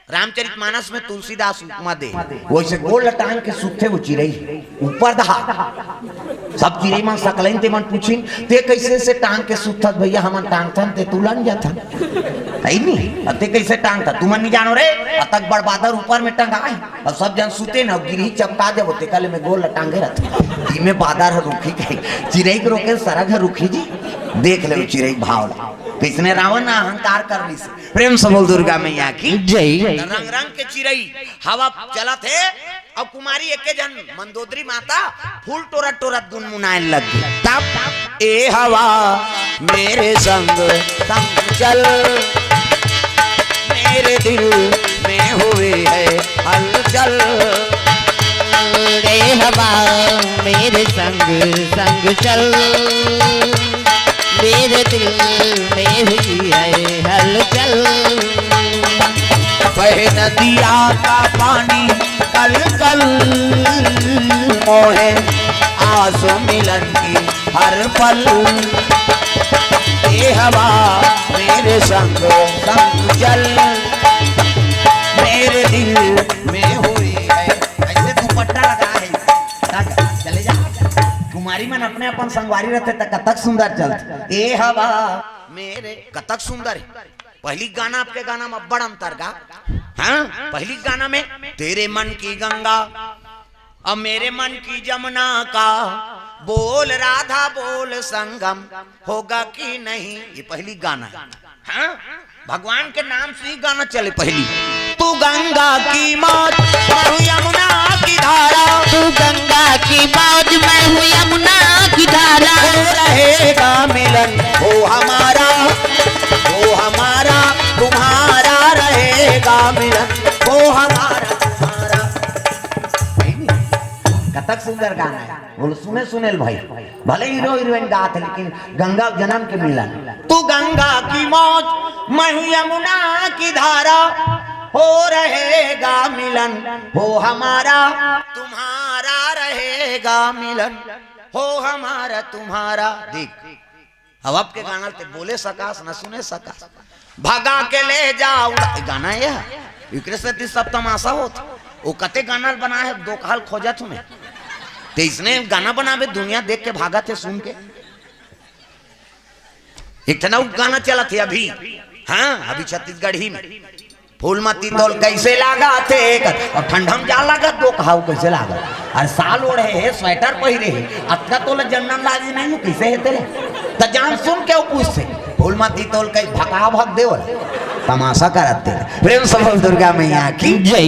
रामचरितमानस में तुलसीदास उपमा दे वैसे गोल लटान के सुथे वो चिड़ई ऊपर दहा सब चिड़ई मन सकलन ते मन पूछिन ते कैसे से टांग के सुथत भैया हमन टांग थन ते तुलन जाथन है नहीं अते कैसे टांग था तुमन नहीं जानो रे अतक बड़ बादर ऊपर में टंगाए और सब जन सुते ना गिरही चपका जब होते कल में गोल लटांगे रहते में बादर रुखी कही चिड़ई के रोके सरग रुखी जी देख ले चिड़ई भाव किसने रावण ना अहंकार कर ली प्रेम से बोल दुर्गा मैया की जय रंग रंग के चिड़ई हवा चला थे अब कुमारी एक जन मंदोदरी माता फूल टोरत टोरत गुनगुनाए लग गई तब ए हवा मेरे संग संग चल मेरे दिल में हुए है हलचल रे हवा मेरे संग संग चल मेरे दिल में हुई है हलचल बहे नदिया का पानी कल कल मोहे आंसू मिलन की हर पल ये हवा मेरे संग संग चल मेरे दिल में हुई है ऐसे दुपट्टा लगा है चले जा कुमारी मन अपने अपन संगवारी रहते तक कतक सुंदर चलते ए हवा मेरे कतक सुंदर है पहली गाना आपके गाना में बड़ अंतर गा हाँ पहली गाना में तेरे मन की गंगा अब मेरे मन की जमुना का बोल राधा बोल संगम होगा कि नहीं ये पहली गाना है हाँ भगवान के नाम से ही गाना चले पहली तू गंगा की मौज मैं हूँ यमुना की धारा तू गंगा की मौज मैं हूँ यमुना की धारा हो रहेगा मिलन हो हमारा तुम्हारा रहेगा मिलन वो हमारा तुम्हारा कतक सुंदर गाना है बोलो सुने सुनेल भाई भले हीरो हीरोइन गाते लेकिन गंगा जन्म के मिलन तू गंगा की मौज मैं हूँ यमुना की धारा हो रहेगा मिलन हो हमारा तुम्हारा रहेगा मिलन हो हमारा तुम्हारा देख अब आपके गाना ते बोले सकास न सुने सकास भागा के ले जाओ गाना है सब तमाशा होता वो कते गाना बना है दो काल खोजा तुम्हें तो इसने गाना बनावे दुनिया देख के भागा थे सुन के एक गाना चला थे अभी हाँ अभी छत्तीसगढ़ ही में फूलमती तोल कैसे लागा थे और ठंडम जा लगा दो कहा कैसे लागा और साल ओढ़े है स्वेटर पहिरे है अतका तोला जन्नन लागी नहीं कैसे है तेरे तो जान सुन के पूछते फूलमती तोल कई भका भग दे तमाशा करते प्रेम से बोल दुर्गा मैया की जय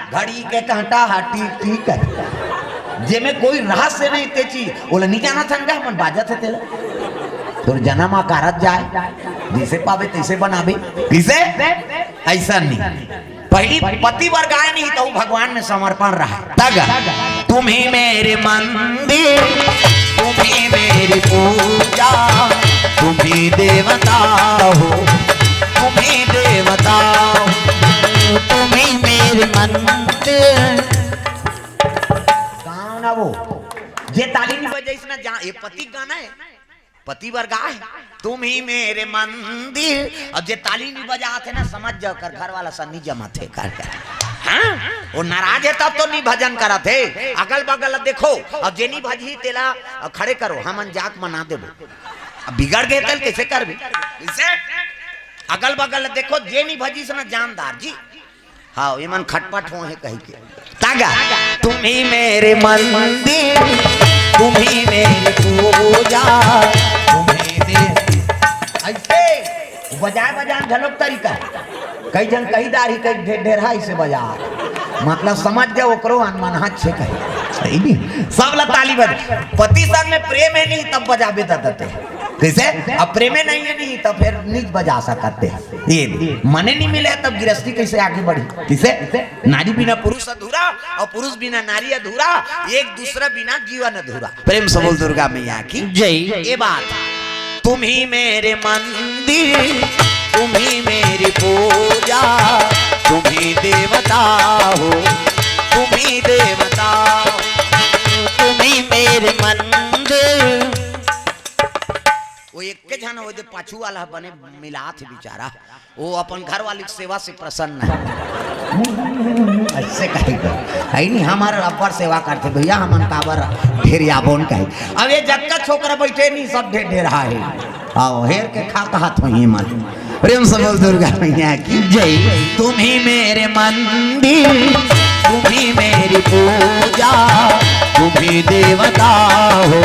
घड़ी के कांटा हाटी ठीक है जे में कोई रहस्य नहीं ते चीज बोला नहीं जाना था मन बाजा थे तेरा तो जन्म आकारत जाए, जैसे पावे तैसे बनावे, किसे ऐसा नहीं। पहली पति वर्ग आए नहीं तो भगवान में समर्पण रहा। तग तुम ही मेरे मंदिर, तुम ही मेरी पूजा, तुम ही देवता हो, तुम ही देवता हो, तुम ही मेरे मंदिर। कहाँ ना वो ये ताली नहीं बजाई इसने जहाँ ये पति गाना है, पति वर्ग आए तुम ही मेरे मंदिर। अब जे ताली नहीं बजाते ना समझ जाओ कर घर वाला सन्नी जमा थे कर हाँ? वो नाराज है तब तो नहीं भजन करा थे। अगल बगल देखो अब जेनी भजी तेला खड़े करो हम जाक मना दे। अब बिगड़ गए तल कैसे कर भी अगल बगल देखो जेनी भजी से ना जानदार जी। हाँ ये मन खटपट हो है कहीं के तागा तुम ही मेरे मंदिर, तुम ही मेरी पूजा, तुम ही मेरे ऐसे बजाए बजान झलक तरीका कई जन कई दारी कई ढेरा ऐसे बजा मतलब समझ जाओ ओकरो अनमन हाथ छे कहे सही नहीं सब ला ताली बज। पति संग में प्रेम है नहीं तब बजाबे देते कैसे, अब प्रेम नहीं है नहीं तब फिर नहीं बजा सकते। ये मने नहीं मिले तब गृहस्थी कैसे आगे बढ़ी, किसे नारी बिना पुरुष अधूरा और पुरुष बिना नारी अधूरा, एक दूसरा बिना जीवन अधूरा। प्रेम से बोल दुर्गा मैया की जय। ये बात तुम ही मेरे मंदिर, तुम ही मेरी पूजा, तुम ही देवता हो, तुम ही देवता हो, तुम ही मेरे मंदिर। वो एक के जन हो पाछू वाला बने मिला थे बेचारा, वो अपन घर वाली सेवा से प्रसन्न है। ऐसे कहेगा है नहीं हमारे अपर सेवा करते भैया हम काबर ढेर आबोन कहे। अब ये जगह छोकरा बैठे नहीं सब ढेर ढेर है आओ हेर के खा हाथ वही मन। प्रेम से बोल दुर्गा मैया की जय। तुम ही मेरे मंदिर, तुम ही मेरी पूजा, तुम ही देवता हो,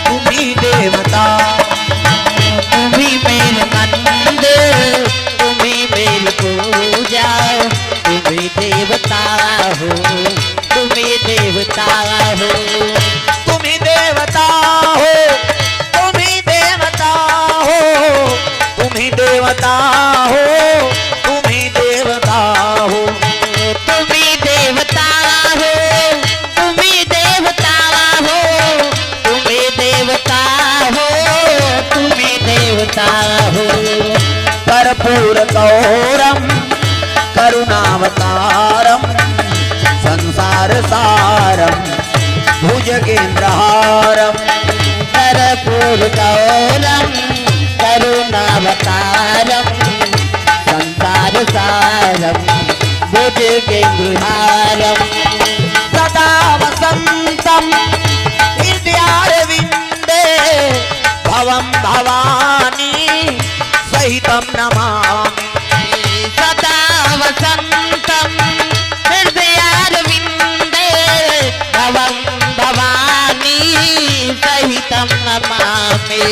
तुम ही देवता, तुम ही मेरे मंदिर, तुम ही मेरी पूजा, तुम ही देवता हो, तुम ही देवता हो, तुम ही देवता हो, तुम ही देवता हो, तुम ही देवता हो, तुम ही देवता हो, तुम ही देवता हो, तुम ही देवता हो, तुम ही देवता हो, तुम ही देवता हो। कर्पूर गौरम करुणावतारम संसार सारम भुजगेंद्रहारम। कर्पूर गौरम करुणावतारम संसार सारम भुजगेंद्रहारम। सदा वसंतम हृदयारविंदे भवम भवानी सहितम नमामि। सदा वसंतम हृदयारविंदे भवं भवानी सहितं नमामि।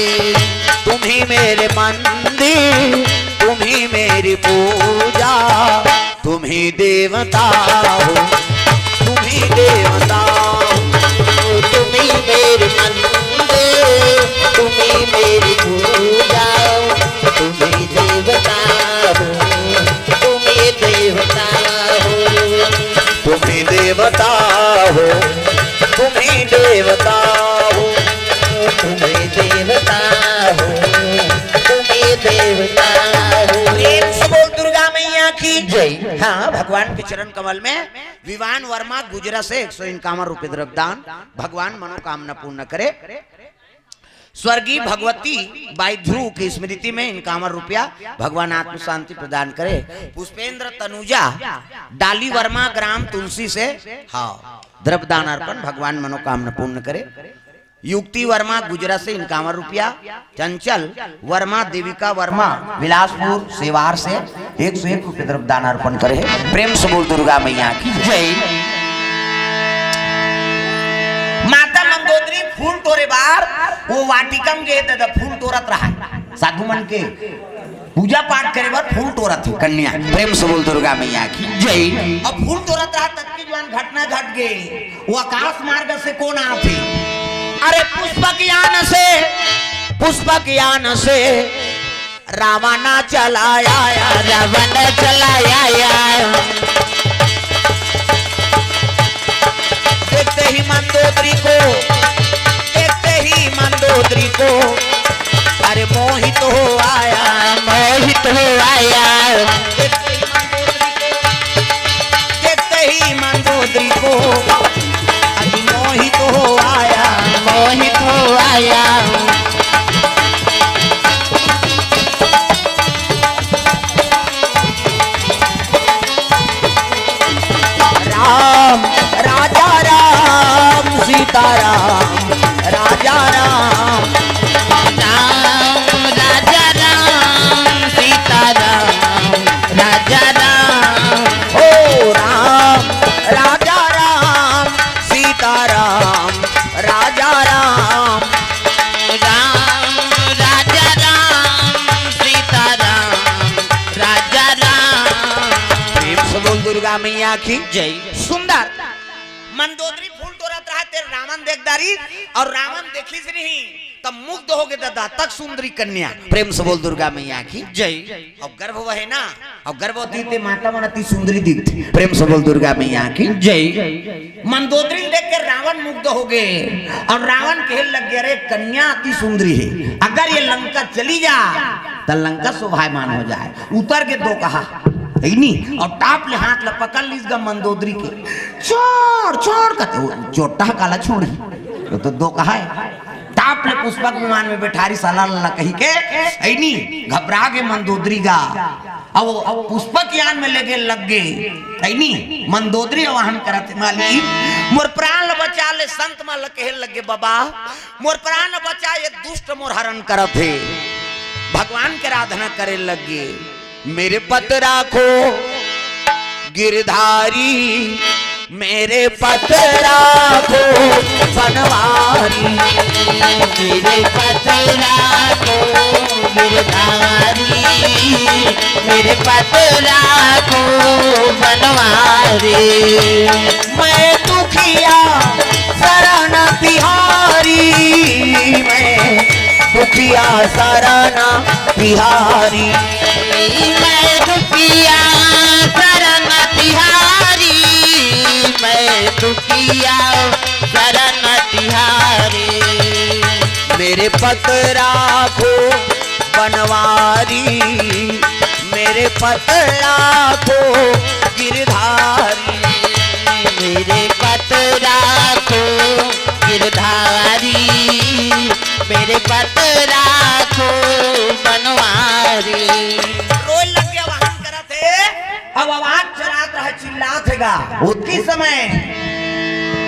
तुम ही मेरे मंदिर, तुम ही मेरी पूजा, तुम ही देवता हो, तुम ही देवता हो, तुम ही मेरे मंदिर, तुम ही मेरी पूजा, तुम ही देवता हो, तुम ही देवता हो, तुम ही देवता हो, तुम ही देवता हो, तुम ही देवता हो, तुम ही देवता हो। प्रेम से बोल दुर्गा मैया की जय। हाँ भगवान के चरण कमल में विवान वर्मा गुजरा से 151 रुपए द्रव्यदान। भगवान मनोकामना पूर्ण करे। स्वर्गीय भगवती बाई ध्रुव की स्मृति में 51 रुपया भगवान आत्म शांति प्रदान करे। पुष्पेंद्र तनुजा डाली वर्मा ग्राम तुलसी से हाँ द्रव्यदान अर्पण भगवान मनोकामना पूर्ण करे। युक्ति वर्मा गुजरात से 51 रुपया। चंचल वर्मा देविका वर्मा बिलासपुर सेवार से 101 रुपये द्रव्यदान अर्पण करे। प्रेम से बोल दुर्गा मैया की जय। माता मंदोदरी फूल तोरे बार वो वाटिकम गए थे फूल तोड़त रहा साधु मन के पूजा पाठ करे बार फूल तोड़त थे कन्या। प्रेम से बोल दुर्गा मैया की जय। अब फूल तोड़त रहा तब की जवान घटना घट गई। वो आकाश मार्ग से कौन आते अरे पुष्पक यान से पुष्पक यान से रावण चलाया, रावण चलाया। देखते ही मंदोदरी को, देखते ही मंदोदरी को अरे मोहित हो आया, मोहित हो आया। देखते ही मंदोदरी को अरे मोहित हो आया, मोहित हो आया। राम राजा राम सीताराम राजा राम, राम राजा राम सीताराम राजा राम। ओ राम राजा राम सीताराम राजा राम, राम राजा राम सीताराम राजा राम। प्रेम से बोल दुर्गा मैया की जय। सुंदर मंदोदरी फूल तोड़त रहा तेरे रावण देखदारी, और रावण देखी से नहीं तब मुग्ध हो गए दादा तक सुंदरी कन्या। प्रेम से बोल दुर्गा मैया की जय। और गर्भ वह है ना, और गर्भवती थे माता मन अति सुंदरी दिखती। प्रेम से बोल दुर्गा मैया की जय। मंदोदरी देख कर रावण मुग्ध हो गए, और रावण कहने लग गया अरे कन्या अति सुंदरी है, अगर ये लंका चली जा तो लंका शोभायमान हो जाए। उतर के दो कहा नहीं, और टाप ले हाथ ला पकड़ लीस गा मंदोदरी के, छोड़ छोड़ कहते चोटा काला छोड़ी तो दो कहा है। टाप ले पुष्पक विमान में बैठारी साला ला कही के ऐनी घबरा के मंदोदरी गा, अब पुष्पक यान में लेके लग गए ऐनी मंदोदरी आवाहन करते माली मोर प्राण बचा ले, संत माल कहे लगे बाबा मोर प्राण बचा, ये दुष्ट मोर हरण करत है। भगवान के आराधना करे लगे, मेरे पत राखो गिरधारी, मेरे पत राखो बनवारी, मेरे पत राखो गिरधारी, मेरे पत राखो बनवारी। मैं दुखिया शरण बिहारी, मैं दुखिया शरण बिहारी, मैं दुखिया शरण तिहारी, मैं दुखिया शरण तिहारी। मेरे पत राखो बनवारी, मेरे पत राखो गिरधारी, मेरे पत राखो गिरधारी, मेरे पत राखो बनवारी। रोज लग गया वाहन करा थे, अब आवाज चलात रहे चिल्लात हैगा उतनी समय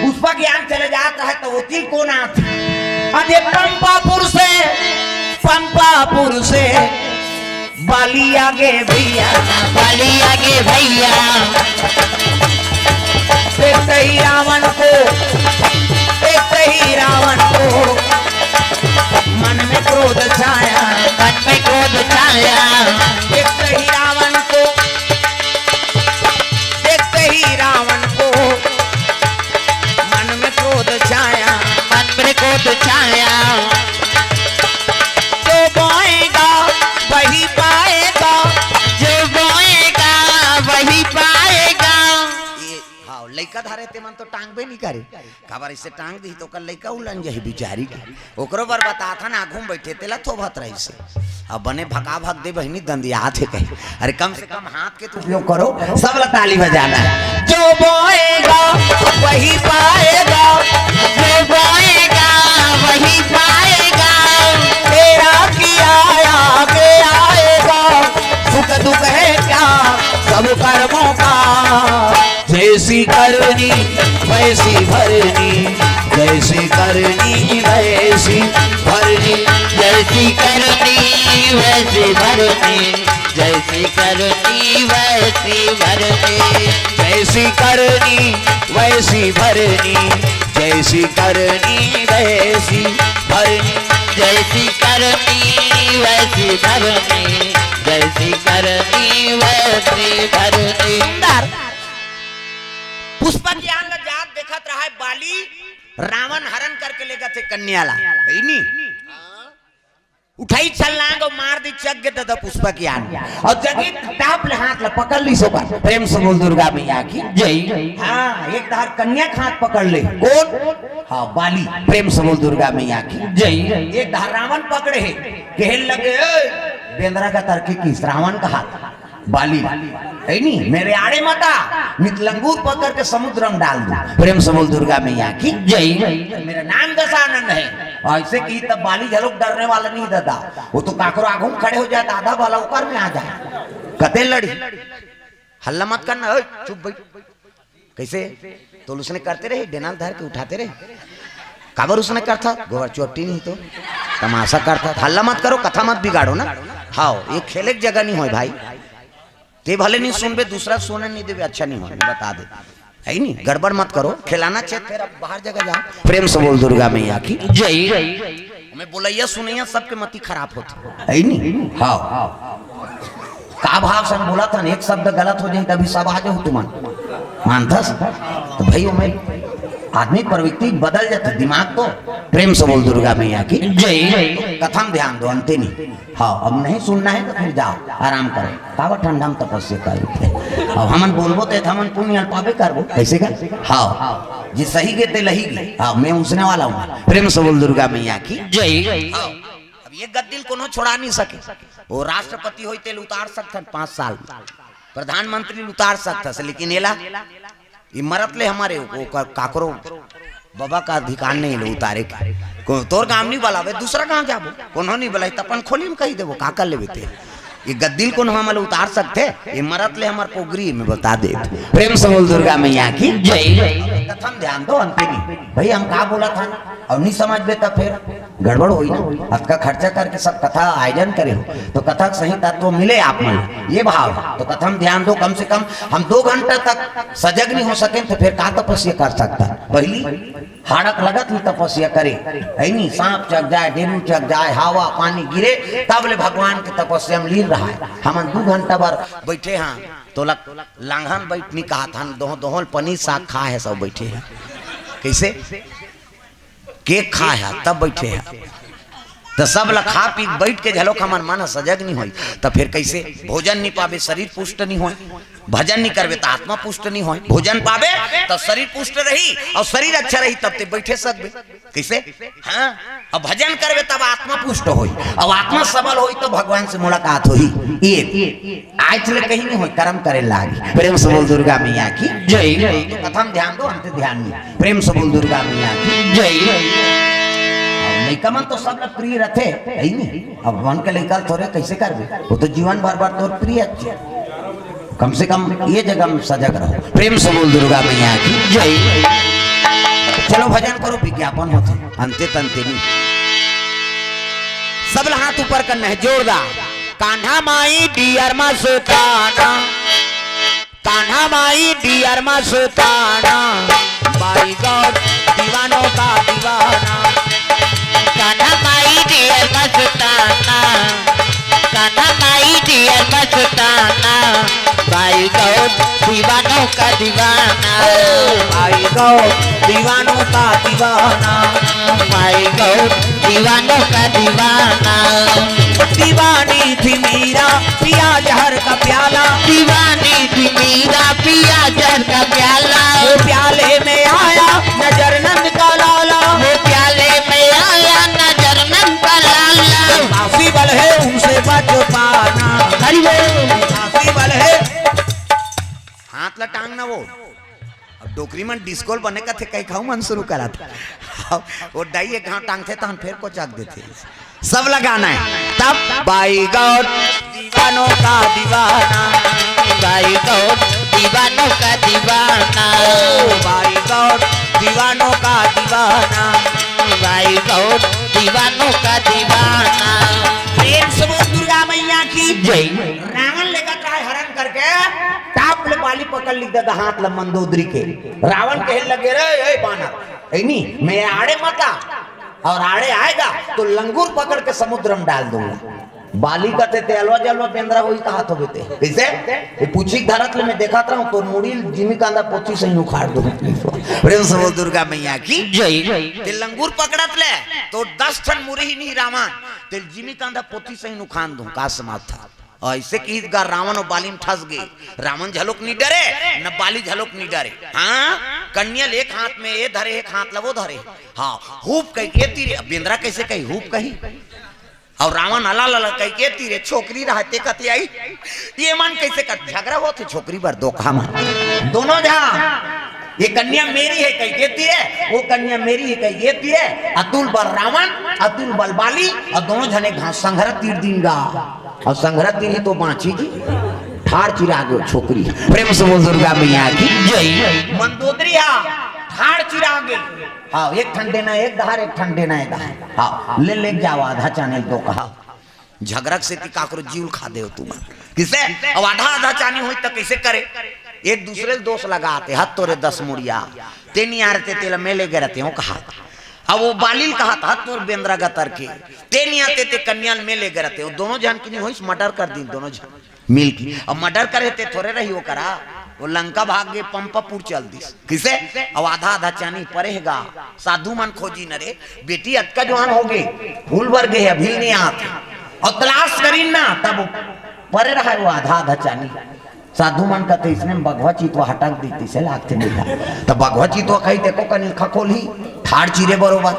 पुष्पा ज्ञान चले जाता है तो उतनी कौन आती अरे पंपापुर से बाली आगे भैया, बाली आगे भैया, देखते ही रावण को, देखते ही रावण को मन में क्रोध छाया, मन में क्रोध छाया। देखते ही रावण को, देखते ही रावण को मन में क्रोध छाया, मन में क्रोध छाया। जो बोएगा वही पाएगा, जो बोएगा वही पाएगा। ये हाँ लइका धारे ते मन तो टांग बे नहीं करे, खबर इससे टांग दी तो कल लइका उलन जही बिचारी की ओकरो बार बता था ना घूम बैठे तेला थोभत रही से, अब बने भगा भग दे बहनी दंदिया थे कहे अरे कम से कम हाथ के तो उपयोग करो, सब ताली बजाना। जो बोएगा वही पाएगा, जो बोएगा वही पाएगा। तेरा किया आगे आएगा, सुख दुख है क्या सब कर्मों का, जैसी करनी वैसी भरनी, जैसी करनी वैसी भरनी, जैसी करनी वैसी भरनी, जैसी करनी वैसी भरनी, जैसी करनी वैसी भरनी, जैसी करनी वैसी भरनी, जैसी करनी वैसी भरनी, जैसी करनी वैसी भरनी। सुंदर पुष्पक ज्ञान जात देखत रहा है बाली रावण हरण करके ले गए थे कन्याला नहीं उठाई छलांग और मार दी चक के दादा पुष्पा की आन और जगी टाप ले हाथ ले पकड़ ली सो बार प्रेम से बोल दुर्गा मैया की जय। हाँ एक धार कन्या का हाथ पकड़ ले कौन? हाँ बाली प्रेम से बोल दुर्गा मैया की जय। एक धार रावण पकड़े है कहने लगे बेंद्रा का तर्क की रावण का हाथ बाली है नहीं मेरे आड़े माता मितलंगूर पकड़ के समुद्र में डाल दो प्रेम से बोल दुर्गा मैया की जय। मेरा नाम दशानंद है ऐसे की तब बाली झलोक डरने वाला नहीं दादा वो तो काकरो आगू खड़े हो जाता आधा वाला ऊपर में आ जाए कते लड़ी हल्ला मत करना चुप भाई कैसे तो उसने करते रहे डेनाल धार के उठाते रहे काबर उसने करता गोबर चोटी नहीं तो तमाशा करता हल्ला मत करो कथा मत बिगाड़ो ना। हाँ ये खेले की जगह नहीं हो भाई ते भले नहीं सुनबे दूसरा सोने नहीं देवे अच्छा नहीं हो बता दे है नहीं गड़बड़ मत करो खिलाना चाहिए फिर अब बाहर जगह जाओ प्रेम से बोल दुर्गा मैया की जय। मैं बोलैया सुनैया सबके मती खराब होती है नहीं। हाँ का भाव से बोला था एक शब्द गलत हो जाए तभी सब आ जाओ तुम मानता तो भाई मैं आदमी प्रवृत्ति बदल जाती दिमाग तो प्रेम से बोल दुर्गा मैया की जय। कथम ध्यान दो अंते नहीं। हाँ अब नहीं सुनना है तो फिर जाओ आराम करो कावा ठंडा में तपस्या करो अब हमन बोलबो तो हमन पुण्य पावे करबो कैसे का। हाँ जी सही गे ते लही गे। हाँ मैं उसने वाला हूँ प्रेम से बोल दुर्गा मैया की जय। अब ये गद्दिल कोनो छोड़ा नहीं सके वो राष्ट्रपति होई तेल उतार सकते 5 साल प्रधानमंत्री उतार सकता लेकिन एला मरत ले हमारे काकरो बाबा का अधिकार नहीं ले उतारे को तोर काम नहीं बोला दूसरा कहाँ जाबो कोनो नहीं बोला तपन खोली में कही देबो का कर लेबे ते ये गद्दिल को हम उतार सकते ये मरत ले हमार पोगरी में बता दे प्रेम से बोल दुर्गा मैया की जय। कथम ध्यान दो अंतिम भाई हम कहा बोला था अब नहीं समझ बे तब फिर गड़बड़ हुई ना आपका खर्चा करके सब कथा आयोजन करे हो तो कथा सही तत्व मिले आप मन ये भाव तो कथम ध्यान दो कम से कम हम 2 घंटा तक सजग नहीं हो सके तो फिर का तपस्या कर सकता पहली हाड़क लगत ही तपस्या करे है नहीं सांप चक जाए डेरू चक जाए हवा पानी गिरे तब ले भगवान की तपस्या में लीन रहा है हम 2 घंटा बार बैठे हाँ तो लांघन बैठनी कहा था दोहल पनीर साग खा है सब बैठे हैं कैसे केक खा है तब बैठे हैं तो सब ला खा पी बैठ के झलोक हमार मन सजग नहीं होई तो फिर कैसे भोजन नहीं पावे शरीर पुष्ट नहीं होए भजन नहीं करवे तो आत्मा पुष्ट नहीं होए भोजन पावे तो शरीर पुष्ट रही और शरीर अच्छा रही तब ते बैठे सकबे कैसे। हाँ अब भजन करवे तब आत्मा पुष्ट होई और आत्मा सबल होई तो भगवान से मुलाकात होई ये आज ले कहीं नहीं होई कर्म करे लागी प्रेम से बोल दुर्गा मैया की जय। तो कथम ध्यान दो अंत ध्यान नहीं प्रेम से बोल दुर्गा मैया की जय। लड़का मन तो सब प्रिय रथे है नहीं अब मन के लड़का थोड़े कैसे करबे वो तो जीवन भर भर तो प्रिय कम से कम ये जगह में सजग रहो प्रेम से बोल दुर्गा मैया की जय। चलो भजन करो विज्ञापन होते अंते तंते नहीं सब हाथ ऊपर करना है जोरदार कान्हा माई डियर मा सुताना कान्हा माई डियर मा सुताना बाई गॉड दीवानों का दीवाना कान्हा माई डियर मस्ताना कान्हा माई डियर मस्ताना भाई गौ दीवानों का दीवाना भाई गौ दीवानों का दीवाना भाई गौ दीवानों का दीवाना दीवानी थी मीरा पिया जहर का प्याला दीवानी थी मीरा पिया जहर का प्याला वो प्याले में आया नजर नंद का लाला वो प्याले में आया नजर नंद का लाला काफी बल है उनसे बच पाना हरि बोल काफी बल है हाथ लटांग ना वो अब डोकरी में डिस्कोल बने का थे कहीं खाऊ मन शुरू करा था वो डाई एक घाव टांग थे तो हम फिर को चाक देते सब लगाना है तब बाई गॉड दीवानों का दीवाना भाई गौ दीवानों का दीवाना बाई गॉड दीवानों का दीवाना भाई गौ दीवानों का दीवाना प्रेम से बोल दुर्गा मैया की जय। रावण लेकर चाहे हरण करके टाप ले बाली पकड़ ली दादा हाथ ल मंदोदरी के रावण कहने लगे रे बानर है नहीं मैं आड़े मता और आड़े आएगा तो लंगूर पकड़ के समुद्र में डाल दूंगा बाली कहते थे अलवा जलवा बेंद्रा वही कहा तो बेटे कैसे ये पूछी धरत ले मैं देखा था तो मुड़ी जिमी कांदा पोथी से ही उखाड़ दूंगा प्रेम से बोल दुर्गा मैया की जय। ते लंगूर पकड़त ले तो 10 ठन मुरही नहीं रावण ते जिमी कांधा पोती से ही नुखान दूं का समाप्त था। ऐसे की गा रावण और बाली में ठस गए। रावण झलोक नहीं डरे न बाली झलोक नहीं डरे। हाँ कन्या एक हाथ में ये धरे एक हाथ लवो धरे। हाँ हुप कही के तीरे बेंद्रा कैसे कही हुप कही और रावण अला लला कही के तीरे छोकरी रहते कते आई ये मन कैसे कर झगड़ा होते छोकरी पर दो काम दोनों जहां ये कन्या मेरी है कही के तीरे वो कन्या मेरी है कही के तीरे अतुल बल रावण अतुल बल बाली और दोनों जने घास संघरा तीर देंगा और संघरा तीर तो बांची की ठाड़ चिरा गयो छोकरी। प्रेम से बोल दुर्गा मैया की जय। मंदोदरी ठाड़ चिरा गई। हाँ एक ठंडे ना एक धार एक ठंडे ना एक धार। हाँ ले जाओ आधा चाने दो कहा झगड़क से ती काकरो जीव खा दे तुम किसे अब आधा चानी हुई तो कैसे करे एक दूसरे दोष लगाते हाथ तोरे 10 मुड़िया ते नहीं आ रहे तेला मेले गए रहते हो कहा अब वो बालिल कहा था तोर बेंद्रा गतर के ते नहीं आते ते कन्याल मेले गए रहते हो दोनों जन की नहीं हुई मर्डर कर दी दोनों जन मिल की अब मर्डर करे थे थोड़े रही वो करा वो लंका भाग गए पंपापुर चल दी किसे अब आधा चानी परेगा साधु मन खोजी न रे बेटी अटका जवान हो गए फूल भर गए अभी नहीं आते और तलाश करी ना तब परे रहा वो आधा चानी साधु मन कहते इसने बघवा चितवा हटक दी से लागते नहीं तो बघवा चितवा कही देखो कनी खखोली ठाड़ चिरे बरोबर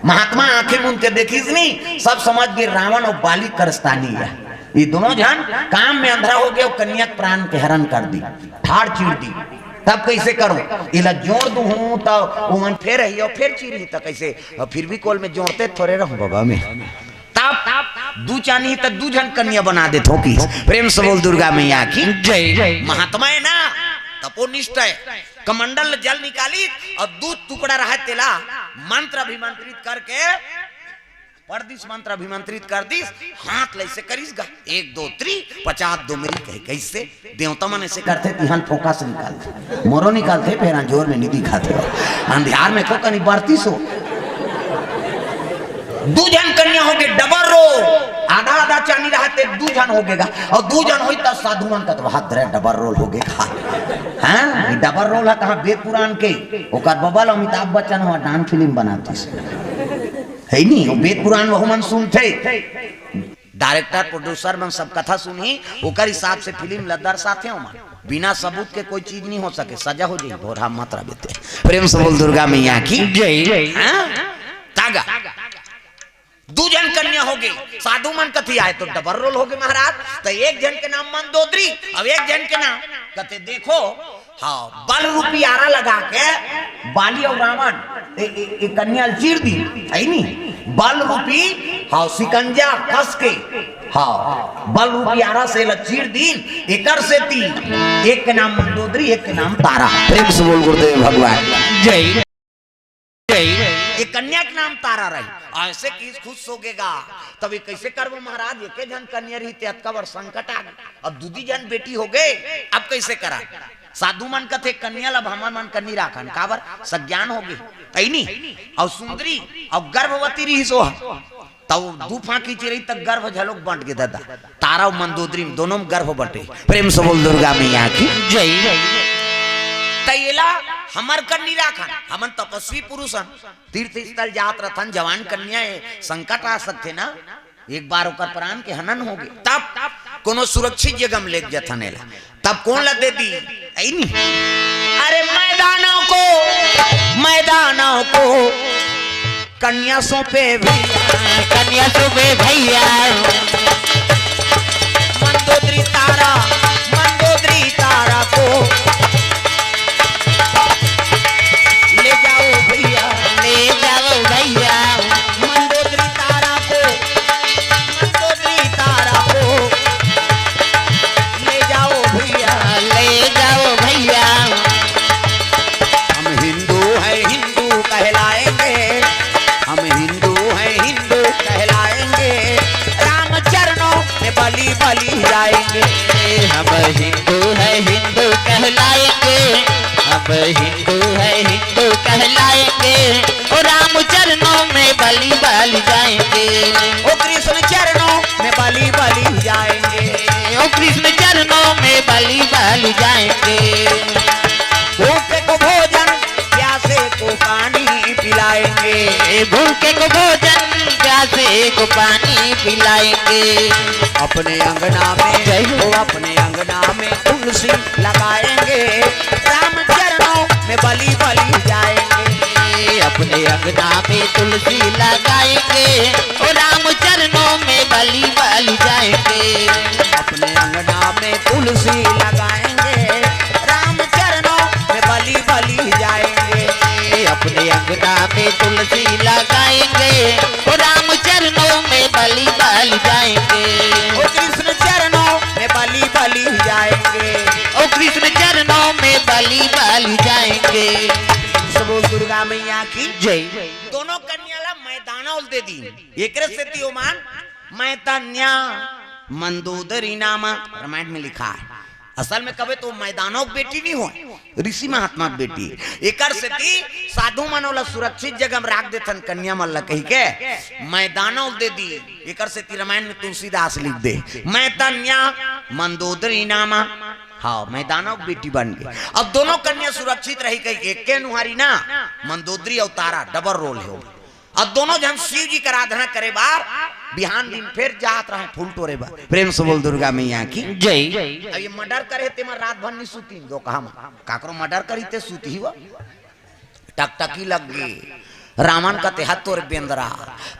महात्मा आंखें मूंद के देखीस नहीं सब समझ गए रावण और बाली करस्तानी है ये दोनों जन काम में अंधरा हो गया कन्या प्राण के हरण कर दी ठाड़ चीर दी तब कैसे करो इला जोड़ दू हूं तो वो मन फिर रही और फिर चीरी तो कैसे फिर भी कोल में जोड़ते थोड़े रहूं बाबा में दू चानी तो दू जन कन्या बना दे थोकी। प्रेम से बोल दुर्गा मैया की जय। महात्मा है ना तपोनिष्ठ है कमंडल जल निकाली और दूध टुकड़ा रहा तेला मंत्र अभिमंत्रित करके परदिस मंत्र अभिमंत्रित कर दिस हाथ ले से करीस गा 1 2 3 50 दो मेरी कहे कैसे देवता मन ऐसे करते तिहन फोका से निकालते मोरो निकालते फिर जोर में नहीं दिखाते अंधियार में को कनी बढ़ती सो दू जन कन्या हो गए डबल रो आधा चानी रहते दू जन हो गएगा और दू जन होई तब साधु मन का तो हाथ धरे डबल रोल हो गए हाँ ये डबल रोल है कहाँ वेद पुराण के ओकर बबल अमिताभ बच्चन हुआ डांस फिल्म बनाती है नहीं वो वेद पुराण वह मन सुनते डायरेक्टर प्रोड्यूसर मन सब कथा सुनी ओकर हिसाब से फिल्म लद्दर साथे हो मन बिना सबूत के कोई चीज नहीं हो सके सजा हो जाए भोरा मात्रा बेते। प्रेम से बोल दुर्गा मैया की जय। तागा दू जन कन्या हो गई साधु मन कथी आए तो डबल रोल हो गए महाराज तो एक जन के नाम मंदोदरी अब एक जन के नाम कहते देखो हाँ बल रूपी आरा लगा के बाली और रावण कन्या चीर दी है नहीं बल रूपी हाँ सिकंजा कस के हाँ बल रूपी आरा से चीर दी एकर से ती एक के नाम मंदोदरी एक के नाम तारा। प्रेम से बोल गुरुदेव भगवान जय। ये कन्या के नाम तारा रही ऐसे किस खुश होगेगा तभी कैसे करबो महाराज एक जन कन्या रही ते अतका संकट आ अब दूधी जन बेटी हो गए अब कैसे करा साधु मन कथे कन्या लब हमर मन कन्नी राखन काबर सज्ञान हो गए ऐ नहीं और सुंदरी और गर्भवती रही सो तब दू फांकी चिरई तक गर्भ झलोक बंट गए दादा तारा और मंदोदरी दोनों में गर्भ बंटे। प्रेम से बोल दुर्गा मैया की जय। तैला हमर कन्नी राखन हमन तपस्वी पुरुषन तीर्थ स्थल जात रथन जवान कन्या संकट आ सकते ना एक बार ओकर प्राण के हनन हो गए तब कोनो सुरक्षित जगह में ले जथनेला तब कौन ला दे दी ऐ नहीं अरे मैदानों को कन्या सौंपे भैया मंदोदरी तारा को ले जाओ भैया मंदोदरी तारा को ले जाओ भैया हम हिंदू कहलाएंगे राम चरणों में बलि जाएंगे हम हिंदू कहलाएंगे और राम चरणों में बलि जाएंगे ओ कृष्ण चरणों में बलि जाएंगे ओ कृष्ण चरणों में बलि जाएंगे भूखे को भोजन भूखे को भोजन प्यासे को पानी पिलाएंगे। अपने अंगना में वो अपने अंगना में तुलसी लगाएंगे, राम चरणों में बलि बलि जाएंगे। अपने अंगना में तुलसी लगाएंगे और राम चरणों में बलि बलि जाएंगे। अपने अंगना में तुलसी लगाएंगे, राम चरणों में बलि बलि जाएंगे। अपने अंगना में तुलसी लगाएंगे और राम चरणों में बलि बलि जाएंगे। ओ कृष्ण चरणों में बलि बलि जाएंगे, ओ कृष्ण चरणों में बलि बलि जाएंगे। सब बोल दुर्गा मैया की जय। दोनों कन्याला मैदानौल दे दी, एक से तियोमान मैदान्या मंदोदरी नामा रामायण में लिखा है। असल में कभी तो मैदानों की बेटी नहीं हो, ऋषि महात्मा की बेटी। एकर से साधु मनोला सुरक्षित जगह में राख देथन कन्या मल्ला कही के मैदानों दे दी। एकर से रामायण में तुलसीदास लिख दे मैदान्या मंदोदरी नामा। हाँ, मैदानों की बेटी बन गई। अब दोनों कन्या सुरक्षित रही कही एक के नुहारी ना मंदोदरी और तारा डबल रोल हो। अब दोनों जन शिव जी का आराधना करे बार बिहान दिन फिर जात रहे फूल टोरे बार। प्रेम से बोल दुर्गा मैया की जय। अब ये मर्डर करे ते मैं रात भर नहीं सूती दो कहा काकरो मर्डर करी ते सूती ही वो टकटकी लग गई। रावण का ते हाथ तोड़ बेंदरा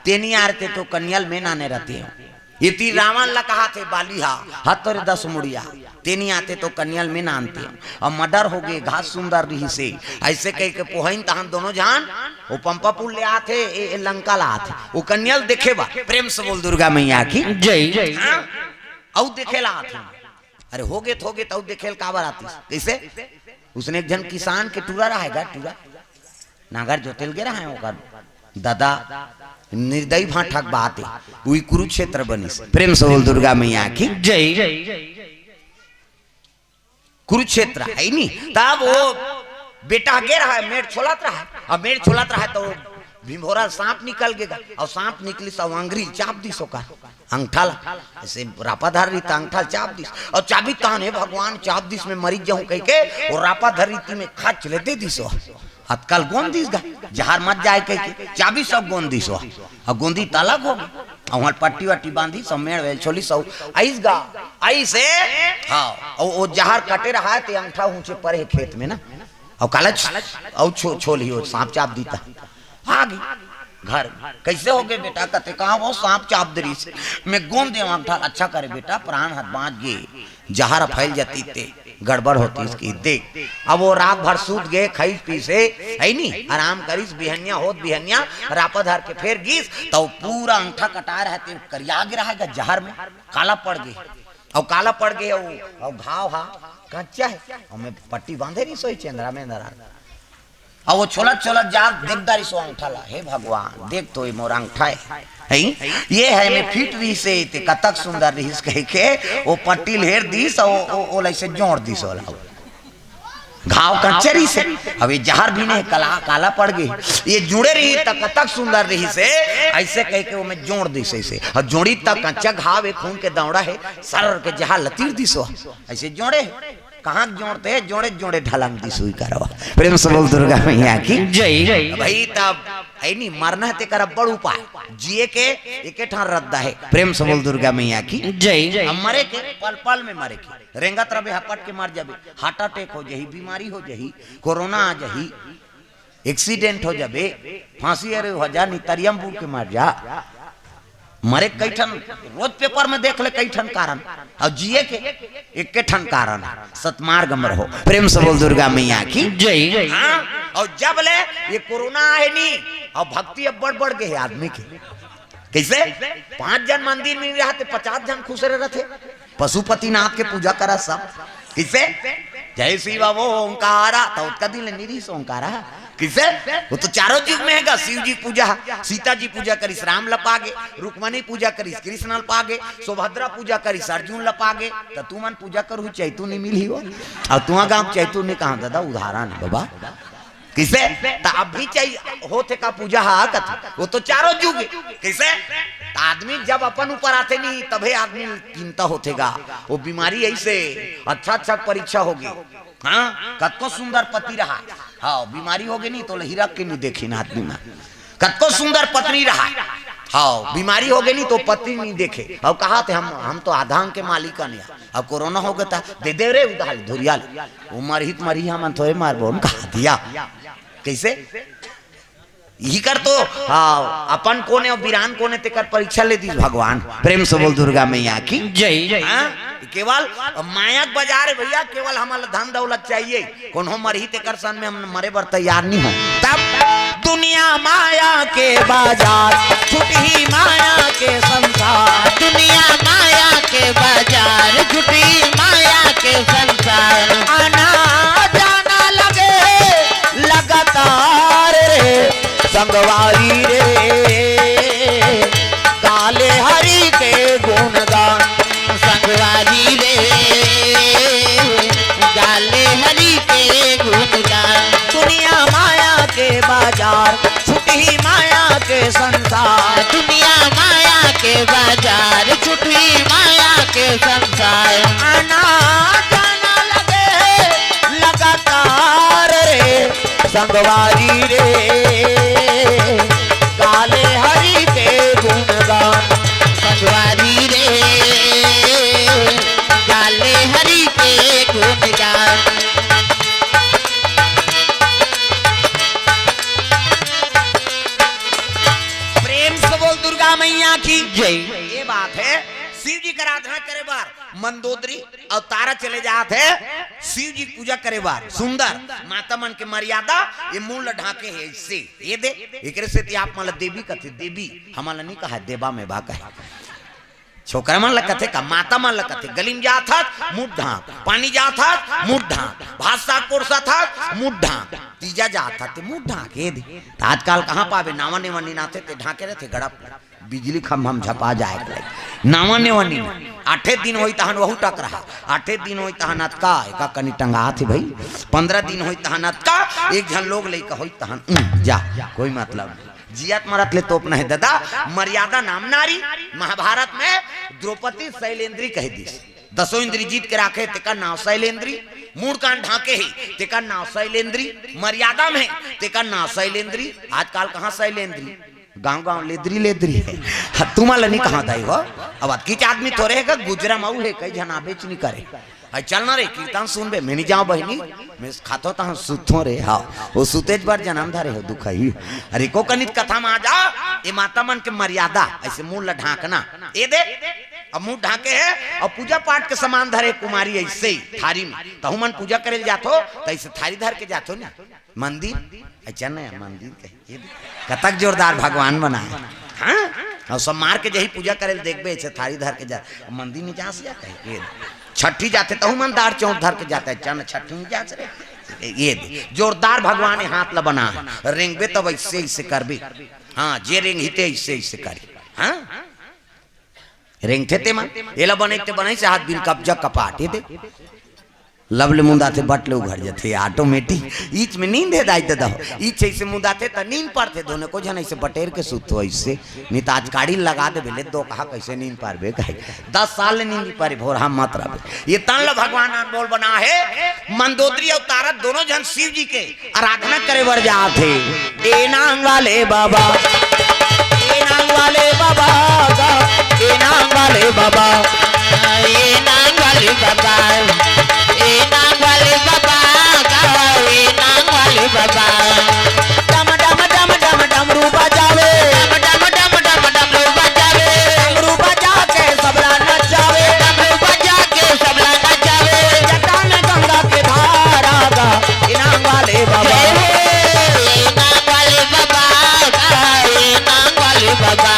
तेनी आ रहे तो कन्याल में नाने रहते हैं। ये ती रावण ला कहा थे बालिहा हाथ तोड़े 10 मुड़िया तेनी आते तो कन्याल में नानते। अब मर्डर हो गए घास सुंदर रही से ऐसे कह के पोहन तहन दोनों जान वो पंपा पुल ले आते लंका ला आते वो कन्याल देखे बा। प्रेम से बोल दुर्गा मैया की जय। औ देखे ला आते। अरे हो गए तो देखे काबर आती कैसे उसने एक जन किसान के टूरा रहेगा टूरा नागर जोतेल गे रहा है ओकर दादा निर्दयी भाठक बात है वही कुरुक्षेत्र बनी। प्रेम से बोल दुर्गा मैया की जय। कुरुक्षेत्र है नहीं तब वो बेटा गे रहा है मेड़ छोलत रहा है। अब मेड़ छोलत रहा है तो भीमभोरा सांप निकल गया और सांप निकली सब अंगरी चाप दी सो का अंगठाल ऐसे रापाधार रीता अंगठाल चाप दिस और चाबी तान है भगवान चाप दिस में मरीज जाऊं कह के और रापाधार रीति में खच ले दे दिसो अतकल गोंद दिस गा जहार मत जाए कह के चाबी सब गोंद दिसो और गोंदी ताला हो गई और वहां पट्टी वट्टी बांधी सब मेड़ वेल छोली सब आइस गा ऐसे हाँ और वो जहार कटे रहा है ते अंगठा ऊंचे परे खेत में ना और कालच और छोली हो सांप चाप दीता आ गई घर कैसे हो गए बेटा कहते कहा वो सांप चाप दरी से मैं गोंद दे अंगठा अच्छा करे बेटा प्राण हाथ बांध गए जहार फैल जाती ते गड़बड़ होती इसकी देख। अब वो रात भर सूत गए खाई पी से है नहीं आराम करीस बिहनिया होत बिहनिया रापा धर के फिर गीस तो पूरा अंगठा कटा रहते करिया गिरा है जहर में काला पड़ गए और काला पड़ गए और घाव हा कच्चा है और मैं पट्टी बांधे नहीं सोई चंद्रा में अंदर और वो छोलत जा देखदारी सो अंगठा ला हे भगवान देख तो मोर अंगठा है ये है मैं फिट रही से ते कतक सुंदर रही कह के वो पट्टी लेर दीस और ऐसे जोड़ दीस वाला घाव कच्चरी से अब ये जहर भी नहीं काला पड़ गई ये जुड़े रही तक कतक सुंदर रही से ऐसे कह के वो मैं जोड़ दी से और जोड़ी तक कच्चा घाव एक खून के दौड़ा है सर के जहां लतीर दिसो ऐसे जोड़े कहाँ जोड़ते हैं जोड़े जोड़े ढलंग दी सुई करवा। प्रेम से बोल दुर्गा मैया की जय। भाई तब ऐ नहीं मरना है तेरा बड़ उपाय जिए के एक ठान रद्दा है। प्रेम से बोल दुर्गा मैया की जय। मरे के पल पल में मरे के रेंगत रबे हपट के मर जाबे हार्ट अटैक हो जाही बीमारी हो जाही कोरोना आ जाही एक्सीडेंट हो जाबे फांसी अरे हो जा नितरियम बूट के मर जा मरे कई ठन रोज पेपर में देख ले कई ठन कारण और जिए के एक के ठन कारण सतमार्ग में रहो। प्रेम से बोल दुर्गा मैया की जय। और जब ले ये कोरोना है नहीं और भक्ति अब बढ़ गए आदमी के कैसे 5 जन मंदिर में रहते 50 जन खुश रहते पशुपति नाथ के पूजा करा सब कैसे जय शिव ओंकारा तो उसका दिल निरीश ओंकारा किसे वो तो चारों युग में हैगा शिव जी पूजा सीता जी पूजा करिस राम लपागे रुक्मणी पूजा करिस कृष्ण लपागे सुभद्रा पूजा करिस अर्जुन लपागे तो तू मन पूजा करू चैतू नहीं मिली हो और तुआ गांव चैतू ने कहा दादा उदाहरण बाबा किसे तो अब भी चाहिए होते का पूजा कथ वो तो चारों युग किसे आदमी जब अपन ऊपर आते नहीं तभी आदमी चिंता होतेगा वो बीमारी ऐसे अच्छा परीक्षा होगी हाँ कतो सुंदर पति रहा हाँ बीमारी होगी नहीं तो हीरा के नहीं देखी ना आदमी में कतको सुंदर पत्नी रहा, हाँ बीमारी हो गई नहीं तो पत्नी नहीं देखे। अब कहा थे हम तो आधांग के मालिक नहीं, अब कोरोना हो गया था दे दे रे उधार धुरियाल वो मरहित मरी हम थोड़े मार बोन कहा दिया कैसे यही कर तो हाँ अपन कोने और वीरान कोने तेकर परीक्षा ले दी भगवान। प्रेम से बोल दुर्गा मैया की जय। केवल मायक बाजार है भैया, केवल हमारा धन दौलत चाहिए, कौन हो मरही तेकर सन में हम मरे बर तैयार नहीं हो। तब दुनिया माया के बाजार छुटी माया के संसार, दुनिया माया के बाजार छुटी माया के संसार, आना जाना लगे लगातार रे संगवारी रे काले हरि के गुणगान, संगवारी रे गाले हरि के गुणगान, दुनिया माया के बाजार छुटी माया के संसार, दुनिया माया के बाजार छुटी माया के संसार, आना जाना लगे लगातार रे संगवारी रे काले हरि के गुणगान, संगवारी रे गाले हरि के गुणगान। प्रेम से बोल दुर्गा मैया की जय। ये बात है शिव जी का आराधना करे बार मंदोदरी अवतारा चले जाते शिव जी पूजा करे बार सुंदर माता मन के मर्यादा ये मूल ढाके है इससे ये दे एक से आप माला देवी कथे देवी हमारा नहीं कहा देवा में बा कहे छोकरा मन लगते का माता मन लगते गलीम जा था मुठ ढाक पानी जा था मुठ ढाक भाषा कोरसा था मुठ ढाक तीजा जा था ते मुठ ढाक ये दे आजकल कहाँ पावे नावा ने वनी नाते ते ढाके रहते गड़प बिजली खम हम झपा जाए नावा ने वनी 8 दिन होई तहन वहु टक रहा 8 दिन होई तहन अतका एका कनी टंगा थे भाई 15 दिन होई तहन अतका एक जन लोग लेके होई तहन जा कोई मतलब जियत मरत ले तोप नहीं दादा मर्यादा नाम नारी महाभारत में द्रौपदी शैलेंद्री कह दी 10 इंद्री जीत के राखे तेका नाव शैलेंद्री मूड कान ढाके ही तेका नाव शैलेंद्री मर्यादा में तेका नाव शैलेंद्री आजकल कहाँ शैलेंद्री गांव गांव लेदरी लेदरी है तुम्हारा नहीं कहाँ दाई हो अब किच आदमी थोड़े है गुजरा मऊ है कई जना बेच नहीं करे चलना रे कीर्तन सुन बे मैं नहीं जाऊँ बहनी मैं खातो ता सुतो रे हाँ वो सुतेज बार जन्म धारे हो दुख ही अरे को कनित कथा में आ जा ये माता मन के मर्यादा ऐसे मुंह ढाकना ये दे अब मुंह ढाके है और पूजा पाठ के समान धरे कुमारी ऐसे ही थारी में कहूँ मन पूजा करे जातो तो ऐसे थारी धर के जातो ना मंदिर अच्छा ना मंदिर कहे कतक जोरदार भगवान बनाए हाँ और सब मार के जही पूजा करे देखबे ऐसे थारी धर के जा मंदिर में जा से जाता है छठी जाते तो मन दार चौंक धर के जाता है चन छठी में जा रे ये जोरदार भगवान ने हाथ ला बना रेंगबे तब ऐसे ऐसे करबे हाँ जे रेंग हिते ऐसे ऐसे करे हाँ रेंगते ते मन एला बनैते बनै से हाथ बिन कब्जा कपाट ये दे लवले मुंदाते बटले उघड़ जाते ऑटोमेटिक ईच में नींद है दाई दो ईच ऐसे मुंदाते तो नींद पड़ते दोनों को जन ऐसे बटेर के सुतो ऐसे नहीं तो आज गाड़ी लगा दे बेले दो कहा कैसे नींद पार बे कहे 10 साल नींद पारे भोर हम मत रहे ये तन भगवान अनमोल बना है मंदोदरी और तारा दोनों जन शिव जी के आराधना करे बर जाते ए नांग वाले बाबा ए नांग वाले बाबा ए नांग वाले बाबा ए नांग वाले बाबा ए नांग वाले बाबा ए नांग वाले बाबा डम डम डम डम डमरू बजावे डम डम डम डम डमरू बजावे डमरू बजा के सबला नचावे डमरू बजा के सबला नचावे जटा में गंगा के धारा गा इनाम वाले बाबा ए नांग वाले बाबा ए नांग वाले बाबा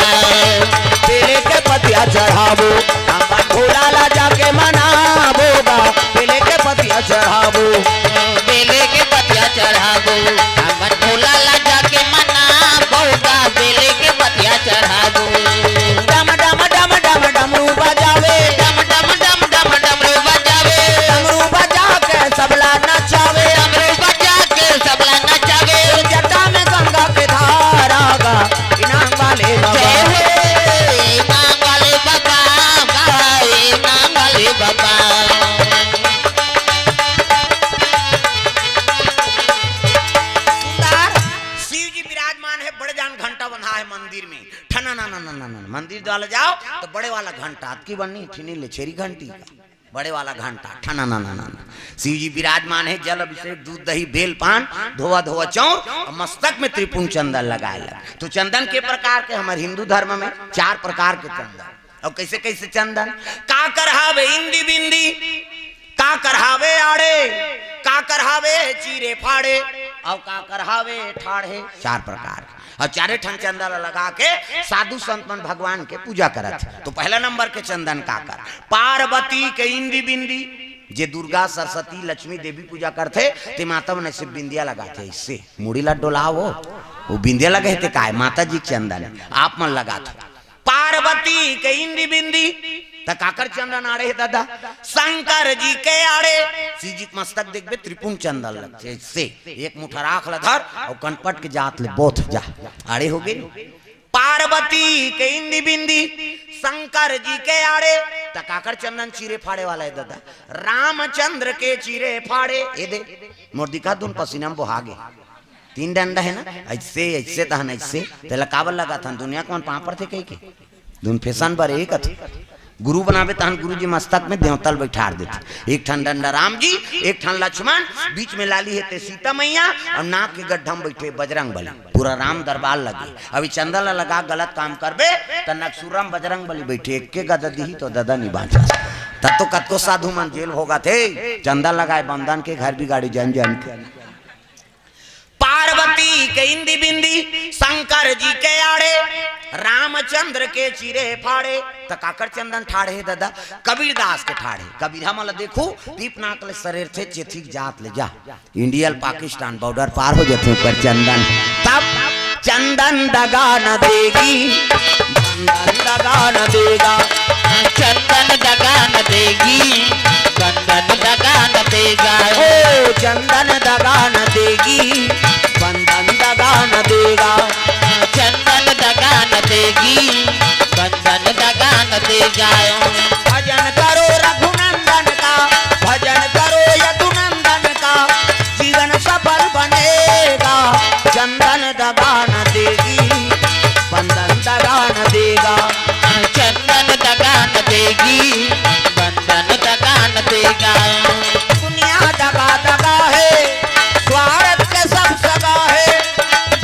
पेले के पतिया चढ़ावो हम भोला ला जाके मनावो बा पेले के पतिया चढ़ावो मंदिर वाले जाओ तो बड़े वाला घंटा की बननी ठिनी ले छेरी घंटी का बड़े वाला घंटा ठना ना ना ना शिव जी विराजमान है। जल अभिषेक दूध दही बेल पान धोवा धोवा चौर और मस्तक में त्रिपुण चंदन लगाए। तो चंदन के प्रकार के हमारे हिंदू धर्म में 4 प्रकार के चंदन। और कैसे कैसे चंदन का करहावे इंदी बिंदी का करहावे आड़े का करहावे चीरे फाड़े और का करहावे ठाड़े 4 प्रकार और 4 ठन चंदन लगा के साधु संतन भगवान के पूजा करत। तो पहला नंबर के चंदन का कर पार्वती के इंदी बिंदी जे दुर्गा सरस्वती लक्ष्मी देवी पूजा करते ते माता मन से बिंदिया लगाते इससे मुड़ी ला डोलाओ वो बिंदिया लगे थे काय माता जी चंदन आप मन लगाते पार्वती के इंदी बिंदी काकर चंदन आड़े है दादा शंकर जी के आड़े शिव जी मस्तक देखबे त्रिपुण चंदन लगते से एक मुठा राख ल धर और कनपट के जात ले बोथ जा आड़े हो गए। पार्वती के इंदी बिंदी शंकर जी के आड़े काकर चंदन चीरे फाड़े वाला है दादा रामचंद्र के चीरे फाड़े ये दे मोर दिखा दून पसीना बोहागे 3 डंडा है ना ऐसे ऐसे तहन ऐसे तेला काबल लगा था दुनिया को पापड़ थे कहीं के दून फैशन पर एक थे गुरु बनावे तहन गुरु जी मस्तक में देवतल बैठा देते। एक ठन डंडा राम जी एक ठन लक्ष्मण बीच में लाली है ते सीता मैया और नाक के गड्ढा में बैठे बजरंग बली पूरा राम दरबार लगे। अभी चंदन लगा गलत काम करबे तो नक्सुरम बजरंग बली बैठे एक के गदा दी तो दादा नहीं बांचा तब तो कतो साधु मन जेल होगा थे चंदन लगाए बंधन के घर भी गाड़ी जन जन के। पार्वती के इंदी बिंदी शंकर जी के आड़े रामचंद्र के चीरे फाड़े तो काकर चंदन ठाड़े है दादा कबीरदास के ठाड़े कबीरा मला देखो दीप नाकले शरीर थे चेथिक जात ले जा इंडिया पाकिस्तान बॉर्डर पार हो जाते पर चंदन तब चंदन दगा न देगी चंदन दगा न देगा चंदन दगा न देगी चंदन दगा न देगा ओ चंदन दगा न देगी बंधन दगा न देगा चंदन दगा न देगी बंधन दगा न देगा। भजन करो रघुनंदन का भजन करो यदुनंदन का जीवन सफल बनेगा चंदन दगा न देगी बंधन दगा न देगा चंदन दगा न देगी बंधन दगा न देगा। दुनिया दगा दगा है स्वार्थ के सब सगा है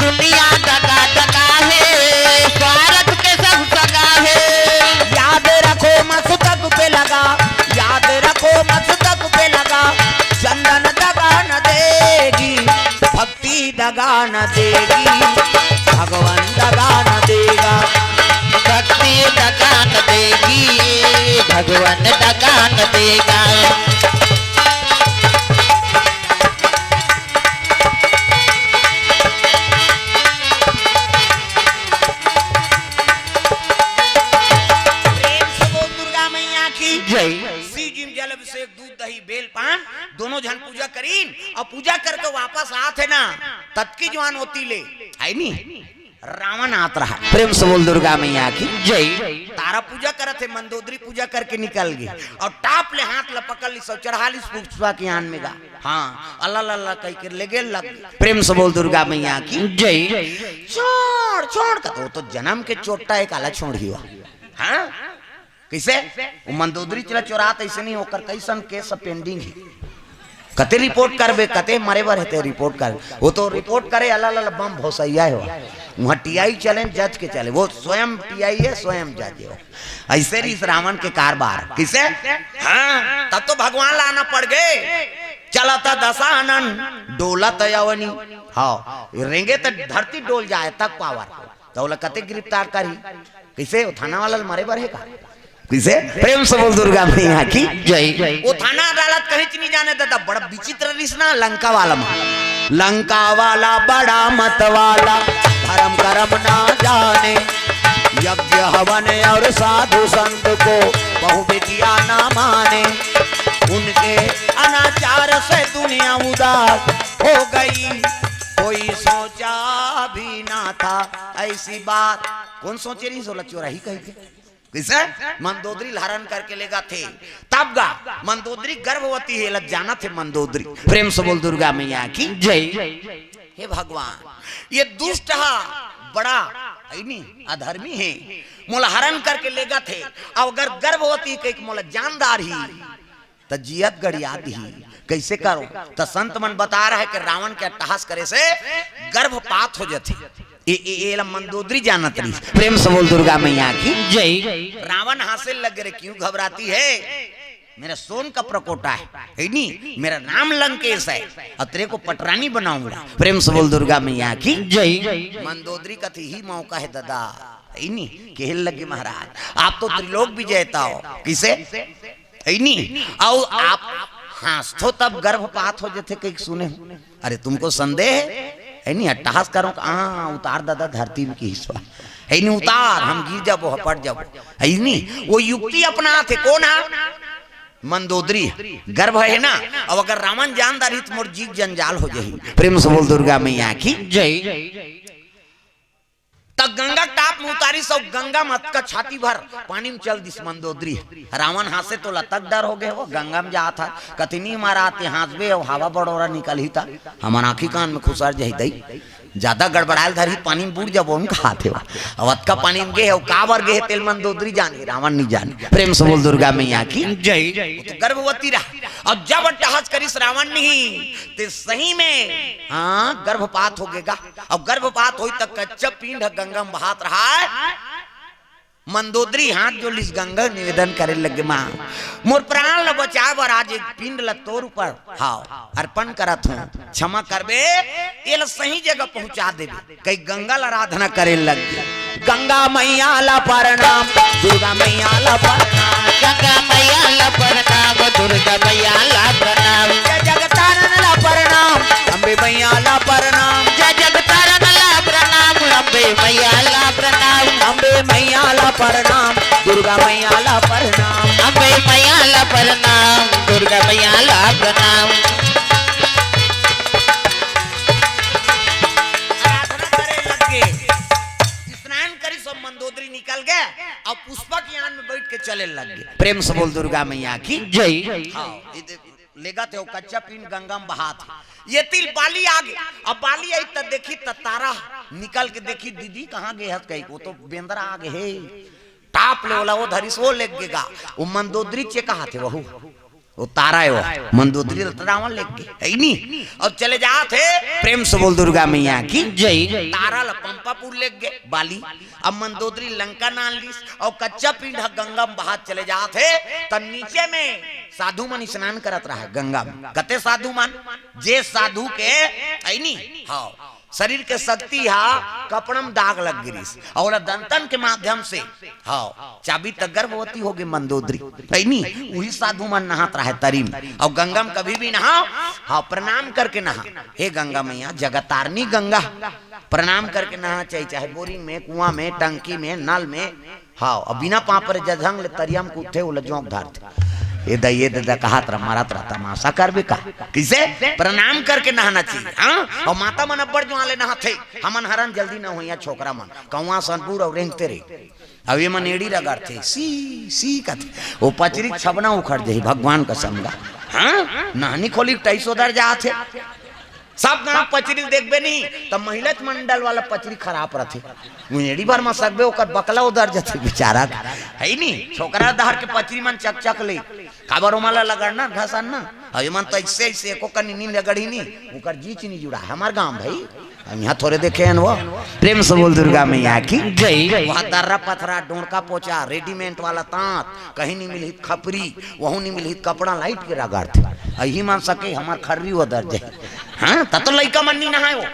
दुनिया दगा दगा है स्वार्थ के सब सगा है। याद रखो मस्तक पे लगा याद रखो मस्तक पे लगा चंदन दगा न देगी भक्ति दगा न देगी भगवान दगा न देगा भक्ति दगा न देगी भगवान दगा न देगा। जल अभिषेक दूध दही बेल पान दोनों जन पूजा करीन और पूजा करके वापस आते ना तत्की जवान होती ले है नी रावण आत रहा प्रेम से बोल दुर्गा मैया की जय। तारा पूजा करत है मंदोदरी पूजा करके निकल गई और टाप ले हाथ लपकल ली सब चढ़ा ली पुष्पा की आन में गा हाँ अल्लाह अल्लाह कह के ले गेल लग प्रेम से बोल दुर्गा मैया की जय। छोड़ छोड़ का तो जन्म के चोटा एक अलग छोड़ ही हुआ हाँ कैसे वो मंदोदरी चला चोरात ऐसे नहीं होकर कैसन केस पेंडिंग है कते रिपोर्ट करबे कते मरे बर है रिपोर्ट कर वो तो रिपोर्ट करे अल्लाह बम भोसैया हो वहाँ टीआई चले जज के चले वो स्वयं टीआई है स्वयं जज है ऐसे ही इस रावण के कारबार किसे हाँ तब तो भगवान लाना पड़ गए चला था दशानन डोला तयवनी हाँ रेंगे तो धरती डोल जाए तक पावर तो कते गिरफ्तार करी किसे थाना वाला मरे बर है का किसे प्रेम से बोल दुर्गा मैया की जय। वो थाना अदालत कहीं नहीं जाने देता बड़ा विचित्र रिश्ता लंका वाला बड़ा मत वाला धर्म कर्म ना जाने यज्ञ हवन और साधु संत को बहु बेटिया ना माने उनके अनाचार से दुनिया उदास हो गई कोई सोचा भी ना था ऐसी बात कौन सोचे नहीं सोला चोराही कही किसे मंदोदरी धारण करके लेगा थे तब गा मंदोदरी गर्भवती है लग जाना थे मंदोदरी प्रेम से बोल दुर्गा मैया की जय। हे भगवान ये दुष्ट बड़ा नहीं अधर्मी है मोला हरण करके लेगा थे। अब अगर गर्भवती के मोला जानदार ही तो जियत गड़िया दी कैसे करो। तो संत मन बता रहा है कि रावण के अट्टहास करे से गर्भपात हो जाते। ये मंदोदरी जानत रही। प्रेम से बोल दुर्गा मैया की जय। रावण हासे लग रहे क्यों घबराती है, मेरा सोन का प्रकोटा है नहीं, मेरा नाम लंकेश है और तेरे को पटरानी बनाऊंगा। प्रेम से बोल दुर्गा मैया की जय। मंदोदरी का ही मौका है दादा नहीं कहल लगे महाराज आप तो त्रिलोक विजेता हो किसे नहीं और आप हंसो तब गर्भपात हो जाते कहीं सुने। अरे तुमको संदेह है नहीं अट्टहास करो उतार दादा धरती में की हिस्सा है नहीं उतार हम गिर जाबो हपट जाबो है नहीं। वो युक्ति अपना थे कौन है मंदोदरी गर्भ है ना। अब अगर रावण जानदार तो मोर जीव जंजाल हो जाही। प्रेम से बोल दुर्गा मैया की जय। तब गंगा टाप में उतारी सब गंगा मत का छाती भर पानी में चल दिस मंदोदरी। रावण हाथ से तो लतक डर हो गए वो गंगा में जा था कतनी मारा आते हाथ बे और हवा बड़ोरा निकल ही था हमारा आँखी कान में खुसार जाही दई ज्यादा गड़बड़ायल धरी पानी में बूढ़ जब उनका हाथ है अवत का पानी में गे है काबर गे तेल मंदोदरी जाने रावण नहीं जाने। प्रेम से बोल दुर्गा मैया की जय। तो गर्भवती रहा और जब अट्टहास करिस रावण नहीं ते सही में हाँ गर्भपात हो गएगा। अब गर्भपात हो तक कच्चा पिंड गंगा में बहात रहा है। मंदोदरी हाथ जो लिस गंगा निवेदन करे लगे माँ मोर प्राण ल बचा बर आज एक पिंड ल तोर ऊपर हाँ अर्पण करत हूँ क्षमा करबे ये ल सही जगह पहुंचा देबे। कई गंगा ल आराधना करे लग गया। गंगा मैया ला प्रणाम दुर्गा मैया ला प्रणाम गंगा मैया ला प्रणाम दुर्गा मैया ला प्रणाम जय जगतारण ला प्रणाम अम्बे मैया ला प्रणाम जय जगतारण ला प्रणाम अम्बे मैया ला प्रणाम अम्बे मैया ला प्रणाम दुर्गा मैया ला प्रणाम अम्बे मैया ला प्रणाम दुर्गा मैया ला प्रणाम। आराधना करे लगे स्नान करी सब मंदोदरी निकल गए और पुष्पक यान में बैठ के चले लग गए। प्रेम से बोल दुर्गा मैया की जय। हाँ लेगा थे कच्चा पिंड गंगा में बहा था। ये तिल बाली आ गई। अब बाली आई तब देखी तब तारा निकल के देखी दीदी कहाँ गए हत कहीं वो तो बेंदरा आ गए हे टाप ले वाला वो धरिस वो लेग गेगा वो मंदोदरी चे कहा थे वहु वो तारा है वो मंदोदरी रावण लेग गए है नहीं और चले जाते। प्रेम से बोल दुर्गा मैया की जय। तारा ल पंपापुर लेग गए बाली। अब मंदोदरी लंका नान लिस और कच्चा पिंड गंगा में बहा चले जाते। तब नीचे में साधु मन स्नान करत रहा है गंगा में। कते साधु मन जे साधु के ऐनी हाँ शरीर के शक्ति हा कपड़म दाग लग गिरीस और दंतन के माध्यम से हाँ चाबी तक गर्भवती हो गई मंदोदरी ऐनी वही साधु मन नहात रहा है तरी में। और गंगा में कभी भी नहा हाँ प्रणाम करके नहा हे गंगा मैया जगतारनी गंगा प्रणाम करके नहा चाहिए चाहे बोरिंग में कुआं में टंकी में नल में हाँ और बिना पापर जझंग ले तरियम को उठे वो लजोंक धारते ये दादा कहा मारा तमाशा कर भी का किसे प्रणाम करके नहाना चाहिए। हाँ और माता मन अब्बड़ जो आले नहाते हमन हरन जल्दी न होइया छोकरा मन कौआ सनपुर और रेंगते रहे। अब ये मन एड़ी रगड़ते सी कथे वो पचरी छबना उखड़ जाही भगवान का समझा। हाँ नहानी खोली 250 दर जाते सब गाँव पचरी देखबे नहीं तब महिला मंडल वाला पचरी खराब रहते मुझेड़ी भर में सकबे ओकर बकला उधर जाते बेचारा है नहीं छोकरा दहर के पचरी मन चक चक ले काबर माला लगड़ना घसन ना अभी मन तो ऐसे ऐसे एको कनी नी लगड़ी नहीं ओकर जीच नहीं जुड़ा हमार गांव भाई हम यहाँ थोड़े देखे हैं वो। प्रेम से बोल दुर्गा मैया की जय। वहाँ दर्रा पथरा डोंका पोचा रेडीमेड वाला तांत कहीं नहीं मिली खपरी वहू नहीं मिली कपड़ा लाइट के रगड़ थे यही मान सके हमार खर्री वो दर्ज है। हाँ तो लइका मन नहीं नहाए वो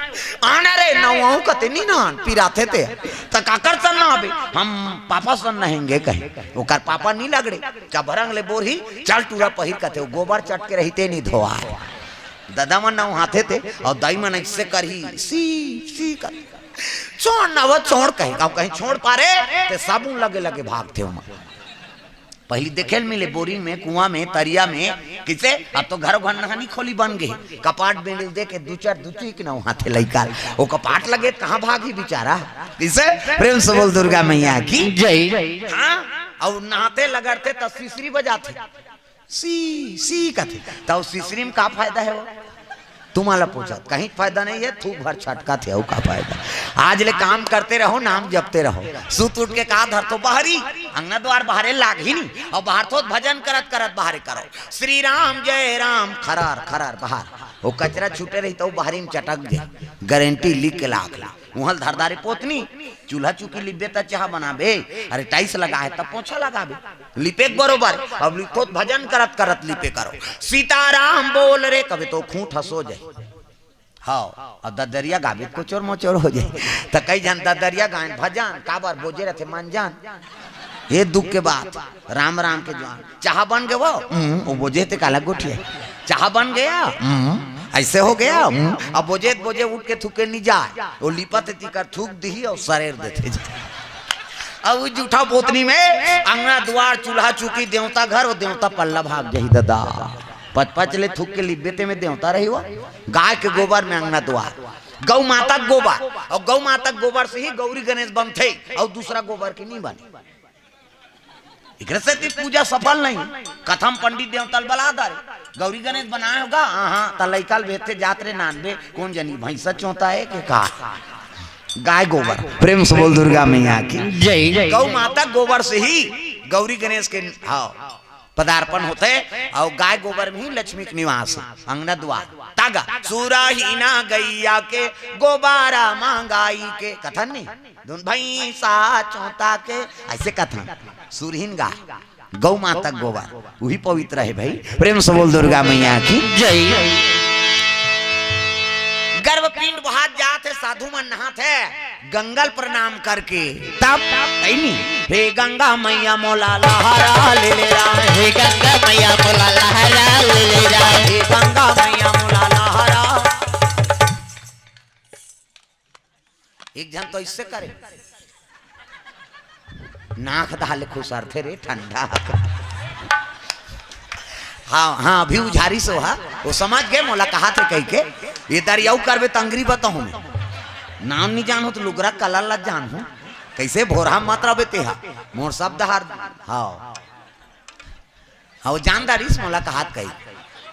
आना रे नहाऊ कते नहीं नहान पिराते थे तो काकर सन ना आबे हम पापा सन नहेंगे कहीं ओकर पापा नहीं लगड़े चबरंग ले बोरी चल टूरा पहिर कते गोबर चट के रहते नहीं धोआ दादा मन ना हाथे थे और दाई मन इससे करही सी कर छोड़ ना वो छोड़ कहीं छोड़ पारे ते साबुन लगे लगे भागते हो पहली देखे मिले बोरिंग में कुआं में तरिया में किसे अब तो घर घर नहानी खोली बन गई कपाट बेड़ दे के दू चार कि ना वहां थे लइका वो कपाट लगे कहाँ भागी बेचारा किसे। प्रेम से बोल दुर्गा मैया की जय। हाँ और नहाते लगड़ते तो सीसरी बजाते सी कथे तो सीसरी में का फायदा है वो तुम्हारा पूछा कहीं फायदा नहीं है तू भर छटका थे का फायदा आज ले काम करते रहो, नाम जपते रहो। सुत उठ के कहा धर तो बाहरी, अंगना द्वार बाहरे लाग ही नहीं, और बाहर तो भजन करत करत बाहरे करो, श्री राम जय राम खरार खरार बाहर। वो कचरा छूटे रही तो बाहरी में चटक जाए, गारंटी लिख के लाख ला। वहाँ धारदारी पोतनी चूल्हा चूकी लिपे तब चाह बनाबे, अरे टाइस लगा है तब पोछा लगाबे, लिपे बरोबर। अब लिखो भजन करत करत लिपे करो, सीताराम बोल रे, कभी तो खूंट हंसो जाए। हाँ, और ददरिया गावे को चोर मोचोर हो जाए। तो कई जन ददरिया गायन भजन काबर बोझे रहते मन जान, ये दुख के बात राम राम के जवान। चाह बन गए वो बोझे थे काला गुठिया, चाह बन गया ऐसे हो गया। अब बोझे बोझे उठ के थूके नहीं जाए, वो लिपत तीकर थूक दी और सरेर देते। अब जूठा पोतनी में अंगना द्वार चूल्हा चूकी देवता घर, और देवता पल्ला भाग जाही दादा। पच पच ले थूक के लिब्बेते में देवता रही हुआ। गाय के गोबर में अंगना द्वार, गौ माता गोबर, और गौ माता गोबर से ही गौरी गणेश बन थे, और दूसरा गोबर की नहीं बनी। से पूजा सफल नहीं। कथम पंडित देवतल बलादार गौरी गणेश बनाए होगा। हाँ तलैकल भेजते जातरे नानबे, कौन जनी भैंसा चौथा है के का गाय गोबर। प्रेम से बोल दुर्गा मैया की जय। गौ माता गोबर से ही गौरी गणेश के हाँ पदार्पण होते, और गाय गोबर में ही लक्ष्मी के निवास। अंगना द्वार तागा सुराहीना गैया के गोबारा मांगाई के, कथन नहीं धुन भैंसा चौथा के, ऐसे कथन सुरहीन गाय गौ माता गोबर वही पवित्र है भाई। प्रेम से बोल दुर्गा मैया की जय। गर्भपिंड बहात जाते साधु मन नहाते, गंगल प्रणाम करके तब नहीं हे गंगा मैया मोला लहरा ले ले रा, हे गंगा मैया मोला लहरा ले ले रा, हे गंगा मैया मोला लहरा। एक जन तो इससे करे नाक दाले खुशार थे रे ठंडा। हाँ हाँ अभी उझारी सो हा वो समझ गए मोला कहा थे कह के ये दरियाऊ करबे तंगरी बताऊं नाम नहीं जान हो तो लुगरा कलर ला जान हूँ कैसे भोरा मात्रा बेते हा मोर शब्द हार। हाँ हाँ जानदारी मोला कहा कही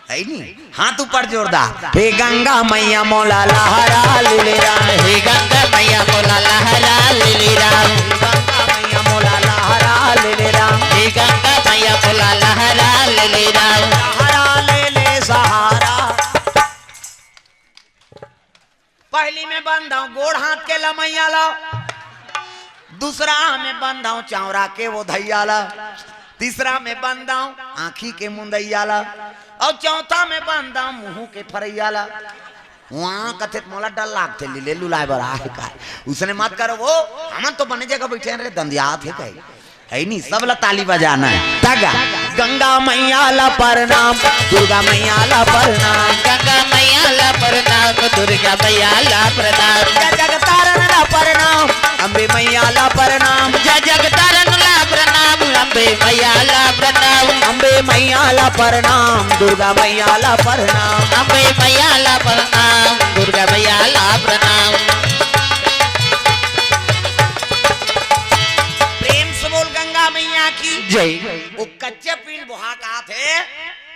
है नहीं हाथ ऊपर जोरदार। हे गंगा मैया मोला लहरा ले ले रा, हे गंगा मैया मोला लहरा ले ले रा, गंगा मैया मोला लहरा ले ले रा, हे गंगा मैया मोला लहरा ले ले रा, सहारा ले ले सहारा। पहली में बंधाऊ गोड़ हाथ के लमैया ला, दूसरा में बंधाऊ चावरा के वो धैया ला, तीसरा में बंधाऊ आँखी के मुंदैया ला, और चौथा में बंधाऊ मुंह के फरैया ला। वहाँ कथित मोला डर लागते लीले लुलाए बरा है का उसने मत करो वो हम तो बने जगह बैठे रे दंदियात है कहीं है नहीं सब ला ताली बजाना है। तगा गंगा मैया ला प्रणाम, दुर्गा मैया ला प्रणाम, गंगा मैया ला प्रणाम, दुर्गा मैया ला प्रणाम, जगतारण ला प्रणाम, अम्बे मैया ला प्रणाम, जगतारण ला प्रणाम, अम्बे मैया ला प्रणाम, अम्बे मैया ला प्रणाम, दुर्गा मैया ला प्रणाम, अम्बे मैया ला प्रणाम, दुर्गा मैया ला प्रणाम। प्रेम से बोल गंगा मैया की जय। वो कच्चे पिंड बुहा कहा थे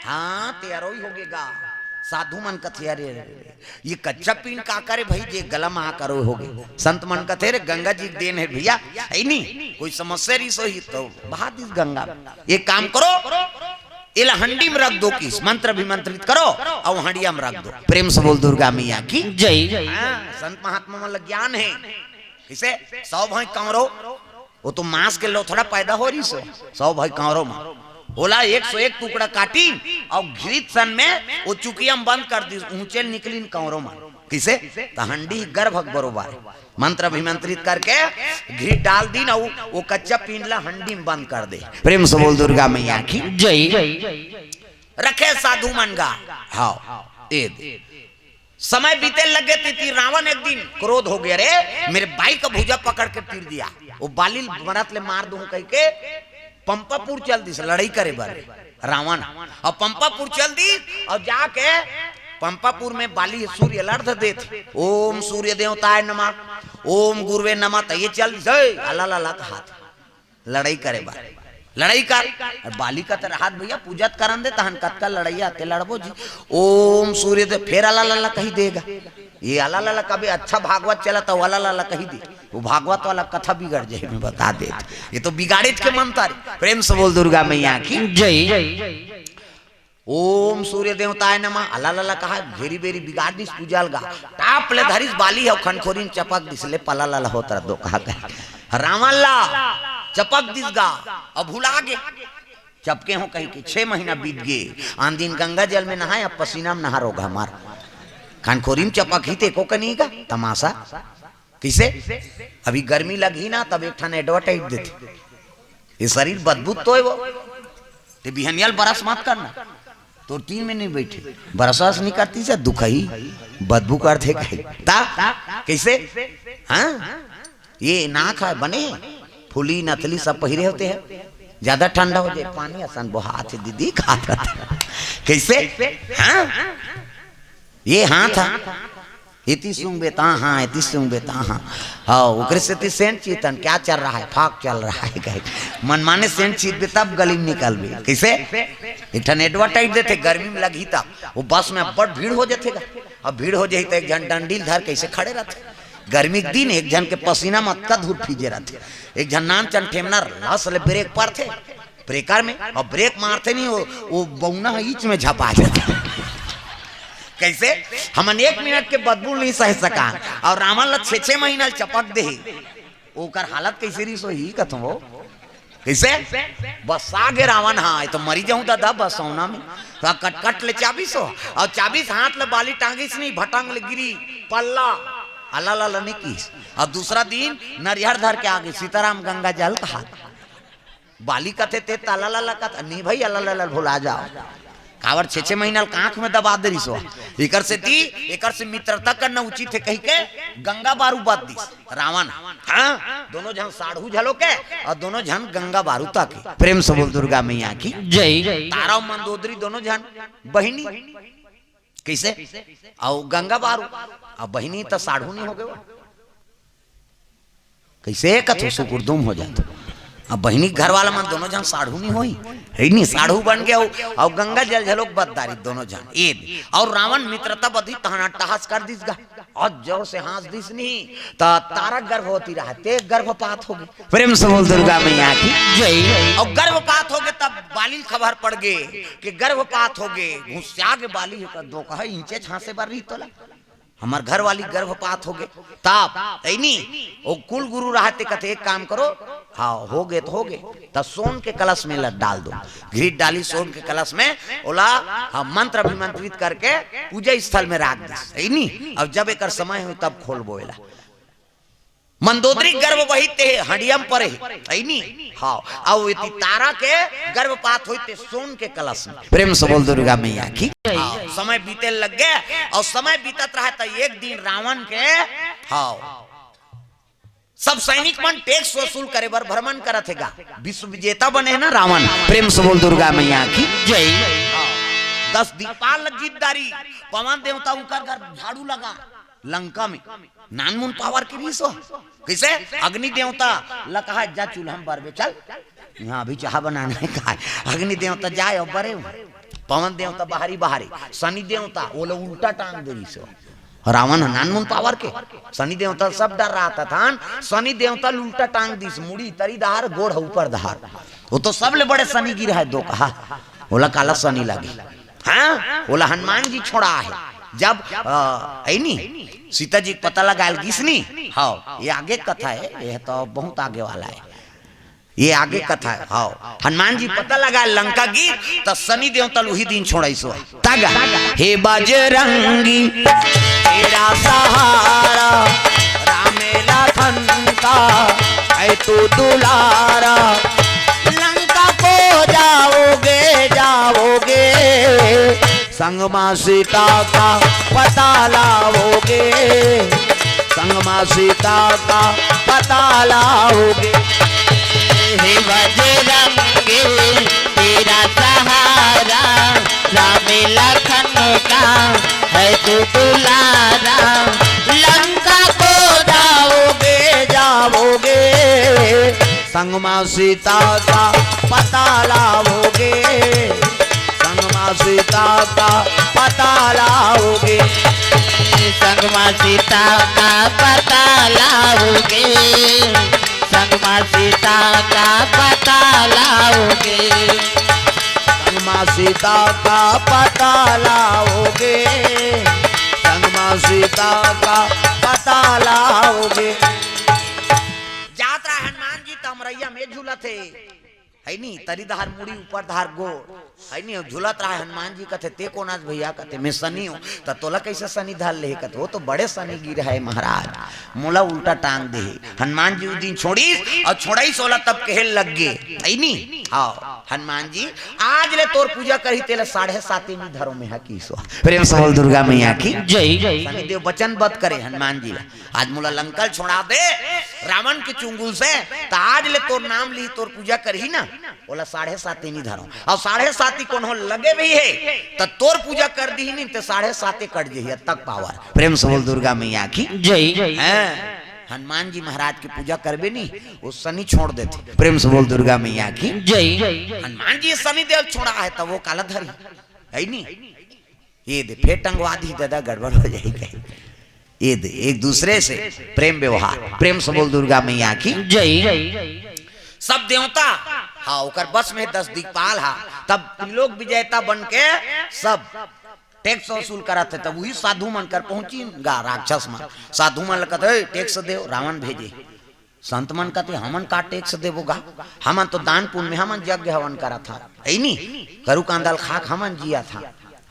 हाँ तेरो ही होगेगा साधु मन कथे रे ये कच्चा पिंड का करे भाई जे गला महा करो होगे संत मन कथे रे गंगा जी देन है भैया है नहीं कोई समस्या रही सो ही तो बहा दिस गंगा। एक काम करो इला हंडी में रख दो किस मंत्र भी मंत्रित करो और हंडिया में रख दो। प्रेम से बोल दुर्गा मैया की जय। संत महात्मा मन ज्ञान है इसे 100 भाई कांवरो वो तो मांस के लो थोड़ा पैदा हो रही सो 100 भाई कांवरो में बोला 101 टुकड़ा काटी और घृत सन में वो चुकियम बंद कर दी ऊंचे निकली कांवरो में किसे तो हंडी गर्भक बरोबर मंत्र अभिमंत्रित करके घी डाल दी ना वो कच्चा पिंडला हंडी में बंद कर दे। प्रेम से बोल दुर्गा मैया की जय। रखे साधु मन गा हाँ समय बीते लगे थी रावण एक दिन क्रोध हो गया रे मेरे भाई का भुजा पकड़ के तीर दिया वो बाली मरत ले मार दूं कह के पंपापुर चल दी लड़ाई करे बारे रावण और पंपापुर चल दी और जाके पंपापुर में बाली सूर्य लड़ दे ओम सूर्य देवताय नमः ओम गुरुवे नमः तो ये चल अल्लाह हाथ लड़ाई करे बारे लड़ाई कर। और बाली का तर हाथ भैया पूजत करन दे तहन कत का लड़ाई आते लड़बो जी। ओम सूर्य दे फिर अला लला कही देगा। ये अला लला कभी अच्छा भागवत चला तो अला लला कही दे, वो भागवत वाला कथा बिगड़ जाए मैं बता दे। ये तो बिगाड़ित के मंत्र। प्रेम से बोल दुर्गा मैया की जय। ओम सूर्य देवताय नमः। अला लला कहा घेरी बेरी बिगाड़ दिस पूजल गा टाप ले धरिस बाली है खनखोरीन चपक दिस ले पला लला होता दो कहा कर रावण ला चपक दिस गा अब भुला गे चपके हो कहीं के 6 महीना बीत गए। आन दिन गंगा जल में नहाए अब पसीना में नहा रोगा मार खनखोरीन चपक ही को कनी का तमाशा किसे। अभी गर्मी लगी ना तब एक ठान एडवर्टाइज देते ये शरीर बदबू तो है वो ते बिहनियल बरस मत करना तो 3 में नहीं बैठे बरसास नहीं करती से दुख ही बदबू करते ता कैसे। हाँ ये नाक है बने फुली नथली सब पहिरे होते हैं ज्यादा ठंडा हो जाए पानी आसान बहाते दीदी खाता कैसे। हाँ ये हाथ है इति सुंग बेता हाँ इति सुंग बेता हाँ ओकरे से ती सेंट चीतन क्या चल रहा है फाक चल रहा है कहे मन माने सेंट चीत बे तब गली में निकल बे कैसे। एक ठन एडवर्टाइज देते गर्मी में लगी तब वो बस में बड़ भीड़ हो जाते अब भीड़ हो जाए तो एक जन डंडील धर कैसे खड़े रहते गर्मी के दिन एक जन के पसीना में अक्का धूप फीजे रहते एक जन नान चन ठेमनर लस ले ब्रेक पर थे ब्रेकर में और ब्रेक मारते नहीं वो बौना ईच में झपा जाते कैसे। हमन 1 मिनट के बदबू नहीं सह सका और रावण ला 6 महीना चपक दे ओकर हालत कैसे रही सो ही कथो वो कैसे। बस आगे रावण हाँ तो मरी जाऊं दादा बस सोना में तो कट ले 24 और 24 हाथ ले बाली टांगिस नहीं भटंग ले गिरी पल्ला अल्लाह ला नहीं की। और दूसरा दिन नरिहर धर के आगे सीताराम गंगा जल का हाथ बाली कथे ते ताला ला का नहीं भाई अल्लाह ला भुला जाओ कावर 6 महीना आंख में दबा दे रिसो एकर से दी एकर से मित्रता करना उचित है कही के गंगा बारू बात दी रावण। हाँ दोनों जन साढ़ू झलो के और दोनों जन गंगा बारू ताके। प्रेम से बोल दुर्गा मैया की जय। तारा मंदोदरी दोनों जन बहिनी कैसे और गंगा बारू और बहिनी तो साढ़ू नहीं हो गए कैसे कथो सुकुरदुम हो जाते अब बहिनी घर वाला मन दोनों जन साढ़ू नहीं होई है नहीं साढ़ू बन गया और गंगा जल झलोक बददारी दोनों जन एक और रावण मित्रता बधी तहना टहस कर दिस गा और जोर से हंस दिस नहीं तो तारा गर्भवती रहते गर्भपात हो गए। प्रेम से बोल दुर्गा मैया की जय। और गर्भपात हो गए तब बाली खबर पड़ गए कि गर्भपात हो गए घुस्या के बाली दो कहा इंचे छासे पर रही तोला हमार घर वाली गर्भपात हो गए ताप ऐनी वो कुल गुरु रहते कहते एक काम करो हाँ हो गए तो हो गए तब सोन के कलश में डाल दो घृत डाली सोन के कलश में ओला हाँ मंत्र अभिमंत्रित करके पूजा स्थल में रख दी ऐनी अब जब एक समय हो तब खोल बोला मंदोदरी गर्भ वही ते हडियम पर ऐनी हाँ अब इति तारा के गर्भपात होते सोन के कलश में। प्रेम से बोल दुर्गा मैया की समय बीते लग गए और समय बीतत रहा था एक दिन रावण के हाँ सब सैनिक मन टैक्स वसूल करे बर भ्रमण करत हैगा विश्व विजेता बने ना रावण। प्रेम से बोल दुर्गा मैया की जय। 10 दीपाल जीतदारी पवन देवता उकर घर झाड़ू लगा लंका में नानमुन पावर की रीसो कैसे अग्नि देवता लकहा जा चूल्हा में बरबे चल यहाँ अभी चाह बनाने का अग्नि देवता जाए और बरे पवन देवता बाहरी बाहरी शनि देवता वो लोग उल्टा टांग दे रीसो रावण नानमुन पावर के शनि देवता सब डर रहा था शनि देवता उल्टा टांग दी मुड़ी तरी दहार गोड़ ऊपर दहार वो तो सब ले बड़े शनि गिर है दो कहा बोला काला शनि लगी। हाँ बोला हनुमान जी छोड़ा है जब ऐनी सीता जी पता लगायल किसनी हाँ ये आगे कथा है ये तो बहुत आगे वाला है ये आगे कथा है हाँ हनुमान जी पता लगा लंका की तो शनि देवता वही दिन छोड़ाई सो तगा हे बजरंगी तेरा सहारा रामे लखन का है तू दुलारा लंका को जाओगे जाओगे संग मां सीता का पता लाओगे संग मां सीता का पता लाओगे। हे बजरंगी तेरा सहारा राम लखन का है तू दुलारा लंका को जाओगे जाओगे संग संग मां सीता का पता लाओगे, संग मां सीता का पता लाओगे, संग मां सीता का पता लाओगे, संग मां सीता का पता लाओगे, संग मां सीता का पता लाओगे, संग मां सीता का पता लाओगे। जात रहा हनुमान जी तमरैया में झूलत है नी, तरी धार मुड़ी ऊपर धार गोड़ है नी, झूलत रहा हनुमान जी कहते ते कोनाज भैया कहते मैं सनी हूँ, तो तोला कैसे सनी धार ले कहते वो तो बड़े सनी गिर है महाराज, मोला उल्टा टांग दे। हनुमान जी उस दिन छोड़ी और छोड़ाई सोला तब कहे लग गे है नी। हाँ हनुमान जी आज ले तोर पूजा करी तेला 7.5 में धरो में की सो प्रेम से बोल दुर्गा मैया की जय जय। शनि देव वचन बद करे हनुमान जी ला, आज मोला लंकल छोड़ा दे रावण के चुंगुल से, तो आज ले तोर नाम ली तोर पूजा करही ना बोला 7.5 नहीं धरो, और 7.5 कौन हो लगे भी है तो तोर पूजा कर दी नहीं तो 7.5 कट जाइए तक पावर। प्रेम से बोल दुर्गा मैया की जय जय। हनुमान जी महाराज की पूजा करबे नहीं वो शनि छोड़ देते। प्रेम से बोल दुर्गा मैया की जय जय। हनुमान जी शनि देव छोड़ा है तब वो काला धरी है नहीं, ये दे फिर टंगवा दी दादा गड़बड़ हो जाएगी। ये दे एक दूसरे से प्रेम व्यवहार। प्रेम से बोल दुर्गा मैया की जय जय। सब देवता हाँ ओकर बस में 10 दिक्पाल हा, तब त्रिलोक विजेता बन के सब टैक्स वसूल करते, तब वही साधु मन कर पहुंची गा राक्षस मन, साधु मन कहते टैक्स देव, रावण भेजे, संत मन कहते हमन का टैक्स देवोगा, हमन तो दान पुण्य में हमन यज्ञ हवन करा था है नी, करू कांदल खाक हमन जिया था,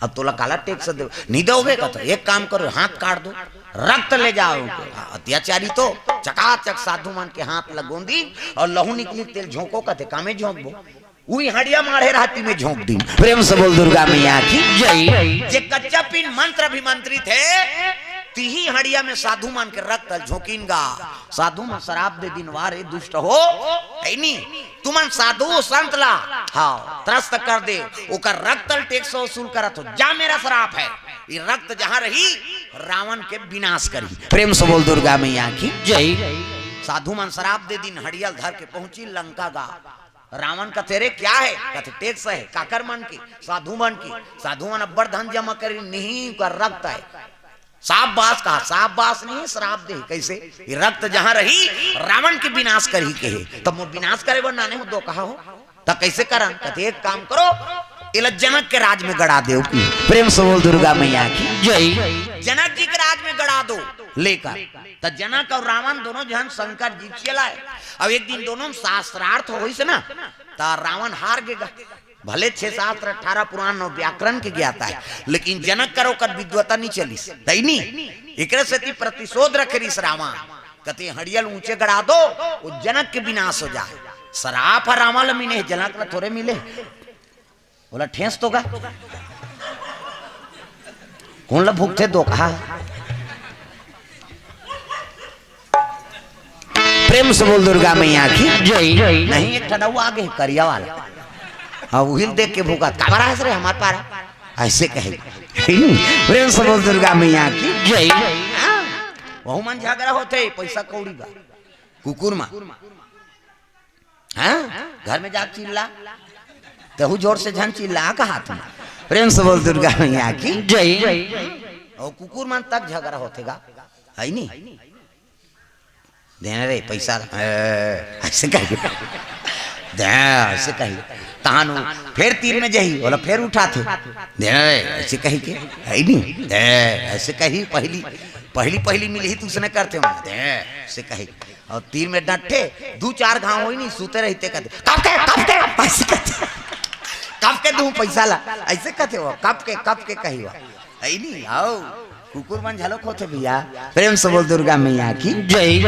अब तोला काला टैक्स दे नहीं दोगे कहते एक काम करो हाथ काट दो रक्त ले जाओ। अत्याचारी तो चकाचक साधु मन के हाथ लगोंदी और लहू निकली तेल झोंको कहते कामे झोंक दो, वही हड़िया मारे राती में झोंक दी। प्रेम से बोल दुर्गा मैया की जय। जे कच्चा पिन मंत्र अभिमंत्रित है तिही हड़िया में साधु मान के रक्त झोंकिनगा, साधु मन शराब दे दिन वारे दुष्ट हो है नी, तुमन साधु संत ला हाँ त्रस्त कर दे ओकर रक्त टैक्स वसूल करत हो, जा मेरा श्राप है ये रक्त जहां रही रावण के विनाश करी। प्रेम से बोल दुर्गा मैया की जय। साधु मन शराब दे दिन हड़ियल धर के पहुंची लंका गा, रावण का तेरे क्या है कहते टैक्स है काकर मन की साधु मन की, साधु मन अब्बर धन जमा करी नहीं कर रक्त है, साफ बास कहा साफ बास नहीं श्राप दे कैसे ये रक्त जहां रही रावण के विनाश करी के तब वो विनाश करे वो नाने हो दो कहा हो तब कैसे करा कहते एक काम करो इला जनक के राज में गड़ा दो की। प्रेम से बोल दुर्गा मैया की जय। जनक जी के राज में गड़ा दो लेकर, तो जनक और रावण दोनों जन शंकर जी चलाए, अब एक दिन दोनों शास्त्रार्थ हो से ना तो रावण हार गएगा, भले 6 शास्त्र 18 पुराण और व्याकरण के ज्ञाता है लेकिन जनक करो कर विद्वता नहीं चली दैनी एक से प्रतिशोध रखे इस रावण कहते हड़ियल ऊंचे गड़ा दो वो जनक के विनाश हो जाए, शराप है रावण मिले जनक में थोड़े मिले, बोला ठेस तो गा कौन ला भूखते दो कहा। प्रेम से बोल दुर्गा मैया की जय। नहीं एक ठडा आगे करिया वाला हाँ उहिल देख के भूखा कामरा है रे हमारे पारा ऐसे कहे। प्रेम से बोल दुर्गा मैया की जय। वहु मन झगड़ा होते पैसा कौड़ी बा कुकुर मां हाँ घर में जाग चिल्ला तहु जोर से झन चिल्ला का हाथ में। प्रेम से बोल दुर्गा मैया की जय। और कुकुर मन तक झगड़ा होतेगा है नी देने रे पैसा ऐसे कहिए ऐसे कहिए तानु फिर तीर में जही बोला फिर उठाते देने रे ऐसे कही के है नी ऐसे कही पहली मिली तो उसने करते होंगे ऐसे कही और तीर में डंटे 2-4 घाव हो नहीं सूते रहते कहते कब के ऐसे कहते कब के दूं पैसा ला ऐसे कहते हो कब के कही हुआ है नी आओ कुकुर मन झलक होते भैया। प्रेम से बोल दुर्गा मैया की जय।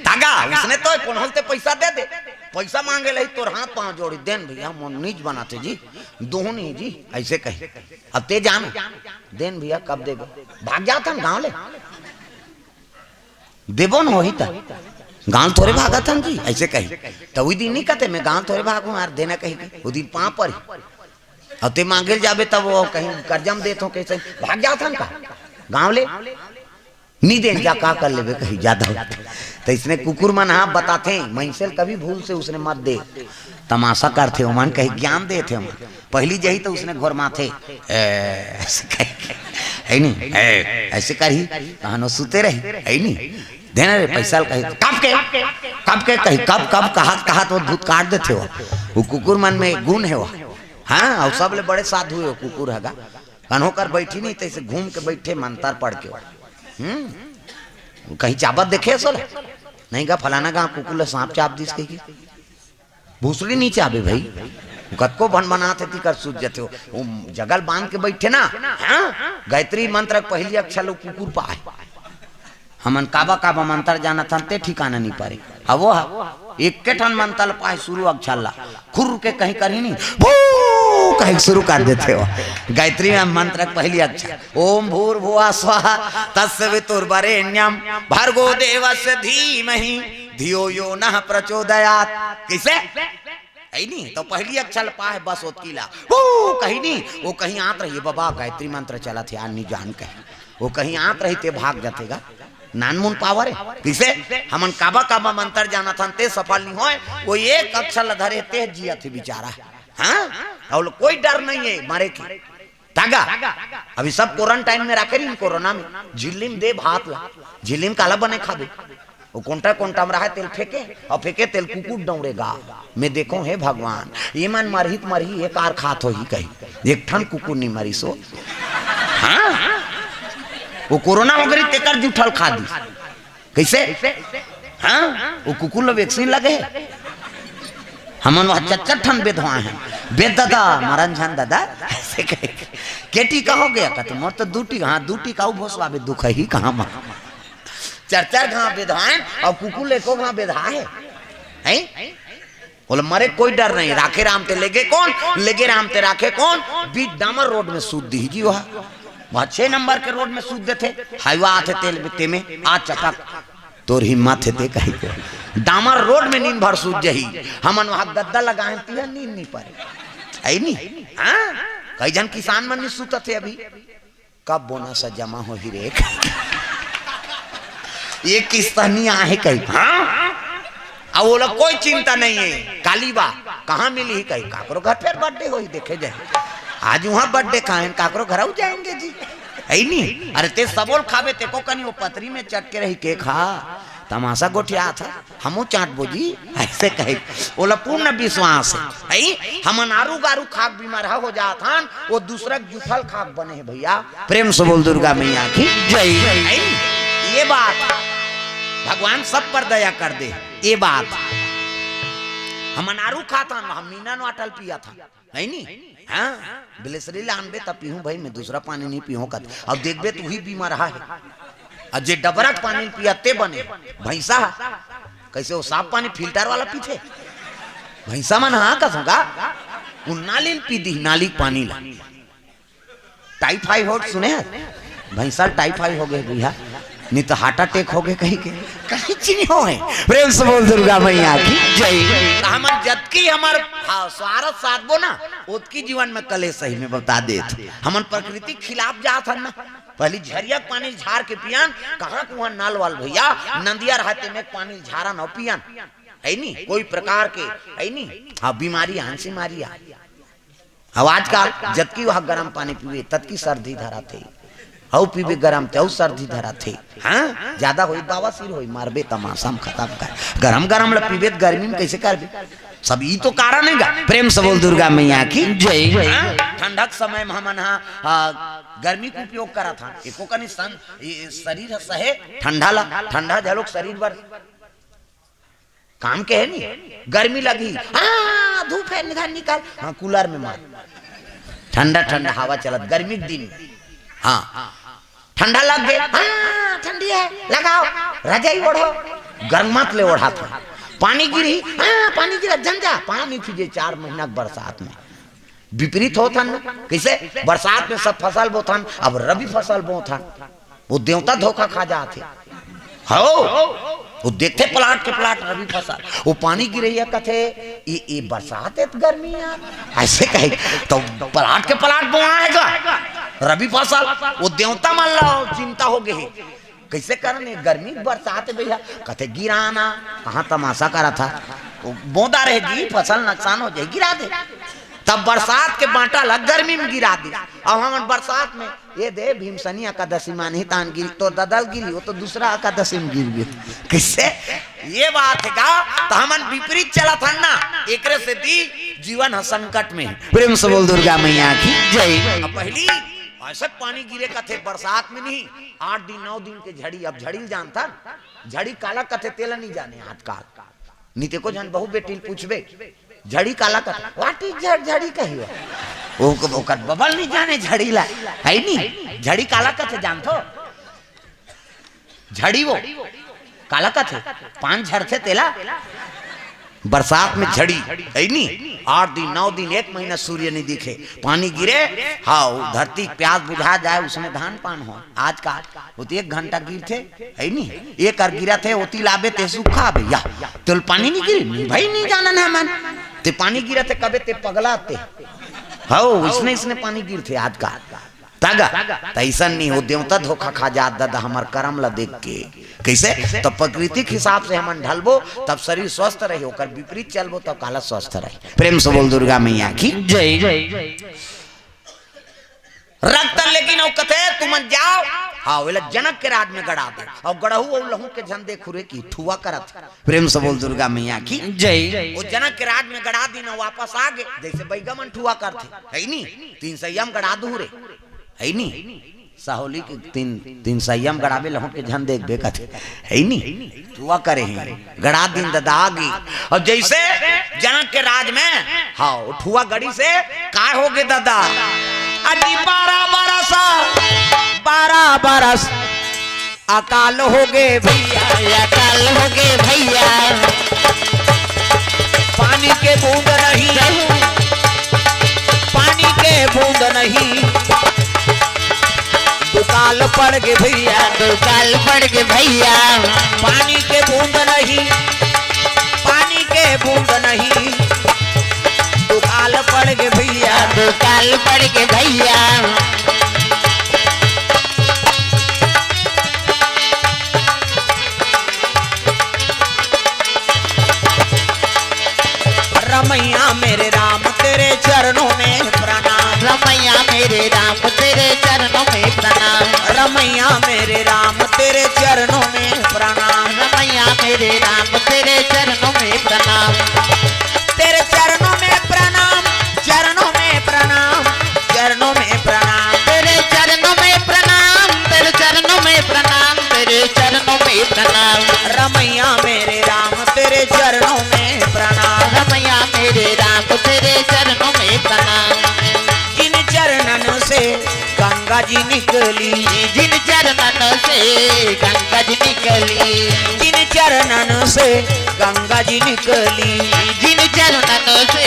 तागा उसने तो कौन होते पैसा दे दे पैसा मांगे लही तोर हाथ पांव जोड़ी देन भैया मन नीच बनाते जी दोहन ही जी ऐसे कही अब ते जान देन भैया कब देगा भाग जाता गाँव ले देवो न हो गांव थोड़े भागा था जी ऐसे कही तो वही दिन नहीं कहते मैं गांव थोड़े भागू यार देना कही वो दिन पाँ पर और ते मांगे जाबे तब वो कहीं कर्जम देते हो कैसे भाग जाता का गाँव ले नहीं दे जा का कर ले कहीं ज्यादा तो इसने कुकुर मन हाँ बताते महिषल कभी भूल से उसने मत दे तमाशा करते हो मन कहीं ज्ञान देते हम पहली जही तो उसने घोर माथे है नहीं ऐसे कर ही कहानो सुते रही है नहीं देना रे पैसा कही कब के कही कब कहा तो धूत काट देते हो वो कुकुर मन में गुण है वो हाँ और सब ले बड़े साधु है कुकुर हैगा कन्हो कर बैठी नहीं तो ऐसे घूम के बैठे मंतर पढ़ के कहीं चाबत देखे सोल नहीं का फलाना गाँव कुकुर सांप चाप दिस कही भूसड़ी नहीं चाबे भाई कतको बन बनाते थी कर सूझ जाते हो वो जगल बांध के बैठे ना हाँ गायत्री मंत्र पहली अक्षर लो कुकुर पाए हमन काबा काबा मंत्र जाना था ते ठिकाना नहीं पारे अब वो एक के ठन मंत्र पाए शुरू अक्षर ला खुर के कहीं करी नहीं वो कहीं शुरू कर देते हो गायत्री में मंत्र पहली अक्षर ओम भूर्भुवः स्वः तत्सवितुर्वरेण्यं भर्गो देवस्य धीमहि धियो यो नः प्रचोदयात् किसे है नहीं तो पहली अक्षर पाए बस ओतकीला वो कहीं नहीं वो कहीं आत रही बाबा गायत्री मंत्र चला थे नहीं जान के वो कहीं आत रही ते भाग जातेगा नानमुन पावर है किसे हमन काबा काबा मंत्र जाना था ते सफल नहीं होए वो एक अक्षर धरे ते जिया थे बेचारा हाँ और कोई डर नहीं है मारे की तागा अभी सब क्वारंटाइन में रखे नहीं कोरोना में झिल्लिम दे भात ला झिल्लिम काला बने खाबे वो कोंटा में रहा तेल फेंके और फेंके तेल कुकुर डौड़ेगा मैं देखो हे भगवान ये मन मरहित मरही एक आर खात हो ही कही एक ठन कुकुर नहीं मरी सो हाँ वो कोरोना हो गई तेकर जूठल खा दी कैसे हाँ वो कुकुर लो वैक्सीन लगे हमन वहाँ चच्चर ठन बेधवा है बेद दादा मरन झन दादा ऐसे के टीका हो गया का तुम तो दूटी हाँ दूटी का भोसवा बे दुख ही कहाँ माँ चर घाव बेधाएं और कुकुर लेको घाव बेधा है बोले मरे कोई डर नहीं राखे राम ते लेगे कौन लेगे राम ते राखे कौन बीच डामर रोड में सूद दी जी वहाँ 6 नंबर के रोड में सूद देते हाईवा आते तेल बिते में आ चटक तोर हिम्मत थे कहीं को डामर रोड में नींद भर सूद जही हमन वहाँ गद्दा लगाए तिया नींद नहीं पारे है नहीं हाँ कई जन किसान मन नहीं सूता थे अभी कब बोनस जमा हो ही रे ये किस्त नहीं आहे कहीं हाँ अब वो लोग कोई चिंता नहीं है कालीबा कहाँ मिली ही कहीं काकरो घर फिर बर्थडे हो ही देखे जाए आज वहाँ बर्थडे कहाँ काकरो घर जाएंगे जी है नहीं अरे ते सबोल खावे ते को कनी वो पतरी में चट के रही के खा तमाशा गोठिया था हमू चाट बोजी ऐसे कहे बोला पूर्ण विश्वास है हमन आरू गारू खाक बीमार हो जाता वो दूसरा जुफल खाक बने है भैया प्रेम से बोल दुर्गा मैया की जय ये बात भगवान सब पर दया कर दे ये बात हम अनारू खाता हम मीना नो अटल पिया था है नहीं हाँ बिलेसरी लानबे तब पीहूं भाई मैं दूसरा पानी नहीं पीहूं कत अब देखबे तू ही बीमार रहा है और जे डबरक पानी पिया ते बने भैंसा कैसे वो साफ पानी फिल्टर वाला पीते भैंसा मन हाँ कसोगा उन नाली पी दी नाली पानी ला टाइफाइड सुने भैंसा टाइफाइड हो गए भैया नहीं तो हार्ट अटैक हो गए कहीं चीनी हो है प्रेम से बोल दुर्गा मैया की जय हमर जतकी हमर स्वार्थ साधबो ना उतकी जीवन में कले सही में बता देत हमन प्रकृति खिलाफ जात हन ना पहली झरिया पानी झाड़ के पियान कहाँ कुआं नाल वाल भैया नंदिया रहते में पानी झाड़ा न पियान है नहीं कोई प्रकार के है नहीं हाँ बीमारी हंसी मारिया अब आजकल जतकी वहाँ गर्म पानी पीवे तत्की सर्दी धरा थे हऊ पीबे गरम ते सर्दी धरा थे हाँ ज्यादा होई बाबा सिर होई मारबे तमाशा में खत्म कर गरम गरम ल पीबे गर्मी में कैसे करबे सब ई तो कारण है प्रेम से बोल दुर्गा मैया की जय ठंडक समय में हमन गर्मी को उपयोग करा था एको कनी शरीर सहे ठंडा ला ठंडा झलोक शरीर पर काम के है नहीं गर्मी लगी हाँ धूप है निकाल निकाल हाँ कूलर में मार ठंडा ठंडा हवा चलत गर्मी के दिन हाँ ठंडा लग गया हाँ ठंडी है लगाओ रजाई ओढ़ो गर्म मत ले ओढ़ा था पानी गिरी हाँ पानी गिरा झंझा पानी पीजे 4 महीना बरसात में विपरीत होता ना कैसे बरसात में सब फसल बोथन अब रबी फसल बोथन वो देवता धोखा खा जाते हो वो देखते प्लाट के प्लाट रबी फसल वो पानी गिरैया कथे ये बरसात है गर्मी यार ऐसे कहे तो प्लाट के प्लाट बोआएगा रबी फसल वो देवता मान लो चिंता हो गई कैसे करने गर्मी बरसात भैया कहते गिराना कहाँ तमाशा करा था बोदा रहेगी फसल नुकसान हो जाए गिरा दे तब बरसात के बांटा लग गर्मी में गिरा दे अब हम बरसात में ये दे भीमसनी एकादशी मानी तान गिरी तो ददल गिरी वो तो दूसरा एकादशी में गिर गई किससे ये बात है का तो हमन विपरीत चला था ना एक से दी जीवन है संकट में प्रेम से बोल दुर्गा मैया की जय। पहली ऐसे पानी गिरे का थे बरसात में नहीं 8 दिन 9 दिन के झड़ी अब झड़ी जानता झड़ी काला कथे तेला नहीं जाने हाथ का नीते को जन बहु बेटी पूछबे झड़ी काला का वाट इज झड़ी कहियो ओ बबल नहीं जाने झड़ी ला है नहीं झड़ी काला का थे जानतो झड़ी वो काला का थे 5 झड़ थे तेला बरसात में झड़ी है नहीं 8 दिन 9 दिन 1 महीना सूर्य नहीं दिखे पानी गिरे हाँ धरती प्यास बुझा जाए उसमें धान पान हो आज का वो तो 1 घंटा गिर थे है नहीं एक कर गिरा थे वो तिलाबे ते सूखा भैया तो पानी नहीं गिरी भाई नहीं जाना ना मन ते पानी गिरा थे कबे ते पगलाते हाँ इसने पानी गिर थे आज का तागा तैसा नहीं हो देवता धोखा खा जात दादा हमार कर्म ला देख के कैसे तो प्राकृतिक हिसाब से हम ढलबो तब शरीर स्वस्थ रहे होकर विपरीत चलबो तब काला स्वस्थ रहे प्रेम से बोल दुर्गा मैया की जय जय। रक्त लेकिन वो कथे तुम जाओ हाँ वेला जनक के राज में गड़ा दे और गड़हू और लहू के झंडे खुरे की ठुआ करत प्रेम से बोल दुर्गा मैया की जय। वो जनक के राज में गड़ा दी ना वापस आ गए जैसे बैगमन ठुआ करते है नहीं 3 संयम गड़ा दू रे है नहीं साहोली के 3 संयम गड़ावे लहू के झन देख बेकत है नहीं ठुआ करे हैं गड़ा दिन दादा आ गई और जैसे जनक के राज में हाँ ठुआ गड़ी से का हो गए दादा अजी 12 बरस अकाल हो गए भैया अकाल हो गए भैया पानी के बूंद नहीं पानी के बूंद नहीं दुकाल पड़ गए भैया दुकाल पड़ गए भैया पानी के बूंद नहीं पानी के बूंद नहीं दुकाल पड़ गए भैया दुकाल पड़ गए भैया रमैया मेरे राम तेरे चरणों में प्रणाम रमैया मेरे राम तेरे चरणों में प्रणाम रमैया मेरे राम तेरे चरणों में प्रणाम रमैया मेरे राम तेरे चरणों में प्रणाम तेरे चरणों में प्रणाम चरणों में प्रणाम चरणों में प्रणाम तेरे चरणों में प्रणाम तेरे चरणों में प्रणाम तेरे चरणों में प्रणाम रमैया मेरे राम तेरे चरणों में प्रणाम रमैया मेरे राम तेरे चरणों में प्रणाम जिन चरणन से गंगा जी निकली जिन चरणन से गंगा जी निकली जिन चरणन से गंगा जी निकली जिन चरणन से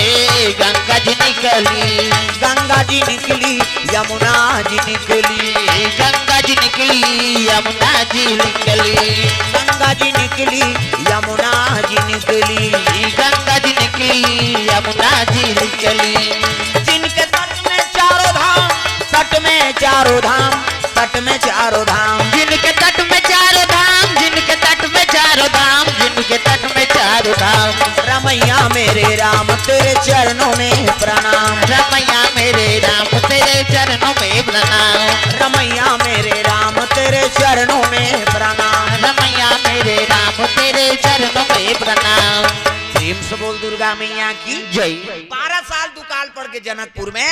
गंगा जी निकली गंगा जी निकली यमुना जी निकली गंगा जी निकली यमुना जी निकली गंगा जी निकली यमुना जी निकली गंगा जी निकली यमुना जी निकली जिनके तट में चारों धाम तट में चारों धाम तट में चारों धाम जिनके तट में चारों धाम जिनके तट में चारों धाम जिनके तट में चारों धाम रमैया मेरे राम तेरे चरणों में प्रणाम रमैया मेरे राम तेरे चरणों में प्रणाम रमैया मेरे राम तेरे चरणों में प्रणाम रमैया मेरे राम तेरे चरणों में प्रणाम प्रेम से बोल दुर्गा मैया की जय। 12 साल दुकाल पड़ के जनकपुर में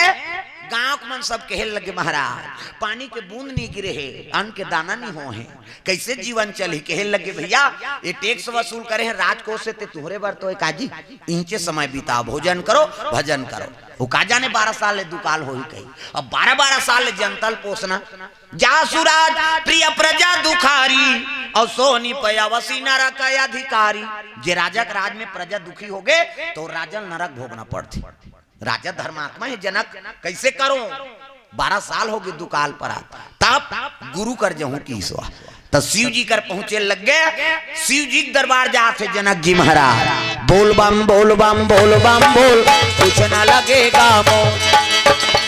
गांव के मन सब कहे लगे महाराज पानी के बूंद नहीं गिरे है अन्न के दाना नहीं हो है कैसे जीवन चले कहे लगे भैया ये टैक्स वसूल करे हैं राजकोष से ते तुहरे बर तो काजी इंचे समय बीता भोजन करो भजन करो वो का जाने 12 साल ले दुकाल हो ही कही अब 12 साल ले जनतल पोसना जासुराज प्रिय प्रजा दुखारी और सोनी पयावसी नरक अधिकारी जे राजा के राज में प्रजा दुखी हो गए तो राजन नरक भोगना पड़ती राजा धर्मात्मा है जनक कैसे करो 12 साल हो गए दुकाल पर तब गुरु कर जाऊं की ईश्वर तो शिव जी कर पहुंचे लग गए शिव जी के दरबार जाते जनक जी महाराज बोल बम बोल बम बोल बम बोल कुछ न लगेगा मोल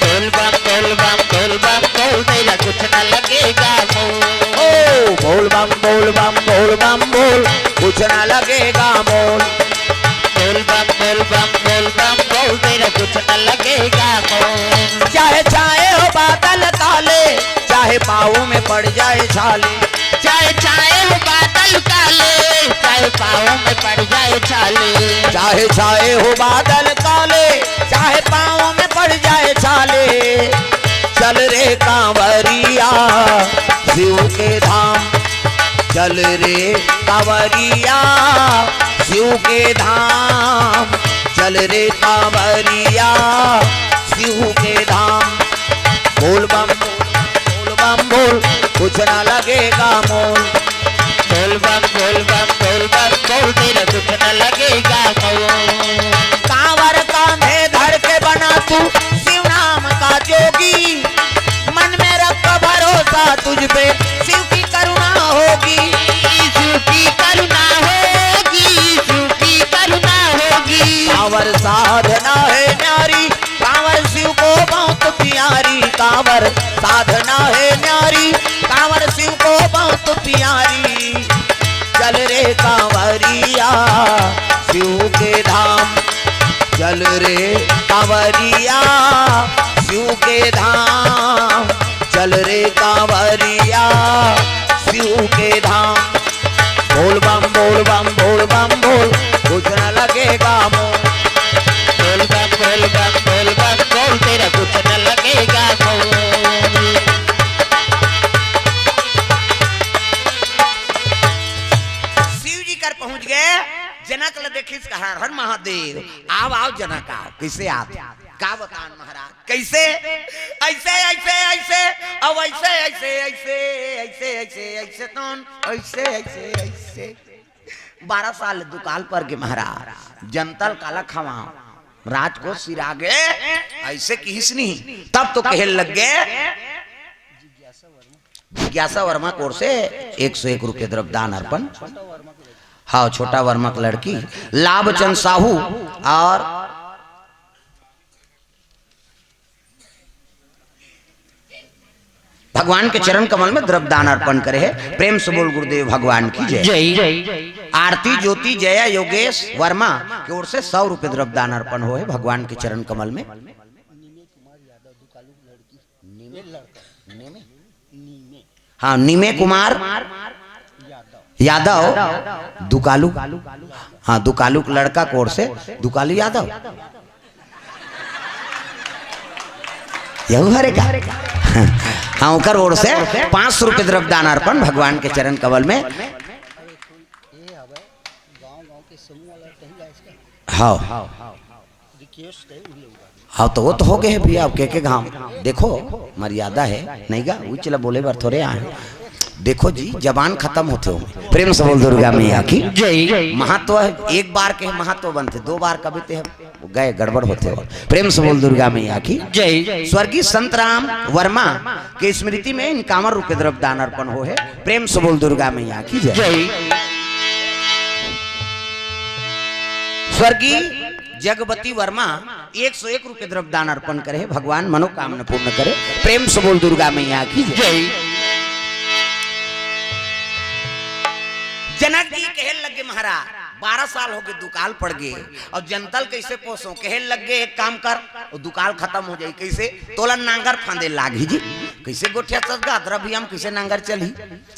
बोल बम बोल बम बोल बम बोल तेरा कुछ न लगेगा मोल ओ बोल बम हो। चाहे छाए हो बादल काले, चाहे पाँव में पड़ जाए छाले, चाहे छाए हो बादल काले, चाहे पाँव में पड़ जाए छाले। चाहे छाए हो बादल काले, चाहे पाँव में पड़ जाए छाले। चल रे कांवरिया शिव के धाम, चल रे कांवरिया शिव के धाम, चल रे कांवरिया शिव के धाम। बोल बम बोल बम बोल, कुछ ना लगेगा मोल। बोल बम बोल बम बोल बम बोल, तेरा कुछ न लगेगा मोल। कांवर कांधे धर के बना तू शिव नाम का जोगी, मन में रख भरोसा तुझ पे शिव की करुणा होगी। शिव की करुणा होगी, शिव की करुणा होगी। कांवर साधना है न्यारी, कांवर शिव को बहुत प्यारी। कांवर साधना है न्यारी, कांवर शिव को बहुत प्यारी। चल रे कांवरिया शिव के धाम, चल रे कांवरिया शिव के धाम, चल रे कांवरिया शिव के धाम। बोल बम बोल बम बोल बम बोल, कुछ न लगेगा मोल। बोल बम बोल बम बोल बम बोल, तेरा कुछ न लगेगा मोल। शिव जी कर पहुंच गए। जनक ल देखिस कहा हर महादेव आओ आओ जनक आओ। कैसे आप का बतान महाराज कैसे ऐसे ऐसे ऐसे अब ऐसे ऐसे ऐसे ऐसे ऐसे ऐसे कौन ऐसे ऐसे ऐसे 12 साल दुकाल पर के महाराज जनतल काला खवाओ राज को सिरा गए ऐसे किसनी तब तो कहने लग गए। जिज्ञासा वर्मा कोर से 101 रुपये द्रव्यदान अर्पण। हाँ छोटा वर्मा की लड़की लाभचंद साहू और भगवान के चरण कमल में द्रव्यदान अर्पण करे है। प्रेम से बोल गुरुदेव भगवान की जय। जय आरती ज्योति जया योगेश वर्मा की ओर से 100 रुपये द्रव्यदान अर्पण हो है भगवान के चरण कमल में। हाँ नीमे कुमार यादव दुकालू। हाँ दुकालू लड़का कोर से दुकालू यादव यहू हरे का। हाँ उकर ओर से 500 रुपये द्रव्यदान अर्पण भगवान के चरण कमल में। हाँ हाँ तो वो तो हो गए है भैया अब के घाम देखो मर्यादा है नहीं गा वो चला बोले बार थोड़े आए देखो जी जबान खत्म होते हो। प्रेम से बोल दुर्गा मैया की जय। महत्व एक बार के महत्व बनते 2 बार कभी ते गए गड़बड़ होते हो। प्रेम से बोल दुर्गा मैया की जय। स्वर्गीय संत राम वर्मा के स्मृति में 51 रुपये द्रव्यदान अर्पण हो है। प्रेम से बोल दुर्गा मैया की जय। स्वर्गीय जगवती वर्मा 101 रुपये द्रव्यदान अर्पण करे भगवान मनोकामना पूर्ण करे। प्रेम से बोल दुर्गा मैया की जय। जनक जी कहने लगे महाराज 12 साल हो गए दुकाल पड़ गए और जनतल कैसे पोसो कहने लग गए एक काम कर और दुकाल खत्म हो जाए कैसे तोला नांगर फांदे लागी जी कैसे गोठिया सजगा अदरा भी हम कैसे नांगर चली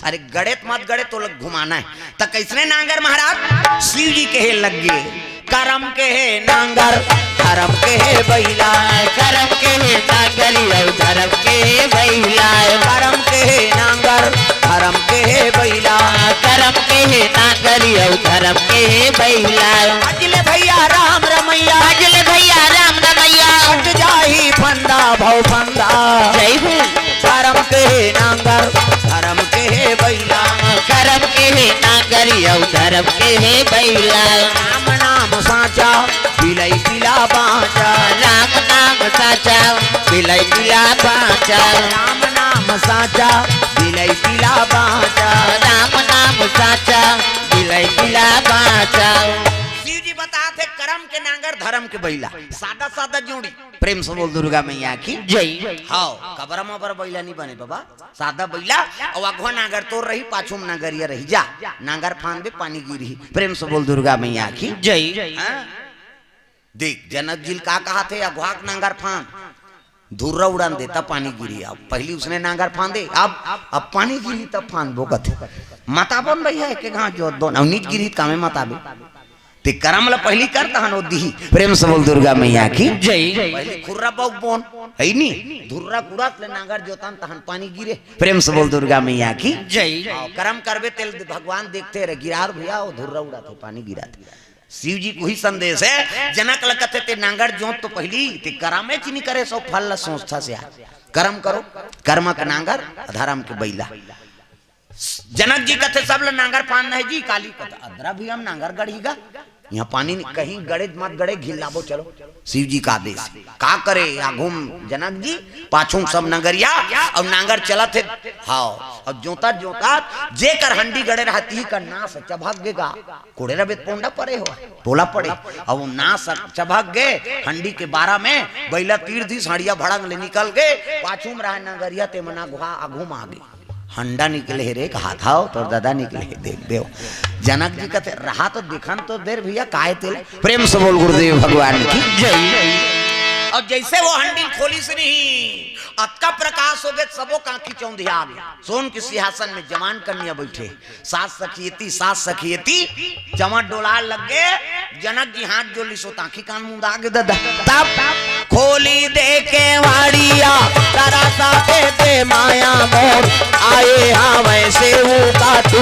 अरे गड़े मत गड़े तो लग घुमाना है तो कैसने नांगर महाराज शिव जी कहे लग गए करम के है नांगर धर्म के है बैला करम के है नांगर और धर्म के है बैला करम के है नांगर धर्म के है बैला करम के है नांगर और धर्म के है बैला अजले भैया राम रमैया अजले भैया राम रमैया हट जाही फंदा भव फंदा जय हो धर्म के है नांगर धर्म के है बैला करम के है नांगर और धर्म के है बैला राम नाम साचा बिलाई पिला बाचा राम नाम साचा बिलाई पिला बाचा राम नाम साचा बिलाई पिला बाचा राम नाम साचा बिलाई पिला बाचा शिव जी बताते करम के नांगर धर्म के बैला सादा सादा जोड़ी प्रेम से बोल दुर्गा मैया की जय हाँ कबरम पर बैला नहीं बने बाबा सादा बैला और अगवा नांगर तोड़ रही पाछू में नांगरिया रही जा नांगर फान दे पानी गिरी प्रेम से बोल दुर्गा मैया की जय हाँ? देख जनक जी का कहा थे अगवा नांगर फान धुर्रा उड़ान देता पानी गिरी। अब पहली उसने नांगर फांदे, अब पानी गिरी तब फांद बोकत माता बन रही है के घाट जो दोनों नीच गिरी कामे माता बे ते करम ला पहली करता हन ओदी। प्रेम से बोल दुर्गा मैया की जय। पहले खुर्रा बौक बोन है नी धुर्रा कुड़ा ले नांगर जोतान तहन पानी गिरे। प्रेम से बोल दुर्गा मैया की जय। करम करबे तेल भगवान देखते रहे गिरार भैया वो धुर्रा उड़ाते पानी गिराते। शिव जी को ही संदेश है जनक लगते ते नांगर जोत तो पहली ते करमे चीनी करे सो फल ला संस्था से कर्म करो कर्म का नांगर अधाराम के बैला। जनक जी कहते सब ला नांगर पान है जी काली कहता अदरा भी हम नांगर गढ़ीगा यहाँ पानी कहीं गड़े मत गड़े घिलाबो चलो। शिव जी का आदेश का करे या घूम जनक जी पाछू सब नगरिया और नांगर चला थे। हाँ अब जोता जोता जे कर हंडी गड़े रहती ही का नास चबक गेगा कोड़े रबे पोंडा पड़े हो टोला पड़े अब नास चबक गए हंडी के 12 में बैला तीर दी साड़िया भड़ंग ले निकल गए पाछू में रहा नगरिया ते मना गुहा आघूम आ गए हंडा निकले रे हाथ आओ तो दादा निकले देख देव। जनक जी कहते रहा तो दिखन तो देर भैया काय तेल। प्रेम से बोल गुरुदेव भगवान की जय। और जैसे वो हंडी खोली से नहीं अतका प्रकाश हो गए सबो कांखी चौंधिया आ गया। सोन के सिंहासन में जवान कन्या बैठे सास सखियती जमा डोलार लग गए। जनक जी हाथ जोली सो ताखी कान मुंह आगे दादा तब खोली दे के वाड़िया तारा सा दे माया मोर आए हाँ वैसे वो का तू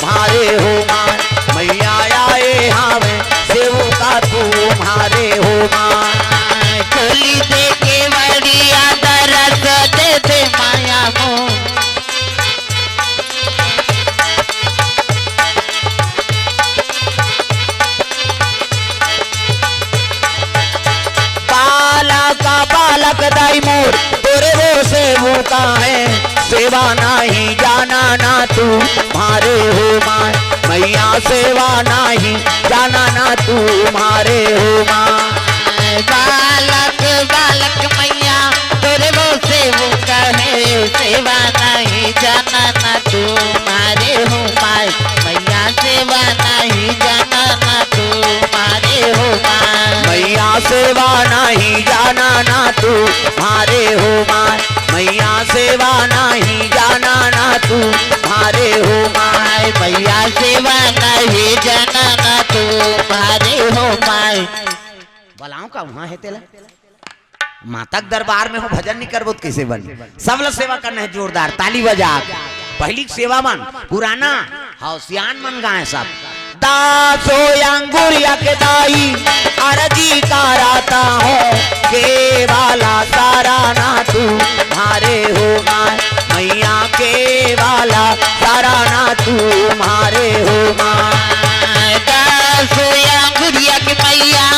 मारे हो मान मैया आए हाँ वैसे वो का तू मारे हो मान खोली दे के वाड़िया तरस दे माया मोर बालक दाई मोर तोरे वो से वो का है सेवा नहीं जाना ना तू मारे हो माँ मैया सेवा नहीं जाना ना तू मारे हो माँ। बालक मैया तोरे वो से वो का है सेवा नहीं जाना ना तू मारे हो माँ मैया सेवा नहीं जाना ना तू मारे हो माँ मैया सेवा नहीं जाना ना तू मारे हो माँ मैया सेवा नहीं जाना ना तू मारे हो माय मैया सेवा नहीं जाना ना तू मारे हो माय। बलाओं का वहां है तेला माता दरबार में हो भजन नहीं करबो तो कैसे बन सब लोग सेवा करना है जोरदार ताली बजा पहली सेवा मन पुराना हौसियान मन गाए सब दासो अंगुरिया के दाई अरजी कराता हो के वाला सारा ना तू मारे हो माँ मैया के वाला सारा ना तू मारे हो माँ। दासो अंगुरिया के मैया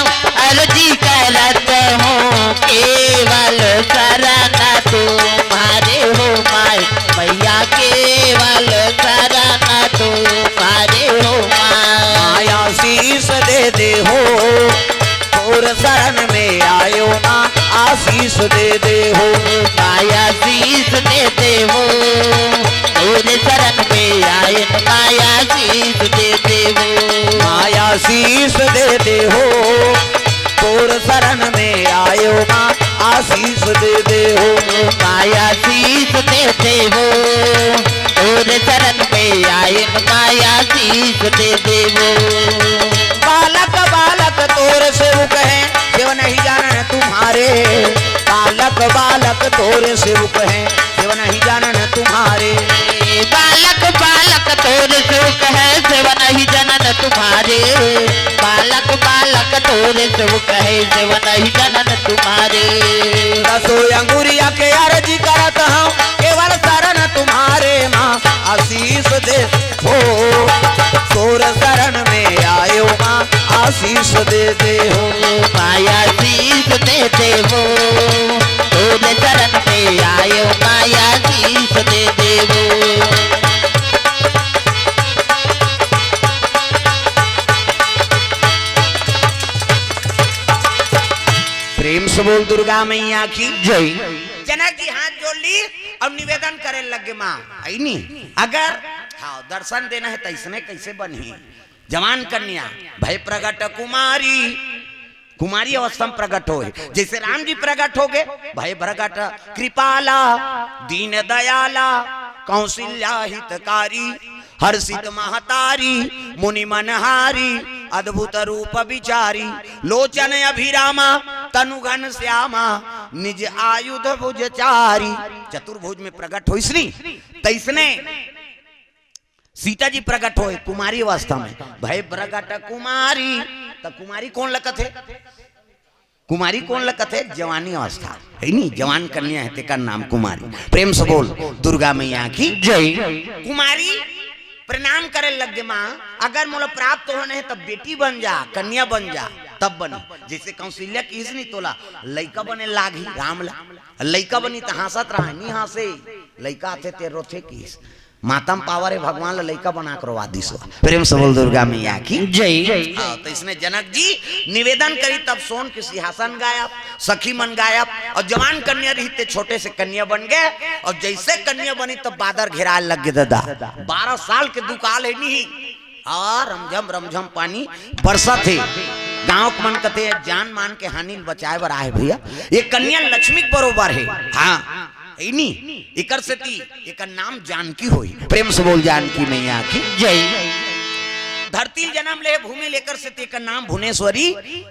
अरजी कराता हो केवल सारा ना तू मारे हो माँ मैया केवल सारा ना तू मारे हो माया शीश दे हो और शरण में आयो ना आशीष दे हो माया शीश दे हो और शरण में आए माया शीश दे हो माया शीश दे हो और शरण में आयो ना आशीष दे हो माया शीश दे हो और शरण में आए माया शीश दे हो। बालक बालक तोर से वो कहे देव नहीं जाना तुम्हारे बालक तोर से वो कहे देव नहीं जाना तुम्हारे बालक तोर से वो कहे देव नहीं जाना तुम्हारे बालक तोर से वो कहे देव नहीं जाना तुम्हारे। दसो अंगुरिया के अर्जी करत हूँ केवल शरण तुम्हारे माँ आशीष दे हो तोर शरण में आयो माँ आशीष दे हो माया शीश दे हो तोर शरण में आयो माया शीश दे हो। प्रेम से बोल दुर्गा मैया की जय। जनक जी हाथ जोड़ ली और निवेदन करे लगे माँ आई अगर हाँ दर्शन देना है तैसने कैसे बनी जवान कन्या भय प्रगट कुमारी कुमारी अवस्था में प्रकट हो, जैसे राम जी प्रकट हो गए, भय प्रकट कृपाला दीन दयाला कौशल्या हितकारी हर्षित महतारी मुनि मनहारी अद्भुत रूप विचारी लोचन अभिरामा तनुघन श्यामा निज आयुध भुजचारी। चतुर्भुज में प्रकट हो इसने, तैसने सीता जी प्रकट हो कुमारी अवस्था में, भय प्रकट कुमारी। तो कुमारी कौन लगत है? कुमारी कौन लगत है? जवानी अवस्था है नहीं, जवान कन्या है तेकर नाम कुमारी। प्रेम से बोल दुर्गा मैया की जय। कुमारी प्रणाम करे लग गे, माँ अगर मोला प्राप्त होने है तब बेटी बन जा, कन्या बन जा, तब बनी। जैसे कौशल्या की नहीं तोला लइका बने लागी राम ला, लइका बनी तो हंसत रहा नहीं, हंसे लइका आते ते रोथे किस मातम पावर है भगवान ला लइका बना कर वादी सो। प्रेम से बोल दुर्गा मैया की जय। तो इसने जनक जी निवेदन करी, तब सोन के सिंहासन गायब, सखी मन गायब, और जवान कन्या रहते छोटे से कन्या बन गए। और जैसे कन्या बनी तब बादर घेराए लग गए दादा। 12 साल के दुकाल है नहीं, और रमझम रमझम पानी बरसा थे। गांव के मन कहते जान मान के हानि बचाए बर आए भैया, ये कन्या लक्ष्मी बरोबर है। हाँ इकर से एकर नाम जानकी होई। प्रेम से बोल जानकी मैया की जय। धरती जन्म ले भूमि लेकर से एकर नाम भुवनेश्वरी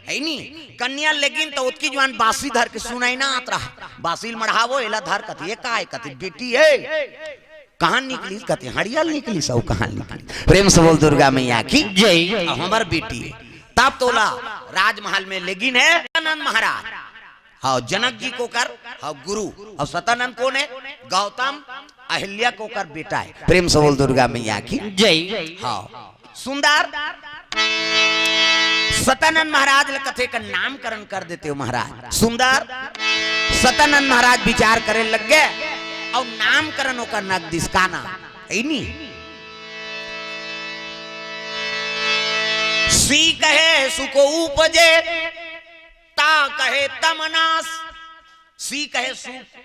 है नी। कन्या लेकिन तो उसकी जवान बासी धर के सुनाई ना आत रहा, बासील मढ़ावो एला धर कथी ये काय कथी बेटी है, कहां निकली कथी हरियल निकली सब कहां निकली। प्रेम से बोल दुर्गा मैया की जय। हमार बेटी है तब तोला राजमहल में लेकिन है सतानंद महाराज। हाँ जनक जी को कर हाँ गुरु, और सतानंद कौन है? गौतम अहिल्या को कर बेटा है। प्रेम से बोल दुर्गा मैया की जय। हाँ सुंदर सतानंद महाराज कथे का नामकरण कर देते हो महाराज। सुंदर सतानंद महाराज विचार करे लग गए और नामकरण होकर नगदिस का नाम है नी। सी कहे सुको उपजे ता कहे तमनास। सी कहे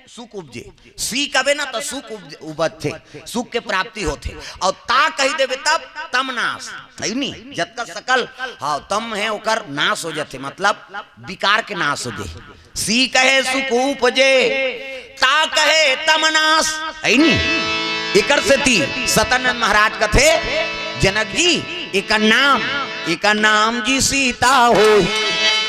सुख उपजे, सी कहे ना तो सुख उपजते, सुख के प्राप्ति होते, और ता कही देवे तब तमनास नहीं जब तक सकल हाँ तम है ओकर नाश हो जाते, मतलब विकार के नाश हो जाए। सी कहे सुख उपजे ता कहे तमनास नहीं। इकर से ती सतानंद महाराज कथे जनक जी एक नाम जी सीता हो,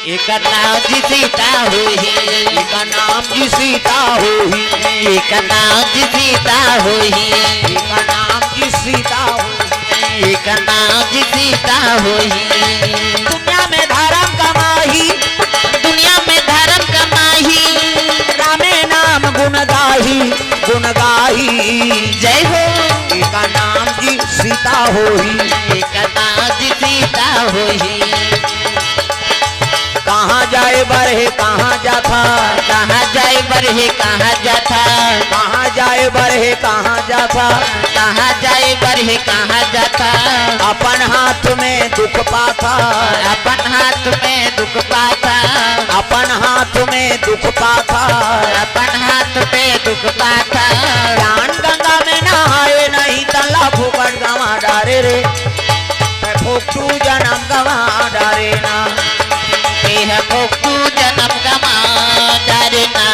एक नाम जी सीता होही, एक नाम जी सीता होही, एक नाम जी सीता होही, एक नाम जी सीता होही, एक नाम जी सीता होही। दुनिया में धर्म कमाही, दुनिया में धर्म कमाही, रामे नाम गुण गाही जय हो। एक नाम जी सीता होही, एक नाम जी सीता होही। कहाँ जाए बरहे कहाँ जाता, कहाँ जाए बरहे कहाँ जाता, कहाँ जाए बरहे कहाँ जाता, कहाँ जाए बरहे कहाँ जाता। अपन हाथ में दुख पाता, अपन हाथ में दुख पाता, अपन हाथ में दुख पाता, अपन हाथ में दुख पाता। ज्ञान गंगा में नहाए नहीं तला फूकट गवा डारे रे, फोकटू जन्म गवा डारे ना, तेह फोकटू जन्म गवा डारे ना।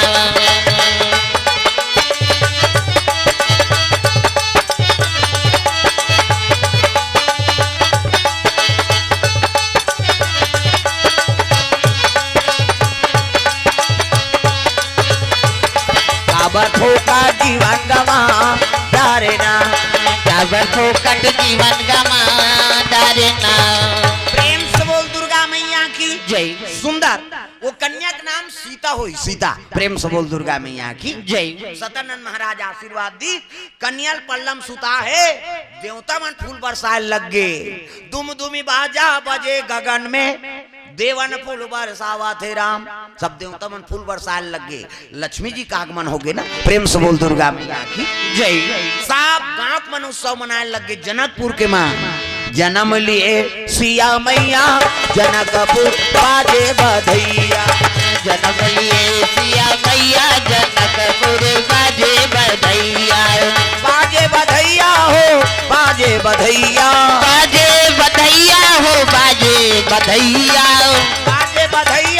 काबर ठोका जीवन गवा डारे ना, काबर फोकट जीवन गवा डारे ना। प्रेम से बोल दुर्गा मैया की जय। सुंदर वो कन्या का नाम सीता हुई, सीता। प्रेम से बोल दुर्गा मैया की जय। सतानंद महाराज आशीर्वाद दी, कन्या पल्लम सुता है, देवता मन फूल बरसाए लग गए, दुम दुमी बाजा बजे गगन में, देवन फूल बरसावा थे राम, सब देवता मन फूल बरसाए लग गए, लक्ष्मी जी का आगमन हो गए ना। प्रेम से बोल दुर्गा मैया की जय। सब गांव मन उत्सव मनाए लग गए, जनकपुर के मां जन्म लिए सिया मैया, जनकपुर बाजे बधैया, जन्म लिए सिया मैया, जनकपुर बाजे बधैया, बाजे बधैया हो बाजे बधैया, बाजे बधैया हो बाजे बधैया, बाजे बधैया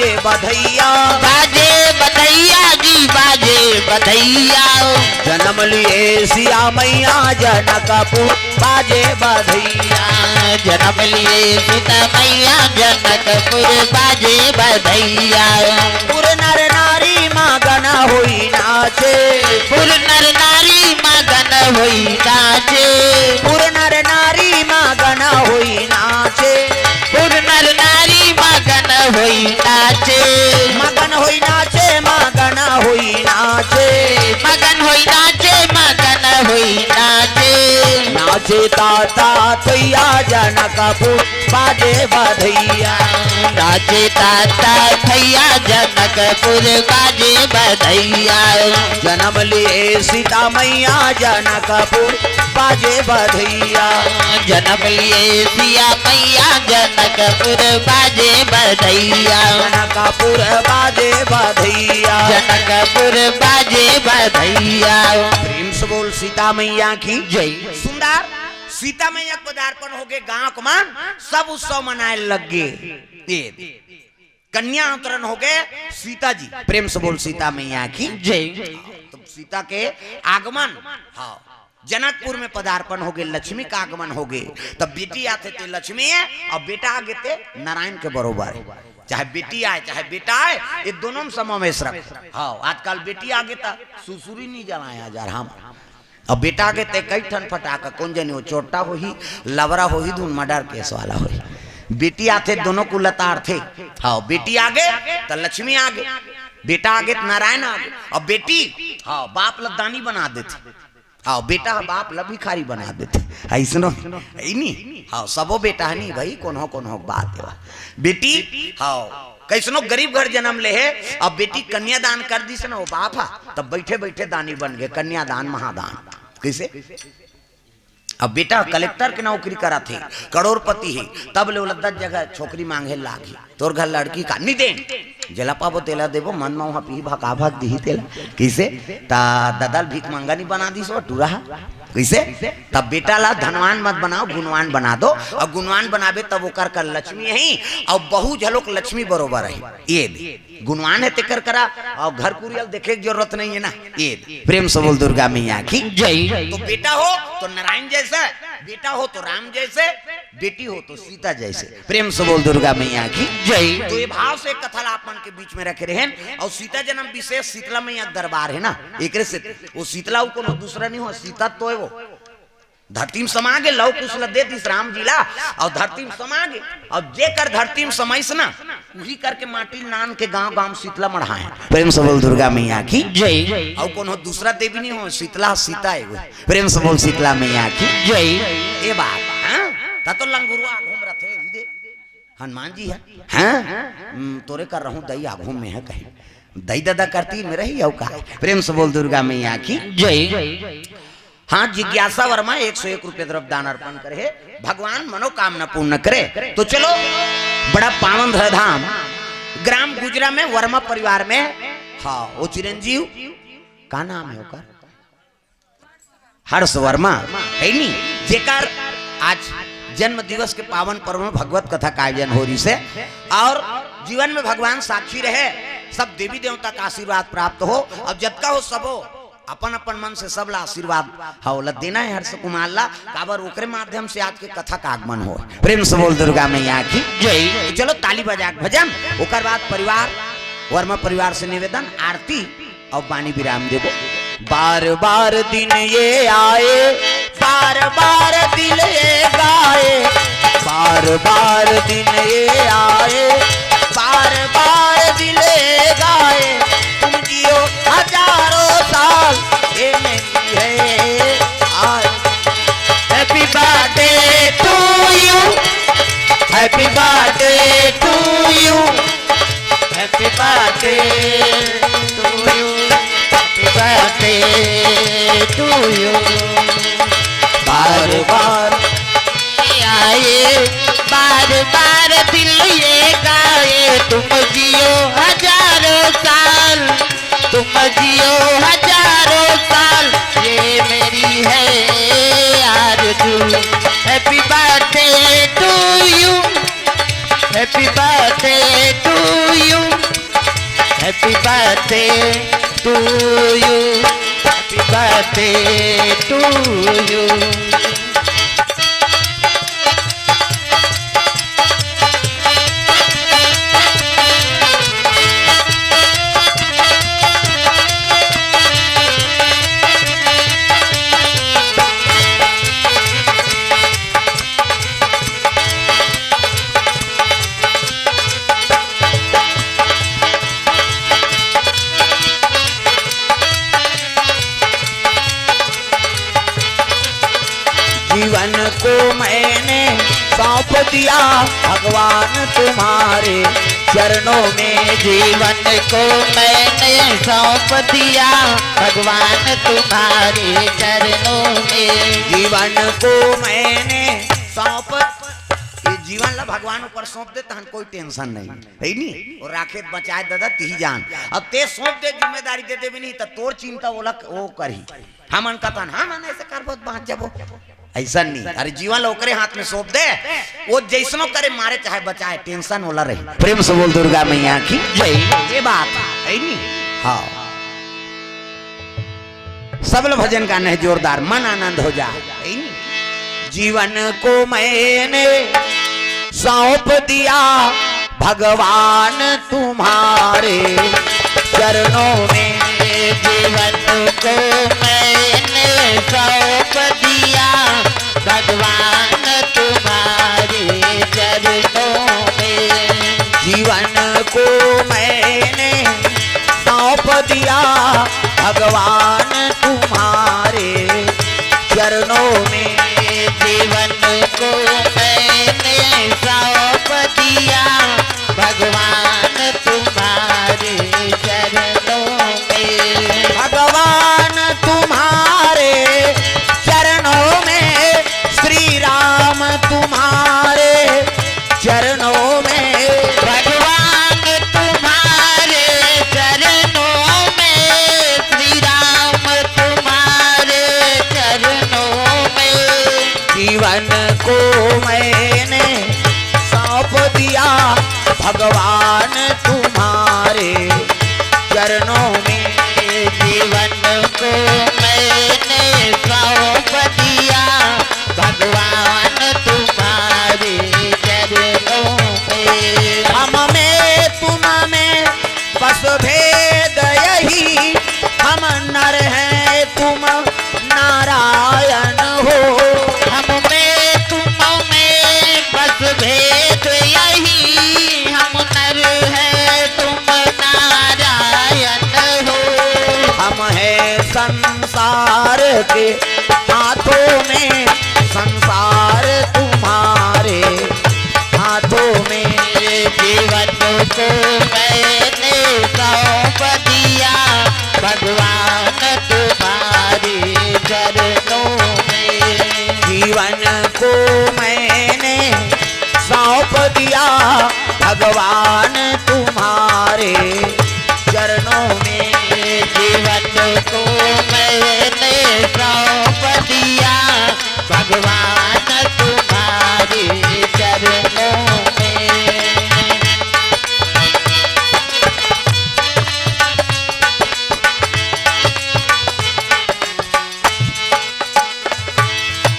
बाजे बधैया, बाजे बधैया जी बाजे बधैया। जन्म लिए सिया मैया जनकपुर बाजे बधैया, जन्म लिए सीता मैया जनकपुर बाजे बधैया। पुर नर नारी मगन होई नाचे, पुर नर नारी मगन होई नाचे, पुर नर नारी मगन होई नाचे, पुर नर नारी मगन होई नाचे, मगन होई नाचे, मगन होई नाचे, मगन होई नाचे, मगन होई नाचे। नाचे ताता थैया जनकपुर बाजे बधैया, नाचे ताता थैया जनकपुर बाजे बधैया। जन्म लिए सीता मैया जनकपुर बाजे बधैया, जन्म लिए सिया मैया जनकपुर बाजे बधैया, जनकपुर बाजे बधैया, जनकपुर बाजे बधैया। प्रेम से बोल सीता मैया की जय। सुंदर सीता मैया को पदार्पण हो गए गांव कमान, सब उत्सव मनाए लग गए। कन्या अवतरण हो गए सीता जी, प्रेम से बोल सीता मैया की जय। तो सीता के आगमन, हाँ जनकपुर में पदार्पण हो गए, लक्ष्मी का आगमन हो गए। तब बेटी आते थे लक्ष्मी है और बेटा आगे थे नारायण के बरोबर। चाहे बेटी आए चाहे बेटा आए, ये दोनों में समावेश रख। हाँ आजकल बेटी आगे था सुसुरी नहीं जलाया जा रहा, और बेटा आगे थे कई ठन फटाका कौन जानी, वो चोटा हो ही लवरा हो ही धुन मर्डर केस वाला हो। बेटी आते दोनों को लतार थे। हाँ बेटी आगे तो लक्ष्मी आगे, बेटा आगे तो नारायण आगे, और बेटी हाँ बाप लदानी बना देते, हाँ बेटा बाप ला भिखारी बना देते। ऐसनो नहीं, हाँ सबो बेटा है नहीं भाई, कौन हो बात है। बेटी हाँ कैसनो गरीब घर जन्म ले है, अब बेटी कन्यादान कर दी से ना वो बाप हा, तब बैठे बैठे दानी बन गए, कन्यादान महादान। कैसे? अब बेटा कलेक्टर की नौकरी करा थे, करोड़पति है, तब ले 10 जगह छोकरी मांगे लागी, तोर घर लड़की का नहीं दे जला पाबो तेला देवो मन में वहां पी भका भाग दी तेला। कैसे? ता ददल भीख मंगा नहीं बना दी सो टूरा। कैसे? तब बेटा ला धनवान मत बनाओ, गुणवान बना दो, और गुणवान बनाबे तब वो कर लक्ष्मी है, और बहु झलोक लक्ष्मी बरोबर है। ये गुणवान है तेकर करा, और घर कुरियल देखे की जरूरत नहीं है ना। ये प्रेम से बोल दुर्गा मैया की जय। तो बेटा हो तो नारायण जैसा, बेटा हो तो राम जैसे, बेटी हो तो सीता जैसे। प्रेम से बोल दुर्गा मैया की जय। तो ये भाव से कथा आपन के बीच में रखे रहे। और सीता जन्म विशेष शीतला मैया दरबार है ना, एक से वो शीतला को दूसरा नहीं हो, सीता तो है वो धरती में समा गे, लव कुछ दे दिस राम जिला, और धरती में समा गे, और जे कर धरती में समय से ना वही करके माटी नान के गांव गांव शीतला मढ़ाए। प्रेम से बोल दुर्गा मैया की जय। और कौन हो दूसरा देवी नहीं हो, शीतला सीता है। प्रेम से बोल शीतला मैया की जय। ये बात ता तो लंगुरुआ घूम रहे थे, हनुमान जी है हाँ? तोरे कर रहा हूँ दई आघूम में है, कहीं दई दादा करती मेरा ही का। प्रेम से बोल दुर्गा मैया की जय। हाँ जिज्ञासा वर्मा 101 रुपये तरफ दान अर्पण करे, भगवान मनोकामना पूर्ण करे। तो चलो बड़ा पावन धाम ग्राम गुजरा में वर्मा परिवार में, हाँ वो चिरंजीव का नाम है ओकर हर्ष वर्मा है नी, जेकर आज जन्म दिवस के पावन पर्व में भगवत कथा का आयोजन हो रही से, और जीवन में भगवान साक्षी रहे, सब देवी देवता का आशीर्वाद प्राप्त हो। अब जब का हो सबो अपन अपन मन से सबला आशीर्वाद हौला देना है हर्ष कुमार ला, काबर ओकरे माध्यम से आज के कथा का आगमन हो। प्रेम से बोल दुर्गा मैया की जय। चलो ताली बजा भजन, ओकर बाद परिवार वर्मा परिवार से निवेदन आरती और वाणी विराम देवो। बार बार दिन ये आए, बार बार दिल ये गाए, बार बार दिन ये आए, बार बार दिल ये गाए, तुम जियो हजारों साल ये मेरी है आज। Happy birthday to you, happy birthday to you, happy birthday to you, happy birthday to you. बार बार आए, बार बार दिल ये गाए, तुम जियो हजारों साल, तुम जियो हजारों साल, ये मेरी है आरज़ू। Happy birthday to you, happy birthday to you. Happy birthday to you, happy birthday to you. जीवन को मैंने सौंप दिया भगवान तुम्हारे चरणों में, जीवन को मैंने सौंप दिया भगवान तुम्हारे चरणों में। जीवन को मैंने सौंप, ये जीवन ला भगवान ऊपर सौंप दे तहन कोई टेंशन नहीं है नी, और राखे बचाए दादा ती जान। अब ते सौंप दे जिम्मेदारी दे देबी नहीं तो तोर चिंता वो करी, हमन कतन हमन ऐसे कर बहुत बात जबो ऐसा नहीं। अरे जीवन ओकरे हाथ में सौंप दे, वो जैसनो करे मारे चाहे बचाए, टेंशन वाला रही। प्रेम से बोल दुर्गा मैया की जय। ये बात है नहीं। हाँ, सब लोग भजन गाने हैं जोरदार, मन आनंद हो जाए। जीवन को मैंने सौंप दिया भगवान तुम्हारे चरणों में, जीवन को मैंने सौंप दिया भगवान तुम्हारे चरणों में। जीवन को मैंने सौंप दिया भगवान तुम्हारे चरणों में, जीवन को मैंने सौंप दिया भगवान तुम्हारे चरणों में। भगवान तुम्हारे चरणों में, श्री राम तुम्हारे चरणों में, भगवान तुम्हारे चरणों में, श्री राम तुम्हारे चरणों में। जीवन को मैंने सौंप दिया भगवान तुम्हारे चरणों में, जीवन को मैंने सौंप दिया भगवान तुम्हारे चरणों में। हम में तुम में बस भेद यही, हम नर हैं तुम नारायण हो। हम में तुम में बस भेद यही, हम नर हैं तुम नारायण हो। हम हैं संसार के हाथों में, संसार तुम्हारे हाथों में। जीवन को मैंने सौंप दिया भगवान तुम्हारे चरणों में। जीवन को मैंने सौंप दिया भगवान तुम्हारे चरणों में। जीवन को मैंने सौंप दिया भगवान तुम्हारे चरणों में।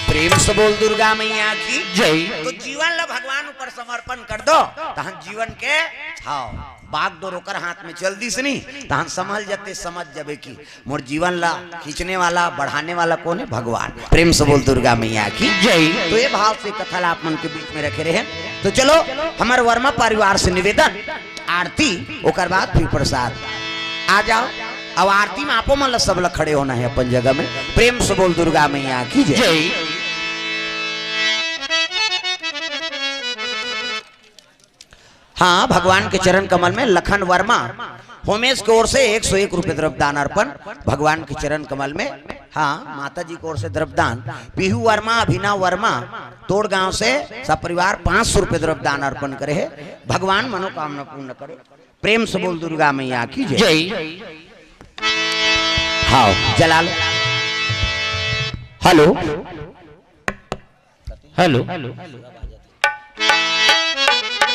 प्रेम से बोल दुर्गा मैया की जय। तो जीवन ला भगवान ऊपर समर्पण कर दो, तहन जीवन के छाओ बाग दो रोकर हाथ में चल दी सनी, तहन समझ जाते, समझ जाबे की मोर जीवन ला खींचने वाला बढ़ाने वाला कौन है? भगवान। प्रेम से बोल दुर्गा मैया की जय। तो ये भाव से कथा ला आप मन के बीच में रखे रहे। तो चलो हमारे वर्मा परिवार से निवेदन, आरती ओकर बाद फिर प्रसाद। आ जाओ, अब आरती में आपो मन सब लोग खड़े होना है अपन जगह में। प्रेम से बोल दुर्गा मैया की जय। हाँ, भगवान के चरण कमल में लखन वर्मा होमेश की ओर से 101 रुपए द्रव्यदान अर्पण भगवान के चरण कमल में। हाँ, माता जी की ओर से द्रव्यदान। पीहू वर्मा, अभिनव वर्मा तोड़ गांव से सब परिवार 500 रुपए द्रव्यदान अर्पण करे है। भगवान मनोकामना पूर्ण करे। प्रेम से बोल दुर्गा मैया की जय। हाँ, जला लो। हेलो हेलो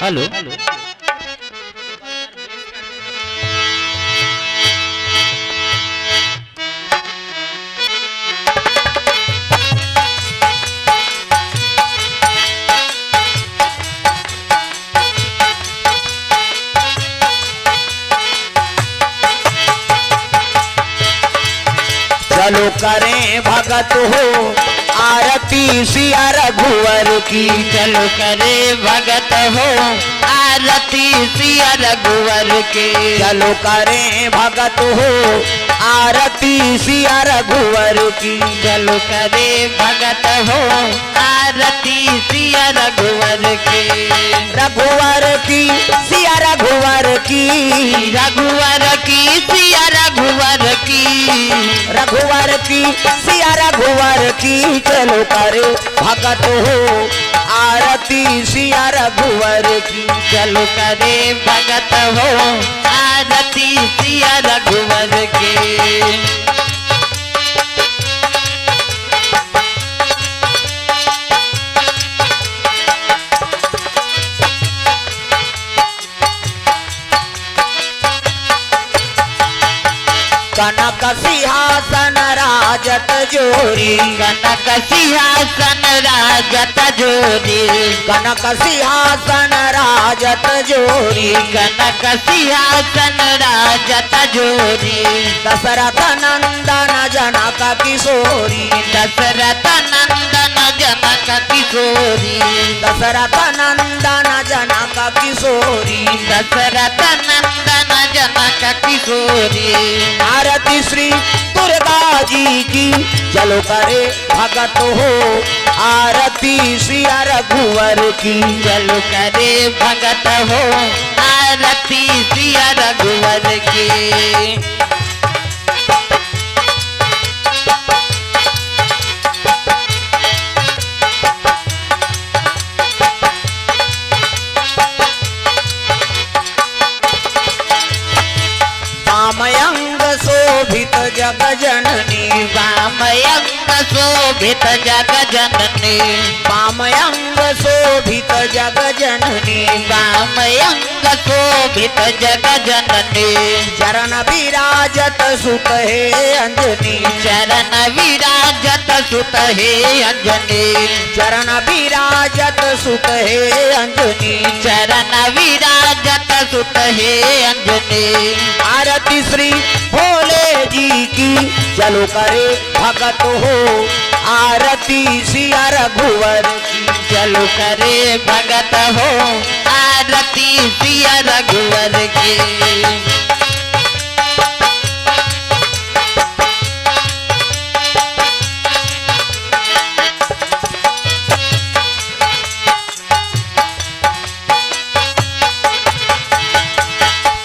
हेलो करें भगत हो आरती सिया रघुवर की। चलो करे भगत हो आरती सिया रघुवर के। चलो करें भगत हो आरती सिया रघुवर की। चलो करे भगत हो आरती सिया रघुवर के। रघुवर की सिया रघुवर की। रघुवर की सिया रघुवर की। रघुवर की सिया रघुवर की। चलो करे भगत हो आरती सिया रघुवर की। चलो करे भगत हो आरती सिया रघुवर के। कनक सिंहासन राजत जोरी। कनक सिंहासन राजत जोरी। कनक सिंहासन राजत जोरी। कनक सिंहासन राजत जोरी। दशरथ नंदन जनक किशोरी। दशरथ नंदन जनक किशोरी। दशरथ नंदन जनक किशोरी। दशरथ नंदन जनक किशोरी। आरती श्री दुर्गा जी की। चलो करे भगत हो आरती सिया रघुवर की। चलो करे भगत हो आरती सिया रघुवर की। वामयंग शोभित जग जननी। वामयंग शोभित जग जननी। वामयंग शोभित जग जननी। वामयंग शोभित जग जननी। चरण विराजत सुत हे अंजनी। चरण विराजत सुत हे अंजनी। चरण विराजत सुत हे अंजनी। चरण विराजत सुत हे अंजनी। आरती श्री भोले जी की। चलो करे भगत हो आरती सिया रघुवर की। चलो करे भगत हो आरती सिया रघुवर की।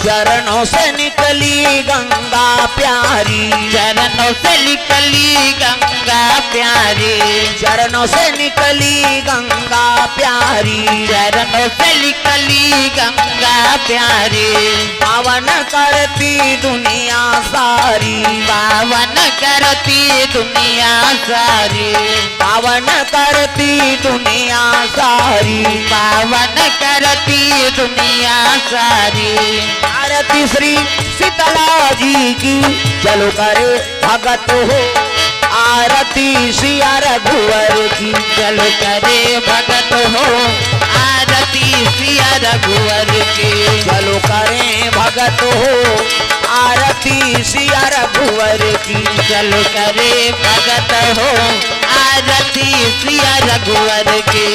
चरणों से निकली गंगा प्यारी। चरणों से निकली गंगा प्यारी। चरणों से निकली गंगा प्यारी। चरणों से निकली गंगा प्यारी। पावन करती दुनिया सारी। पावन करती दुनिया सारी। पावन करती दुनिया सारी। पावन करती दुनिया सारी। आरती श्री शीतला जी की। चलो करे भगत हो आरती सिया रघुवर की। चलो करे भगत हो आरती सिया रघुवर की। चलो करें भगत हो आरती सिया रघुवर की। चलो करे भगत हो आरती सिया रघुवर की।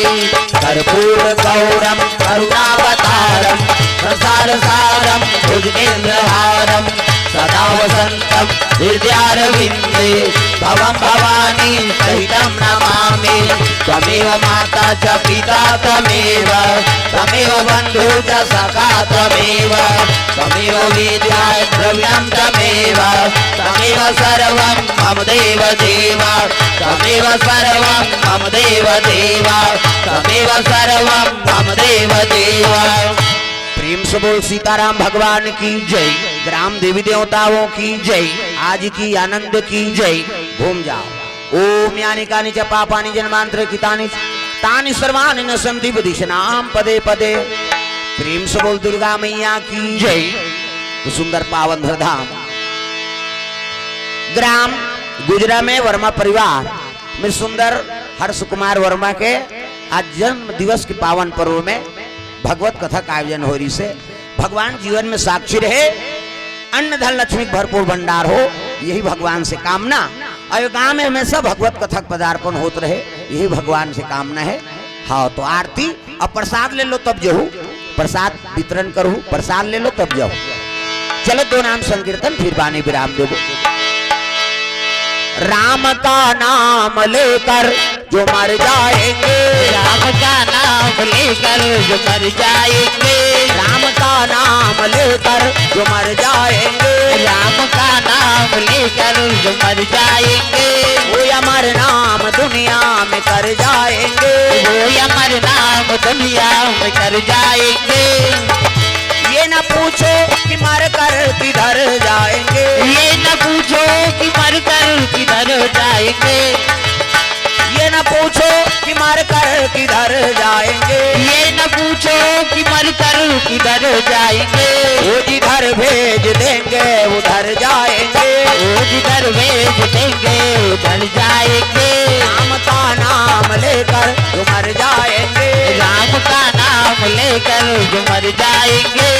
कर्पूर गौरम करुणावतारम संसार सारम भुजगेन्द्रहारम सदा वसंतम हृदयारविंदे भवं भवानी सहितं नमामि। त्वमेव माता च पिता त्वमेव त्वमेव बन्धु च सखा त्वमेव त्वमेव विद्या द्रव्यं त्वमेव त्वमेव सर्वं मम देव देव त्वमेव सर्वं मम देव देव त्वमेव सर्वं मम देव देव। प्रेम से बोल सीताराम भगवान की जय। ग्राम देवी देवताओं की जय। आज की आनंद की जय। घूम जाओ। ओम यानि कानि च पापानि जन्मांतर कृतानि तानि सर्वाणि न सन्ति बुद्धिशनाम पदे पदे। प्रेम से बोल दुर्गा मैया की जय। तो सुंदर पावन धाम ग्राम गुजरा में वर्मा परिवार में सुंदर हर्ष कुमार वर्मा के आज जन्म दिवस के पावन पर्व में भगवत कथा का आयोजन हो रही से भगवान जीवन में साक्षी रहे, अन्न धन लक्ष्मी भरपूर भंडार हो, यही भगवान से कामना। और गांव में हमेशा भगवत कथक पदार्पण होत रहे, यही भगवान से कामना है। हाँ तो आरती और प्रसाद ले लो तब जाओ, प्रसाद वितरण करो, प्रसाद ले लो तब जाओ। चलो दो नाम संकीर्तन फिर वाणी विराम देवो। राम का नाम लेकर जो मर जाएंगे, राम का नाम लेकर जो मर जाएंगे, राम का नाम लेकर जो मर जाएंगे, राम का नाम लेकर जो मर जाएंगे, वो अमर नाम दुनिया में कर जाएंगे, वो अमर नाम दुनिया में कर जाएंगे। ये न पूछो कि मर कर किधर जाएंगे, ये न पूछो कि मर कर किधर जाएंगे, ये न पूछो कि मर कर किधर जाएंगे, ये न पूछो कि मर कर किधर जाएंगे, वो जिधर भेज देंगे उधर जाएंगे, वो जिधर भेज देंगे उधर जाएंगे। राम का नाम लेकर जो मर जाएंगे, राम का नाम लेकर जो मर जाएंगे।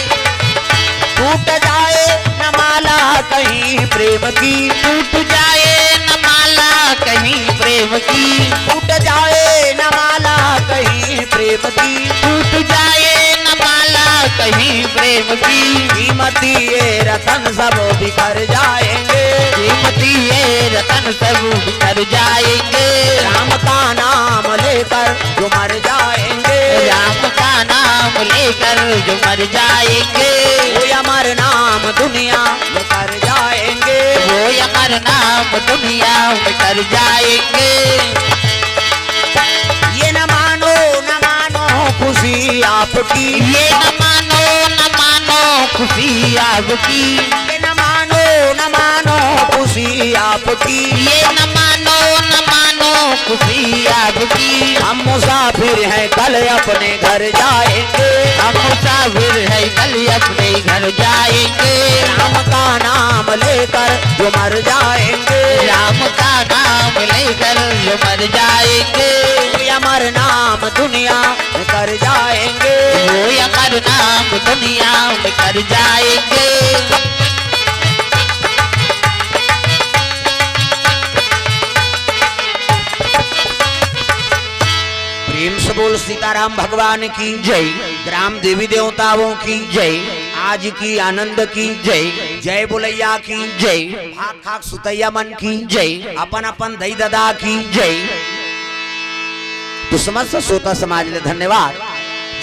टूट जाए न माला कहीं प्रेम की, टूट जाए न माला कहीं प्रेम की, टूट जाए न माला कहीं प्रेम की, टूट जाए न माला कहीं प्रेम की, कीमती ये रतन सब बिखर जाएंगे, कीमती ये रतन सब बिखर जाएंगे। राम का नाम लेकर जो मर जाएंगे, राम का नाम लेकर जो मर जाएंगे, वो अमर नाम दुनिया में कर जाएंगे, वो अमर नाम दुनिया में कर जाएंगे। ये न मानो खुशी आपकी, ये न मानो खुशी आपकी, ये न मानो खुशी आपकी, ये न मानो खुशी आपकी। हम मुसाफिर हैं कल अपने घर जाएंगे, हम मुसाफिर है कल अपने घर जाएंगे, राम का नाम लेकर जो मर जाएंगे, राम का नाम लेकर जो मर जाएंगे, वो अमर नाम दुनिया में कर जाएंगे, वो अमर नाम दुनिया में कर जाएंगे। प्रेम से बोल सीताराम भगवान की जय, ग्राम देवी देवताओं की जय, आज की आनंद की जय, जय बोलैया की जय, खाक खाक सुतैया मन की जय, अपन अपन दई ददा की जय। तो समस्त श्रोता समाज ले धन्यवाद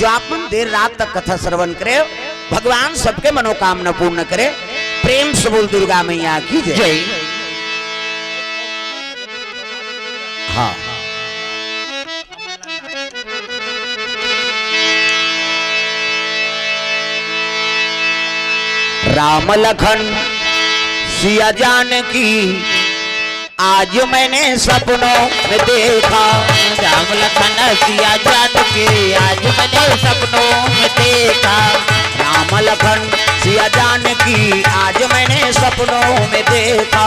जो आपन देर रात तक कथा श्रवण करे। भगवान सबके मनोकामना पूर्ण करे। प्रेम से बोल दुर्गा मैया की जय। जय। हाँ राम लखन सिया जानकी आज मैंने सपनों में देखा, राम लखन सिया जानकी आज मैंने सपनों में देखा, राम लखन सिया जानकी आज मैंने सपनों में देखा,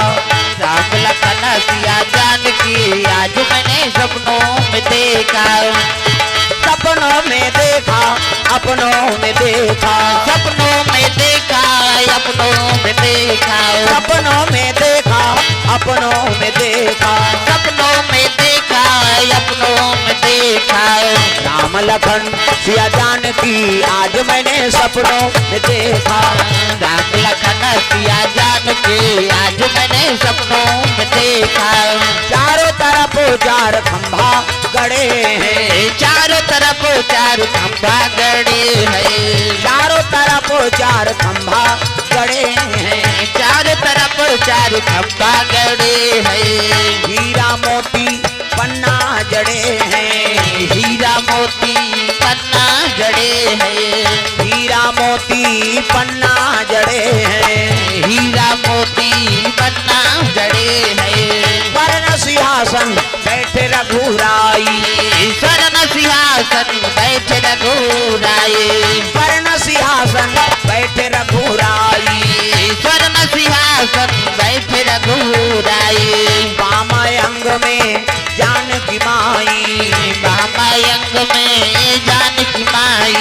राम लखन सिया जानकी आज मैंने सपनों में देखा, सपनों में देखा अपनों में देखा, सपनों में देखा अपनों में देखा, सपनों में देखा अपनों में देखा, सपनों में देखा अपनों में देखा, राम लखन सिया जानकी आज मैंने सपनों में देखा, राम लखन सिया जानकी आज मैंने सपनों में देखा, चारों तरफ चार खंभा गड़े हैं, चारों तरफ चार खंभा गड़े हैं, चारों तरफ चार खंभा गड़े हैं, चारों तरफ चार खंभा गड़े हैं, हीरा मोती पन्ना जड़े हैं, हीरा मोती पन्ना जड़े हैं, हीरा मोती पन्ना जड़े हैं, हीरा मोती पन्ना जड़े हैं, वर्ण सिंहासन बैठे रघुराई, स्वर्ण सिंहासन बैठे रघुराई, वर्ण सिंहासन बैठे रघुराई, स्वर्ण सिंहासन बैठे रघुराई, वामय अंग में जानकी माई, वामय अंग में जानकी माई,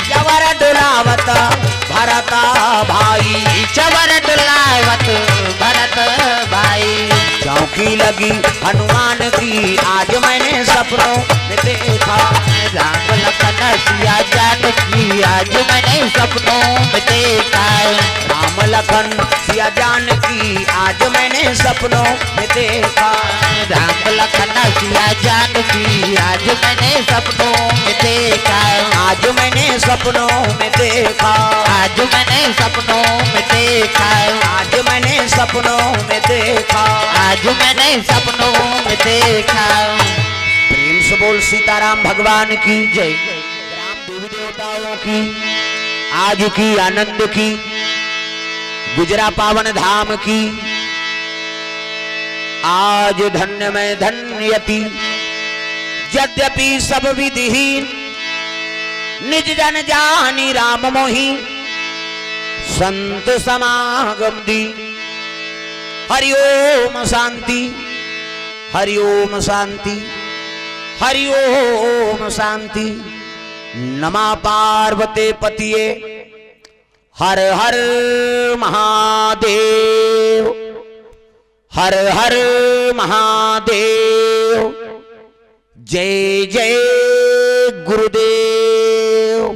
जवर डुलावत भरता भाई, चवर डुलावत भरत भाई। चौकी लगी हनुमान की आज मैंने सपनों में देखा, राम लखन सिया जानकी आज मैंने सपनों में देखा। राम लखन सिया जानकी आज मैंने सपनों में देखा, राम लखन सिया जानकी आज मैंने सपनों में देखा। आज मैंने सपनों में देखा, आज मैंने सपनों में देखा। आज मैंने सपनों में देखा, आज मैंने सपनों में देखा। प्रेम से बोल सीताराम भगवान की जय। राम देवी देवताओं की आज की आनंद की गुजरा पावन धाम की आज धन्य में धन्यति, यद्यपि सब विधिहीन निज जन जानी राम मोहि, संत समागम दी। हरि ओम शांति, हरि ओम शांति, हरि ओम शांति। नमः पार्वते पतिये हर हर महादेव, हर हर महादेव। जय जय गुरुदेव।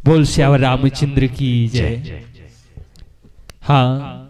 बोल श्यावर रामचंद्र की जय। हाँ,